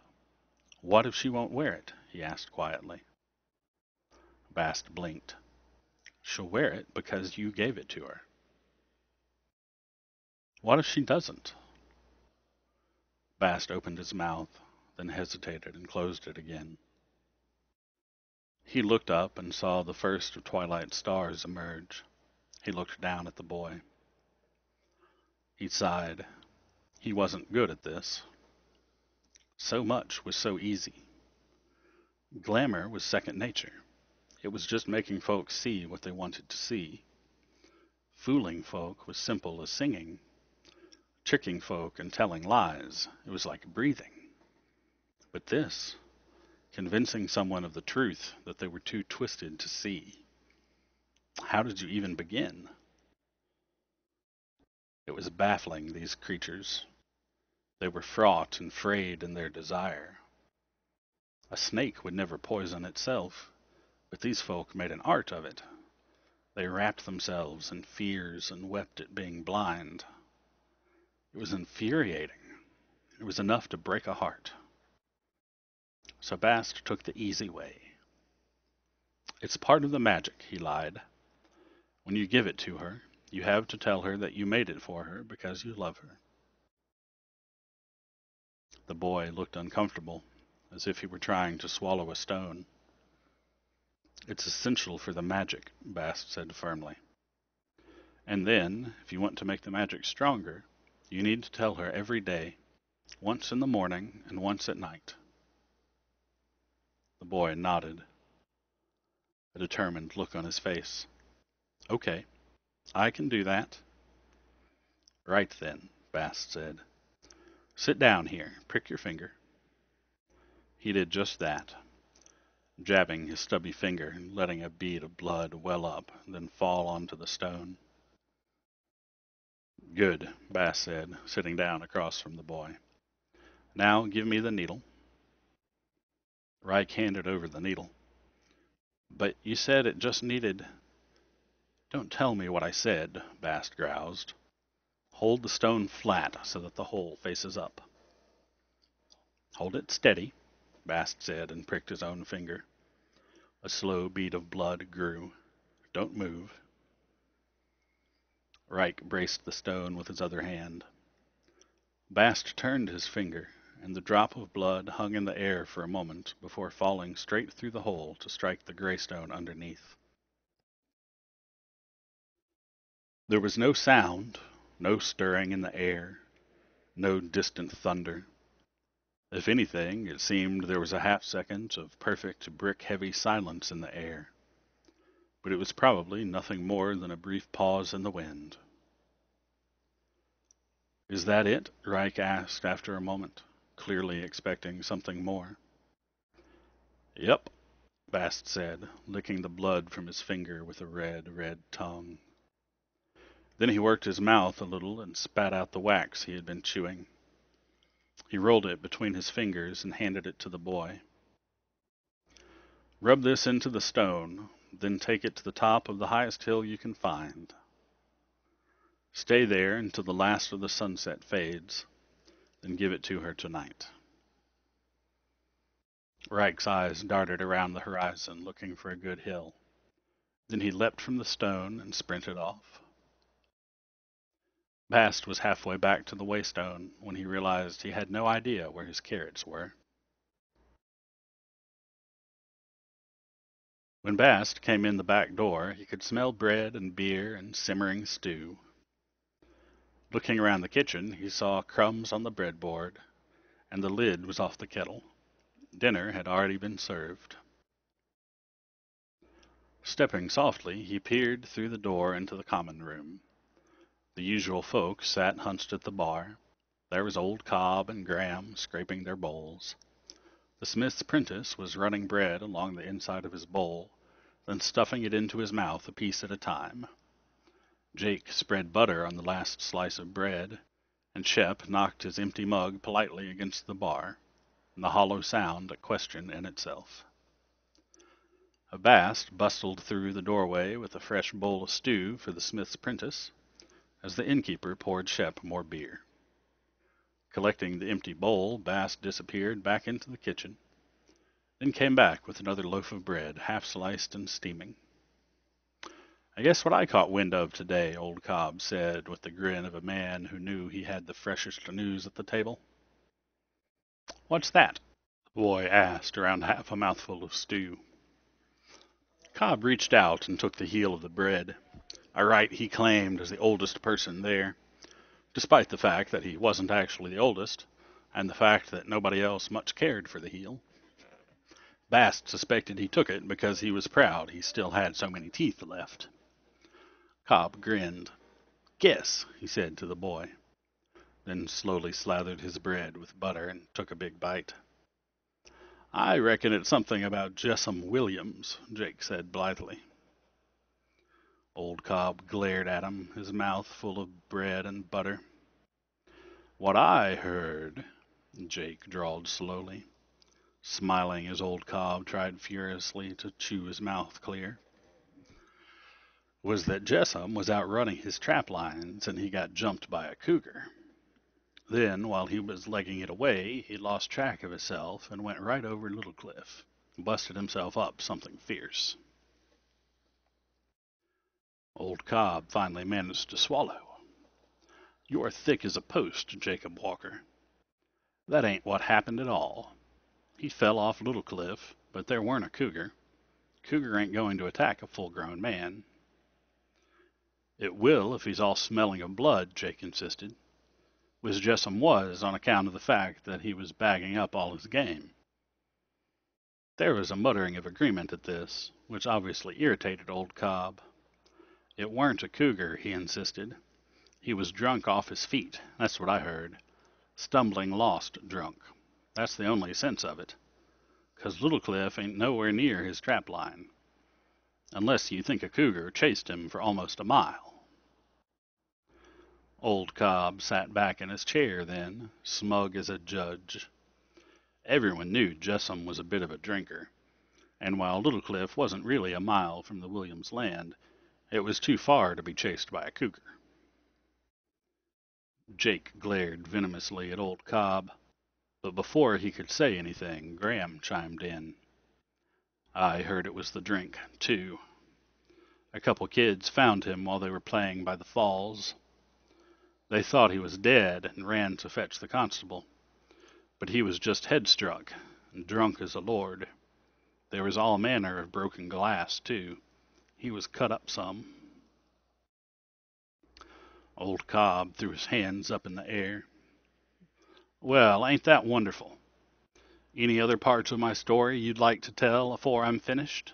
What if she won't wear it? He asked quietly. Bast blinked. She'll wear it because you gave it to her. What if she doesn't? Bast opened his mouth, then hesitated and closed it again. He looked up and saw the first of Twilight's stars emerge. He looked down at the boy. He sighed. He wasn't good at this. So much was so easy. Glamour was second nature. It was just making folks see what they wanted to see. Fooling folk was simple as singing. Tricking folk and telling lies, it was like breathing. But this, convincing someone of the truth that they were too twisted to see. How did you even begin? It was baffling, these creatures. They were fraught and frayed in their desire. A snake would never poison itself, but these folk made an art of it. They wrapped themselves in fears and wept at being blind. It was infuriating. It was enough to break a heart. So Bast took the easy way. It's part of the magic, he lied. When you give it to her, you have to tell her that you made it for her because you love her. The boy looked uncomfortable, as if he were trying to swallow a stone. It's essential for the magic, Bast said firmly. And then, if you want to make the magic stronger, you need to tell her every day, once in the morning and once at night. The boy nodded, a determined look on his face. Okay, I can do that. Right then, Bast said. Sit down here, prick your finger. He did just that, jabbing his stubby finger and letting a bead of blood well up, then fall onto the stone. Good, Bast said, sitting down across from the boy. Now give me the needle. Reich handed over the needle. But you said it just needed... Don't tell me what I said, Bast groused. Hold the stone flat so that the hole faces up. Hold it steady, Bast said and pricked his own finger. A slow bead of blood grew. Don't move. Reich braced the stone with his other hand. Bast turned his finger, and the drop of blood hung in the air for a moment before falling straight through the hole to strike the gray stone underneath. There was no sound, no stirring in the air, no distant thunder. If anything, it seemed there was a half-second of perfect brick-heavy silence in the air. But it was probably nothing more than a brief pause in the wind. Is that it? Reich asked after a moment, clearly expecting something more. Yep, Bast said, licking the blood from his finger with a red tongue. Then he worked his mouth a little and spat out the wax he had been chewing. He rolled it between his fingers and handed it to the boy. Rub this into the stone, then take it to the top of the highest hill you can find. Stay there until the last of the sunset fades, then give it to her tonight. Reich's eyes darted around the horizon, looking for a good hill. Then he leapt from the stone and sprinted off. Bast was halfway back to the waystone when he realized he had no idea where his carrots were. When Bast came in the back door, he could smell bread and beer and simmering stew. Looking around the kitchen, he saw crumbs on the breadboard, and the lid was off the kettle. Dinner had already been served. Stepping softly, he peered through the door into the common room. The usual folk sat hunched at the bar. There was old Cobb and Graham scraping their bowls. The smith's apprentice was running bread along the inside of his bowl, then stuffing it into his mouth a piece at a time. Jake spread butter on the last slice of bread, and Shep knocked his empty mug politely against the bar, the hollow sound a question in itself. Bast bustled through the doorway with a fresh bowl of stew for the smith's apprentice, as the innkeeper poured Shep more beer. Collecting the empty bowl, Bast disappeared back into the kitchen, then came back with another loaf of bread, half sliced and steaming. I guess what I caught wind of today, old Cobb said, with the grin of a man who knew he had the freshest news at the table. What's that? The boy asked, around half a mouthful of stew. Cobb reached out and took the heel of the bread, a right he claimed as the oldest person there, despite the fact that he wasn't actually the oldest, and the fact that nobody else much cared for the heel. Bast suspected he took it because he was proud he still had so many teeth left. Cobb grinned. Guess, he said to the boy, then slowly slathered his bread with butter and took a big bite. I reckon it's something about Jessam Williams, Jake said blithely. Old Cobb glared at him, his mouth full of bread and butter. What I heard, Jake drawled slowly, smiling as Old Cobb tried furiously to chew his mouth clear, was that Jessam was outrunning his trap lines and he got jumped by a cougar. Then, while he was legging it away, he lost track of himself and went right over Little Cliff, busted himself up something fierce. Old Cobb finally managed to swallow. You're thick as a post, Jacob Walker. That ain't what happened at all. He fell off Little Cliff, but there weren't a cougar. Cougar ain't going to attack a full-grown man. It will if he's all smelling of blood, Jake insisted, which Jessam was on account of the fact that he was bagging up all his game. There was a muttering of agreement at this, which obviously irritated Old Cobb. It weren't a cougar, he insisted. He was drunk off his feet, that's what I heard. Stumbling lost drunk. That's the only sense of it. 'Cause Little Cliff ain't nowhere near his trap line. Unless you think a cougar chased him for almost a mile. Old Cobb sat back in his chair then, smug as a judge. Everyone knew Jessam was a bit of a drinker, and while Little Cliff wasn't really a mile from the Williams land, it was too far to be chased by a cougar. Jake glared venomously at Old Cobb, but before he could say anything, Graham chimed in. I heard it was the drink, too. A couple kids found him while they were playing by the falls. They thought he was dead and ran to fetch the constable, but he was just headstruck and drunk as a lord. There was all manner of broken glass, too. He was cut up some. Old Cobb threw his hands up in the air. Well, ain't that wonderful? Any other parts of my story you'd like to tell afore I'm finished?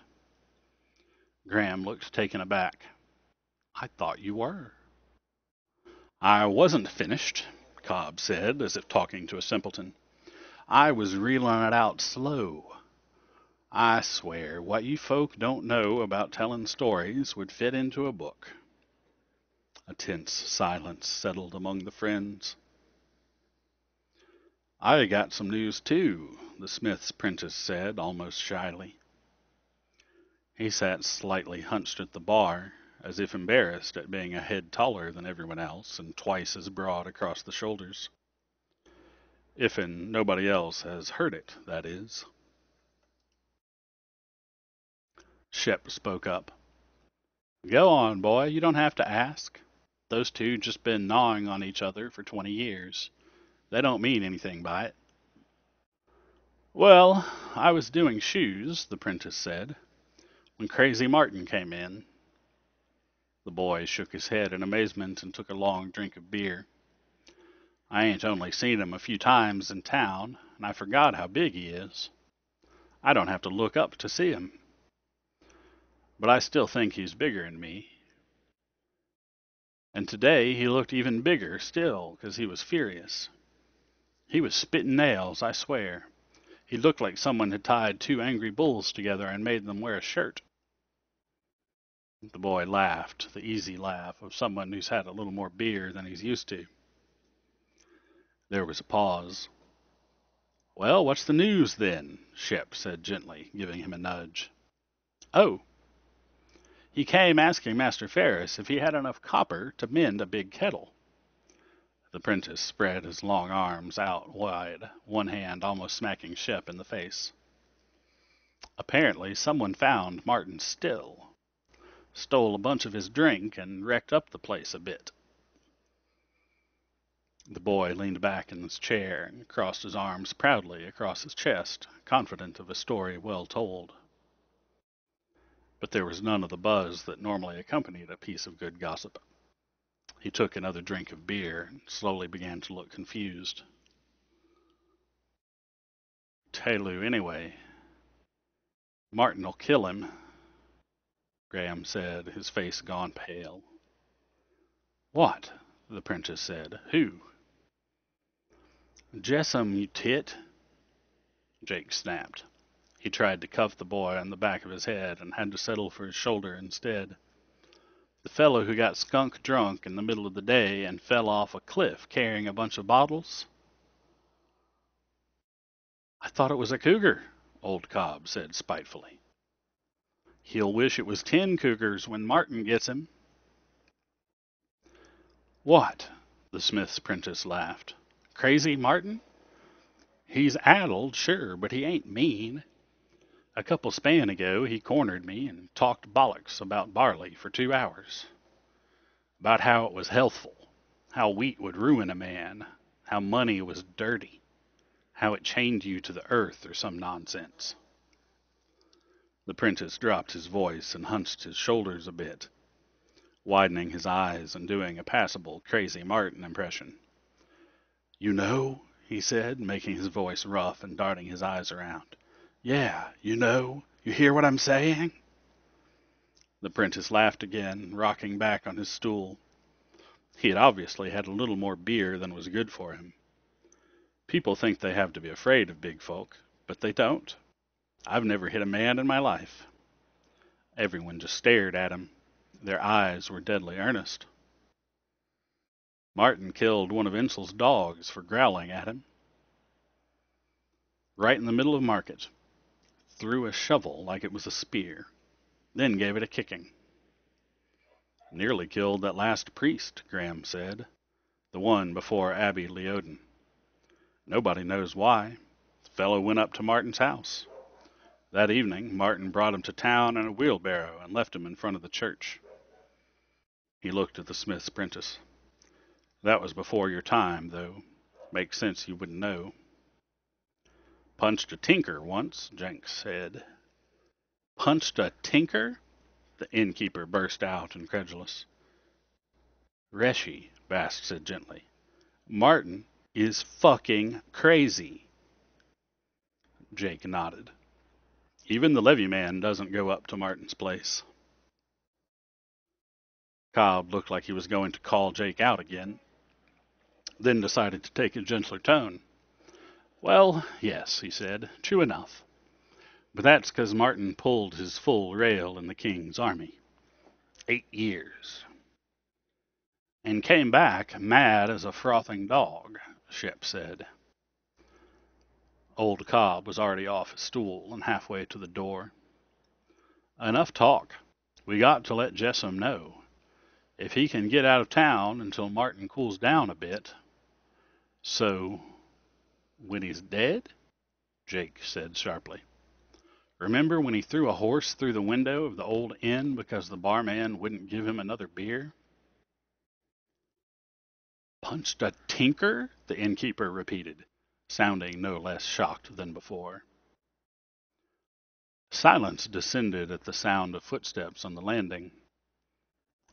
Graham looked taken aback. I thought you were. I wasn't finished, Cobb said, as if talking to a simpleton. I was reeling it out slow. I swear, what you folk don't know about telling stories would fit into a book. A tense silence settled among the friends. I got some news, too, the smith's prentice said, almost shyly. He sat slightly hunched at the bar, as if embarrassed at being a head taller than everyone else and twice as broad across the shoulders. If'n nobody else has heard it, that is. Shep spoke up. Go on, boy, you don't have to ask. Those two just been gnawing on each other for 20 years. They don't mean anything by it. Well, I was doing shoes, the prentice said, when Crazy Martin came in. The boy shook his head in amazement and took a long drink of beer. I ain't only seen him a few times in town, and I forgot how big he is. I don't have to look up to see him. But I still think he's bigger than me. And today he looked even bigger still, 'cause he was furious. He was spitting nails, I swear. He looked like someone had tied two angry bulls together and made them wear a shirt. The boy laughed, the easy laugh of someone who's had a little more beer than he's used to. There was a pause. Well, what's the news, then? Shep said gently, giving him a nudge. Oh, he came asking Master Ferris if he had enough copper to mend a big kettle. The prentice spread his long arms out wide, one hand almost smacking Shep in the face. Apparently someone found Martin still. Stole a bunch of his drink and wrecked up the place a bit. The boy leaned back in his chair and crossed his arms proudly across his chest, confident of a story well told. But there was none of the buzz that normally accompanied a piece of good gossip. He took another drink of beer and slowly began to look confused. Telu, anyway. Martin'll kill him, Graham said, his face gone pale. What? The prentice said. Who? Jessam, you tit, Jake snapped. He tried to cuff the boy on the back of his head and had to settle for his shoulder instead. The fellow who got skunk drunk in the middle of the day and fell off a cliff carrying a bunch of bottles? I thought it was a cougar, old Cobb said spitefully. He'll wish it was 10 cougars when Martin gets him. What? The smith's apprentice laughed. Crazy Martin? He's addled, sure, but he ain't mean. A couple span ago he cornered me and talked bollocks about barley for 2 hours. About how it was healthful, how wheat would ruin a man, how money was dirty, how it chained you to the earth or some nonsense. The prentice dropped his voice and hunched his shoulders a bit, widening his eyes and doing a passable Crazy Martin impression. You know, he said, making his voice rough and darting his eyes around. Yeah, you know, you hear what I'm saying? The prentice laughed again, rocking back on his stool. He had obviously had a little more beer than was good for him. People think they have to be afraid of big folk, but they don't. I've never hit a man in my life. Everyone just stared at him. Their eyes were deadly earnest. Martin killed one of Insel's dogs for growling at him. Right in the middle of market. Threw a shovel like it was a spear. Then gave it a kicking. Nearly killed that last priest, Graham said. The one before Abbey Leoden. Nobody knows why. The fellow went up to Martin's house. That evening, Martin brought him to town in a wheelbarrow and left him in front of the church. He looked at the smith's apprentice. That was before your time, though. Makes sense you wouldn't know. Punched a tinker once, Jenks said. Punched a tinker? The innkeeper burst out, incredulous. Reshi, Bast said gently. Martin is fucking crazy. Jake nodded. Even the levy man doesn't go up to Martin's place. Cobb looked like he was going to call Jake out again, then decided to take a gentler tone. Well, yes, he said, true enough. But that's 'cause Martin pulled his full rail in the king's army. 8 years. And came back mad as a frothing dog, Shep said. Old Cobb was already off his stool and halfway to the door. Enough talk. We got to let Jessam know. If he can get out of town until Martin cools down a bit. So, when he's dead? Jake said sharply. Remember when he threw a horse through the window of the old inn because the barman wouldn't give him another beer? Punched a tinker? The innkeeper repeated, sounding no less shocked than before. Silence descended at the sound of footsteps on the landing.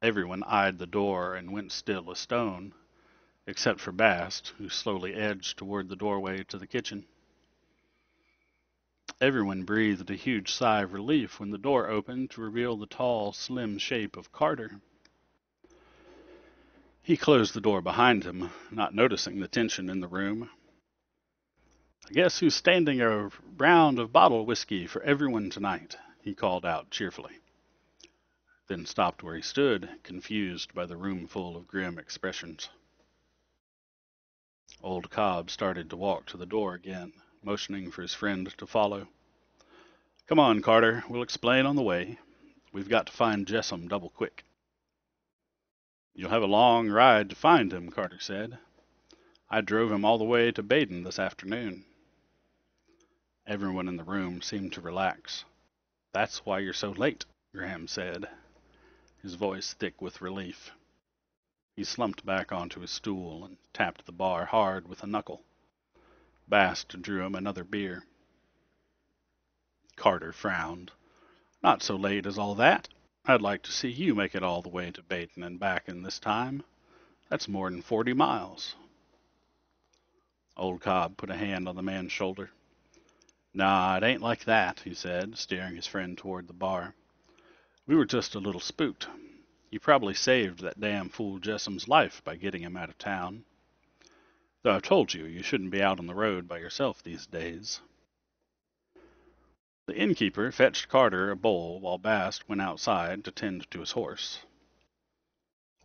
Everyone eyed the door and went still as stone, except for Bast, who slowly edged toward the doorway to the kitchen. Everyone breathed a huge sigh of relief when the door opened to reveal the tall, slim shape of Carter. He closed the door behind him, not noticing the tension in the room. I guess who's standing a round of bottled whiskey for everyone tonight, he called out cheerfully, then stopped where he stood, confused by the room full of grim expressions. Old Cobb started to walk to the door again, motioning for his friend to follow. Come on, Carter, we'll explain on the way. We've got to find Jessam double quick. You'll have a long ride to find him, Carter said. I drove him all the way to Baden this afternoon. Everyone in the room seemed to relax. That's why you're so late, Graham said, his voice thick with relief. He slumped back onto his stool and tapped the bar hard with a knuckle. Bast drew him another beer. Carter frowned. Not so late as all that. I'd like to see you make it all the way to Baden and back in this time. That's more than 40 miles. Old Cobb put a hand on the man's shoulder. Nah, it ain't like that, he said, steering his friend toward the bar. We were just a little spooked. You probably saved that damn fool Jessam's life by getting him out of town. Though I've told you, you shouldn't be out on the road by yourself these days. The innkeeper fetched Carter a bowl while Bast went outside to tend to his horse.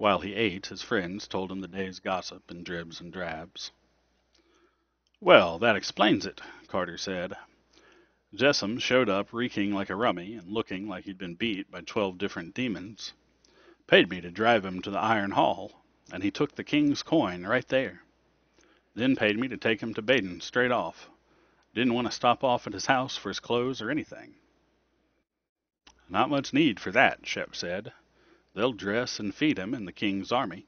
While he ate, his friends told him the day's gossip in dribs and drabs. Well, that explains it, Carter said. Jessam showed up reeking like a rummy and looking like he'd been beat by 12 different demons. Paid me to drive him to the Iron Hall, and he took the king's coin right there. Then paid me to take him to Baden straight off. Didn't want to stop off at his house for his clothes or anything. Not much need for that, Shep said. They'll dress and feed him in the king's army.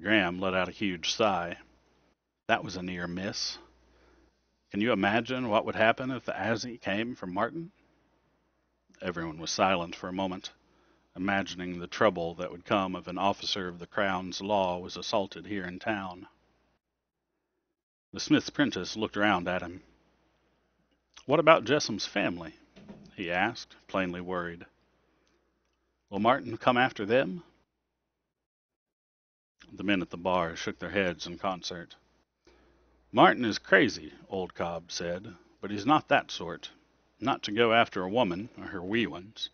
Graham let out a huge sigh. That was a near miss. Can you imagine what would happen if the Azzy came from Martin? Everyone was silent for a moment, imagining the trouble that would come if an officer of the Crown's law was assaulted here in town. The smith's apprentice looked around at him. What about Jessam's family? He asked, plainly worried. Will Martin come after them? The men at the bar shook their heads in concert. Martin is crazy, old Cobb said, but he's not that sort. Not to go after a woman or her wee ones.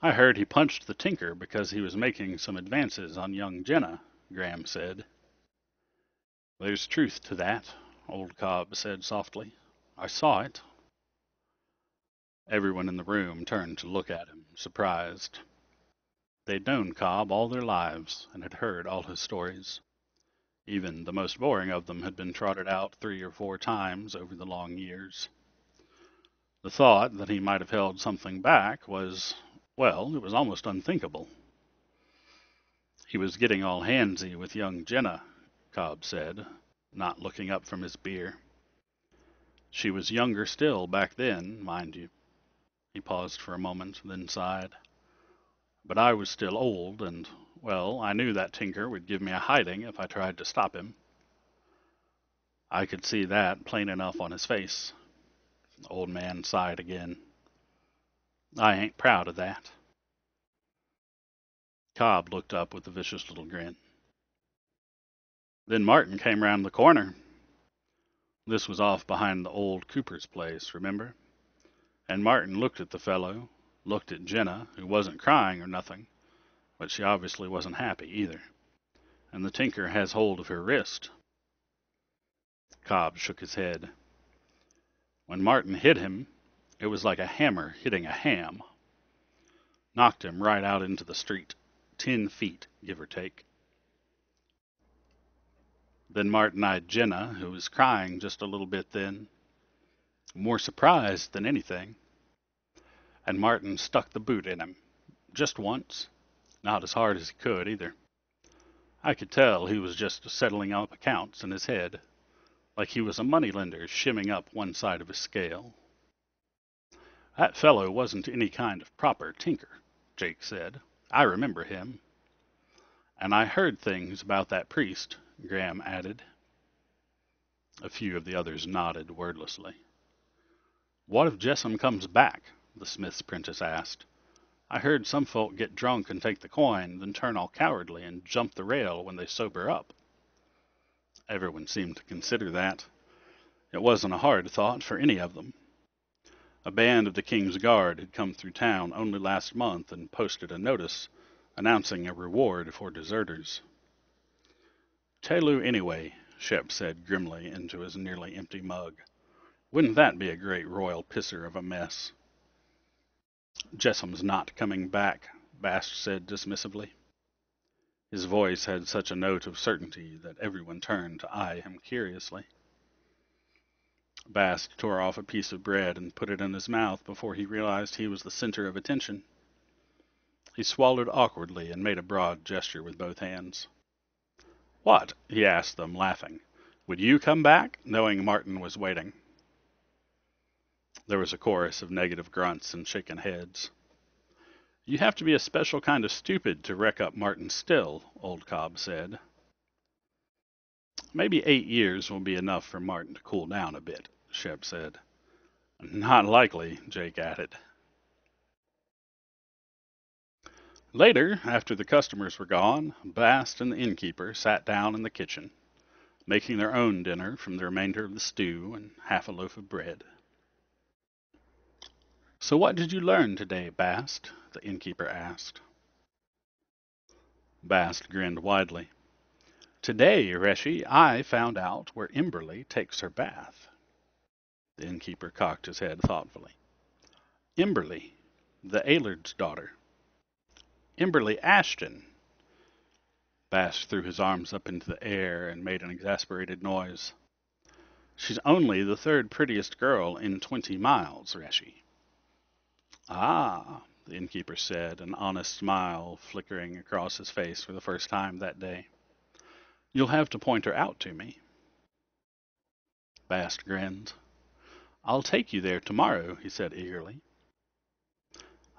I heard he punched the tinker because he was making some advances on young Jenna, Graham said. There's truth to that, old Cobb said softly. I saw it. Everyone in the room turned to look at him, surprised. They'd known Cobb all their lives and had heard all his stories. Even the most boring of them had been trotted out 3 or 4 times over the long years. The thought that he might have held something back was, well, it was almost unthinkable. He was getting all handsy with young Jenna, Cobb said, not looking up from his beer. She was younger still back then, mind you. He paused for a moment, then sighed. But I was still old, and, well, I knew that tinker would give me a hiding if I tried to stop him. I could see that plain enough on his face. The old man sighed again. I ain't proud of that. Cobb looked up with a vicious little grin. Then Martin came round the corner. This was off behind the old Cooper's place, remember? And Martin looked at the fellow, looked at Jenna, who wasn't crying or nothing, but she obviously wasn't happy either. And the tinker has hold of her wrist. Cobb shook his head. When Martin hit him, it was like a hammer hitting a ham. Knocked him right out into the street, 10 feet, give or take. Then Martin eyed Jenna, who was crying just a little bit then, more surprised than anything. And Martin stuck the boot in him, just once, not as hard as he could either. I could tell he was just settling up accounts in his head, like he was a moneylender shimming up one side of his scale. That fellow wasn't any kind of proper tinker, Jake said. I remember him. And I heard things about that priest, Graham added. A few of the others nodded wordlessly. What if Jessam comes back? The smith's apprentice asked. I heard some folk get drunk and take the coin, then turn all cowardly and jump the rail when they sober up. Everyone seemed to consider that. It wasn't a hard thought for any of them. A band of the King's Guard had come through town only last month and posted a notice announcing a reward for deserters. Telu anyway, Shep said grimly into his nearly empty mug. Wouldn't that be a great royal pisser of a mess? Jessam's not coming back, Bast said dismissively. His voice had such a note of certainty that everyone turned to eye him curiously. Bast tore off a piece of bread and put it in his mouth before he realized he was the center of attention. He swallowed awkwardly and made a broad gesture with both hands. What? He asked them, laughing. Would you come back, knowing Martin was waiting? There was a chorus of negative grunts and shaken heads. You have to be a special kind of stupid to wreck up Martin still, old Cobb said. Maybe 8 years will be enough for Martin to cool down a bit, Shep said. Not likely, Jake added. Later, after the customers were gone, Bast and the innkeeper sat down in the kitchen, making their own dinner from the remainder of the stew and half a loaf of bread. So what did you learn today, Bast? The innkeeper asked. Bast grinned widely. Today, Reshi, I found out where Imberly takes her bath. The innkeeper cocked his head thoughtfully. Imberly, the Ailard's daughter. Imberly Ashton. Bast threw his arms up into the air and made an exasperated noise. She's only the third prettiest girl in 20 miles, Reshi. Ah, the innkeeper said, an honest smile flickering across his face for the first time that day. You'll have to point her out to me. Bast grinned. I'll take you there tomorrow, he said eagerly.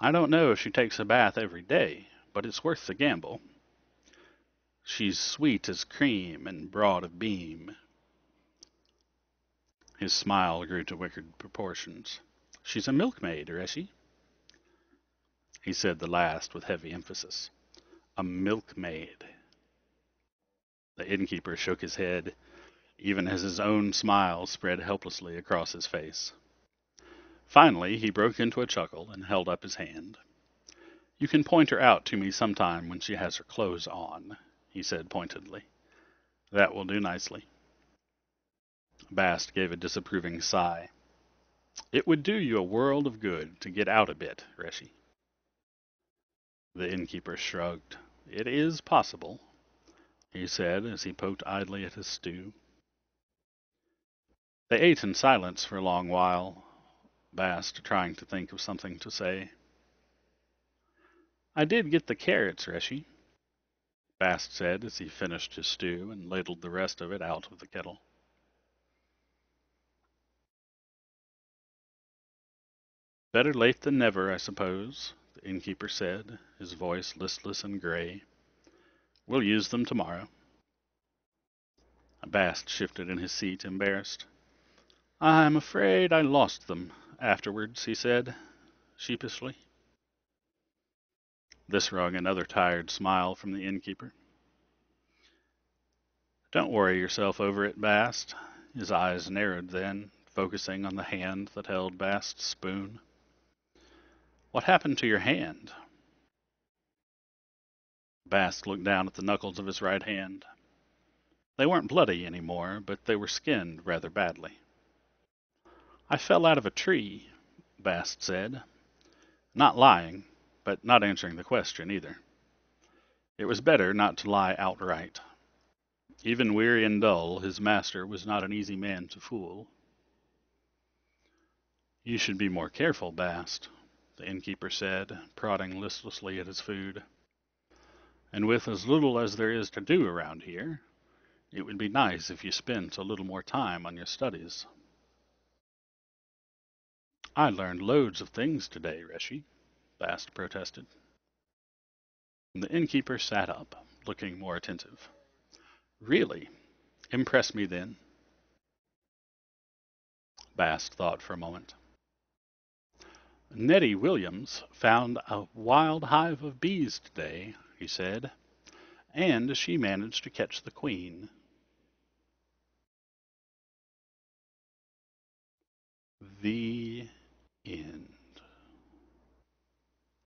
I don't know if she takes a bath every day, but it's worth the gamble. She's sweet as cream and broad of beam. His smile grew to wicked proportions. She's a milkmaid, Reshi. He said the last with heavy emphasis. A milkmaid. The innkeeper shook his head, even as his own smile spread helplessly across his face. Finally, he broke into a chuckle and held up his hand. You can point her out to me sometime when she has her clothes on, he said pointedly. That will do nicely. Bast gave a disapproving sigh. It would do you a world of good to get out a bit, Reshi. The innkeeper shrugged. It is possible, he said as he poked idly at his stew. They ate in silence for a long while, Bast trying to think of something to say. I did get the carrots, Reshi, Bast said as he finished his stew and ladled the rest of it out of the kettle. Better late than never, I suppose, the innkeeper said, his voice listless and gray. We'll use them tomorrow. Bast shifted in his seat, embarrassed. I'm afraid I lost them afterwards, he said, sheepishly. This wrung another tired smile from the innkeeper. Don't worry yourself over it, Bast. His eyes narrowed then, focusing on the hand that held Bast's spoon. What happened to your hand? Bast looked down at the knuckles of his right hand. They weren't bloody anymore, but they were skinned rather badly. I fell out of a tree, Bast said. Not lying, but not answering the question either. It was better not to lie outright. Even weary and dull, his master was not an easy man to fool. You should be more careful, Bast, the innkeeper said, prodding listlessly at his food. And with as little as there is to do around here, it would be nice if you spent a little more time on your studies. I learned loads of things today, Reshi, Bast protested. The innkeeper sat up, looking more attentive. Really? Impress me then. Bast thought for a moment. Nettie Williams found a wild hive of bees today, he said, and she managed to catch the queen. The end.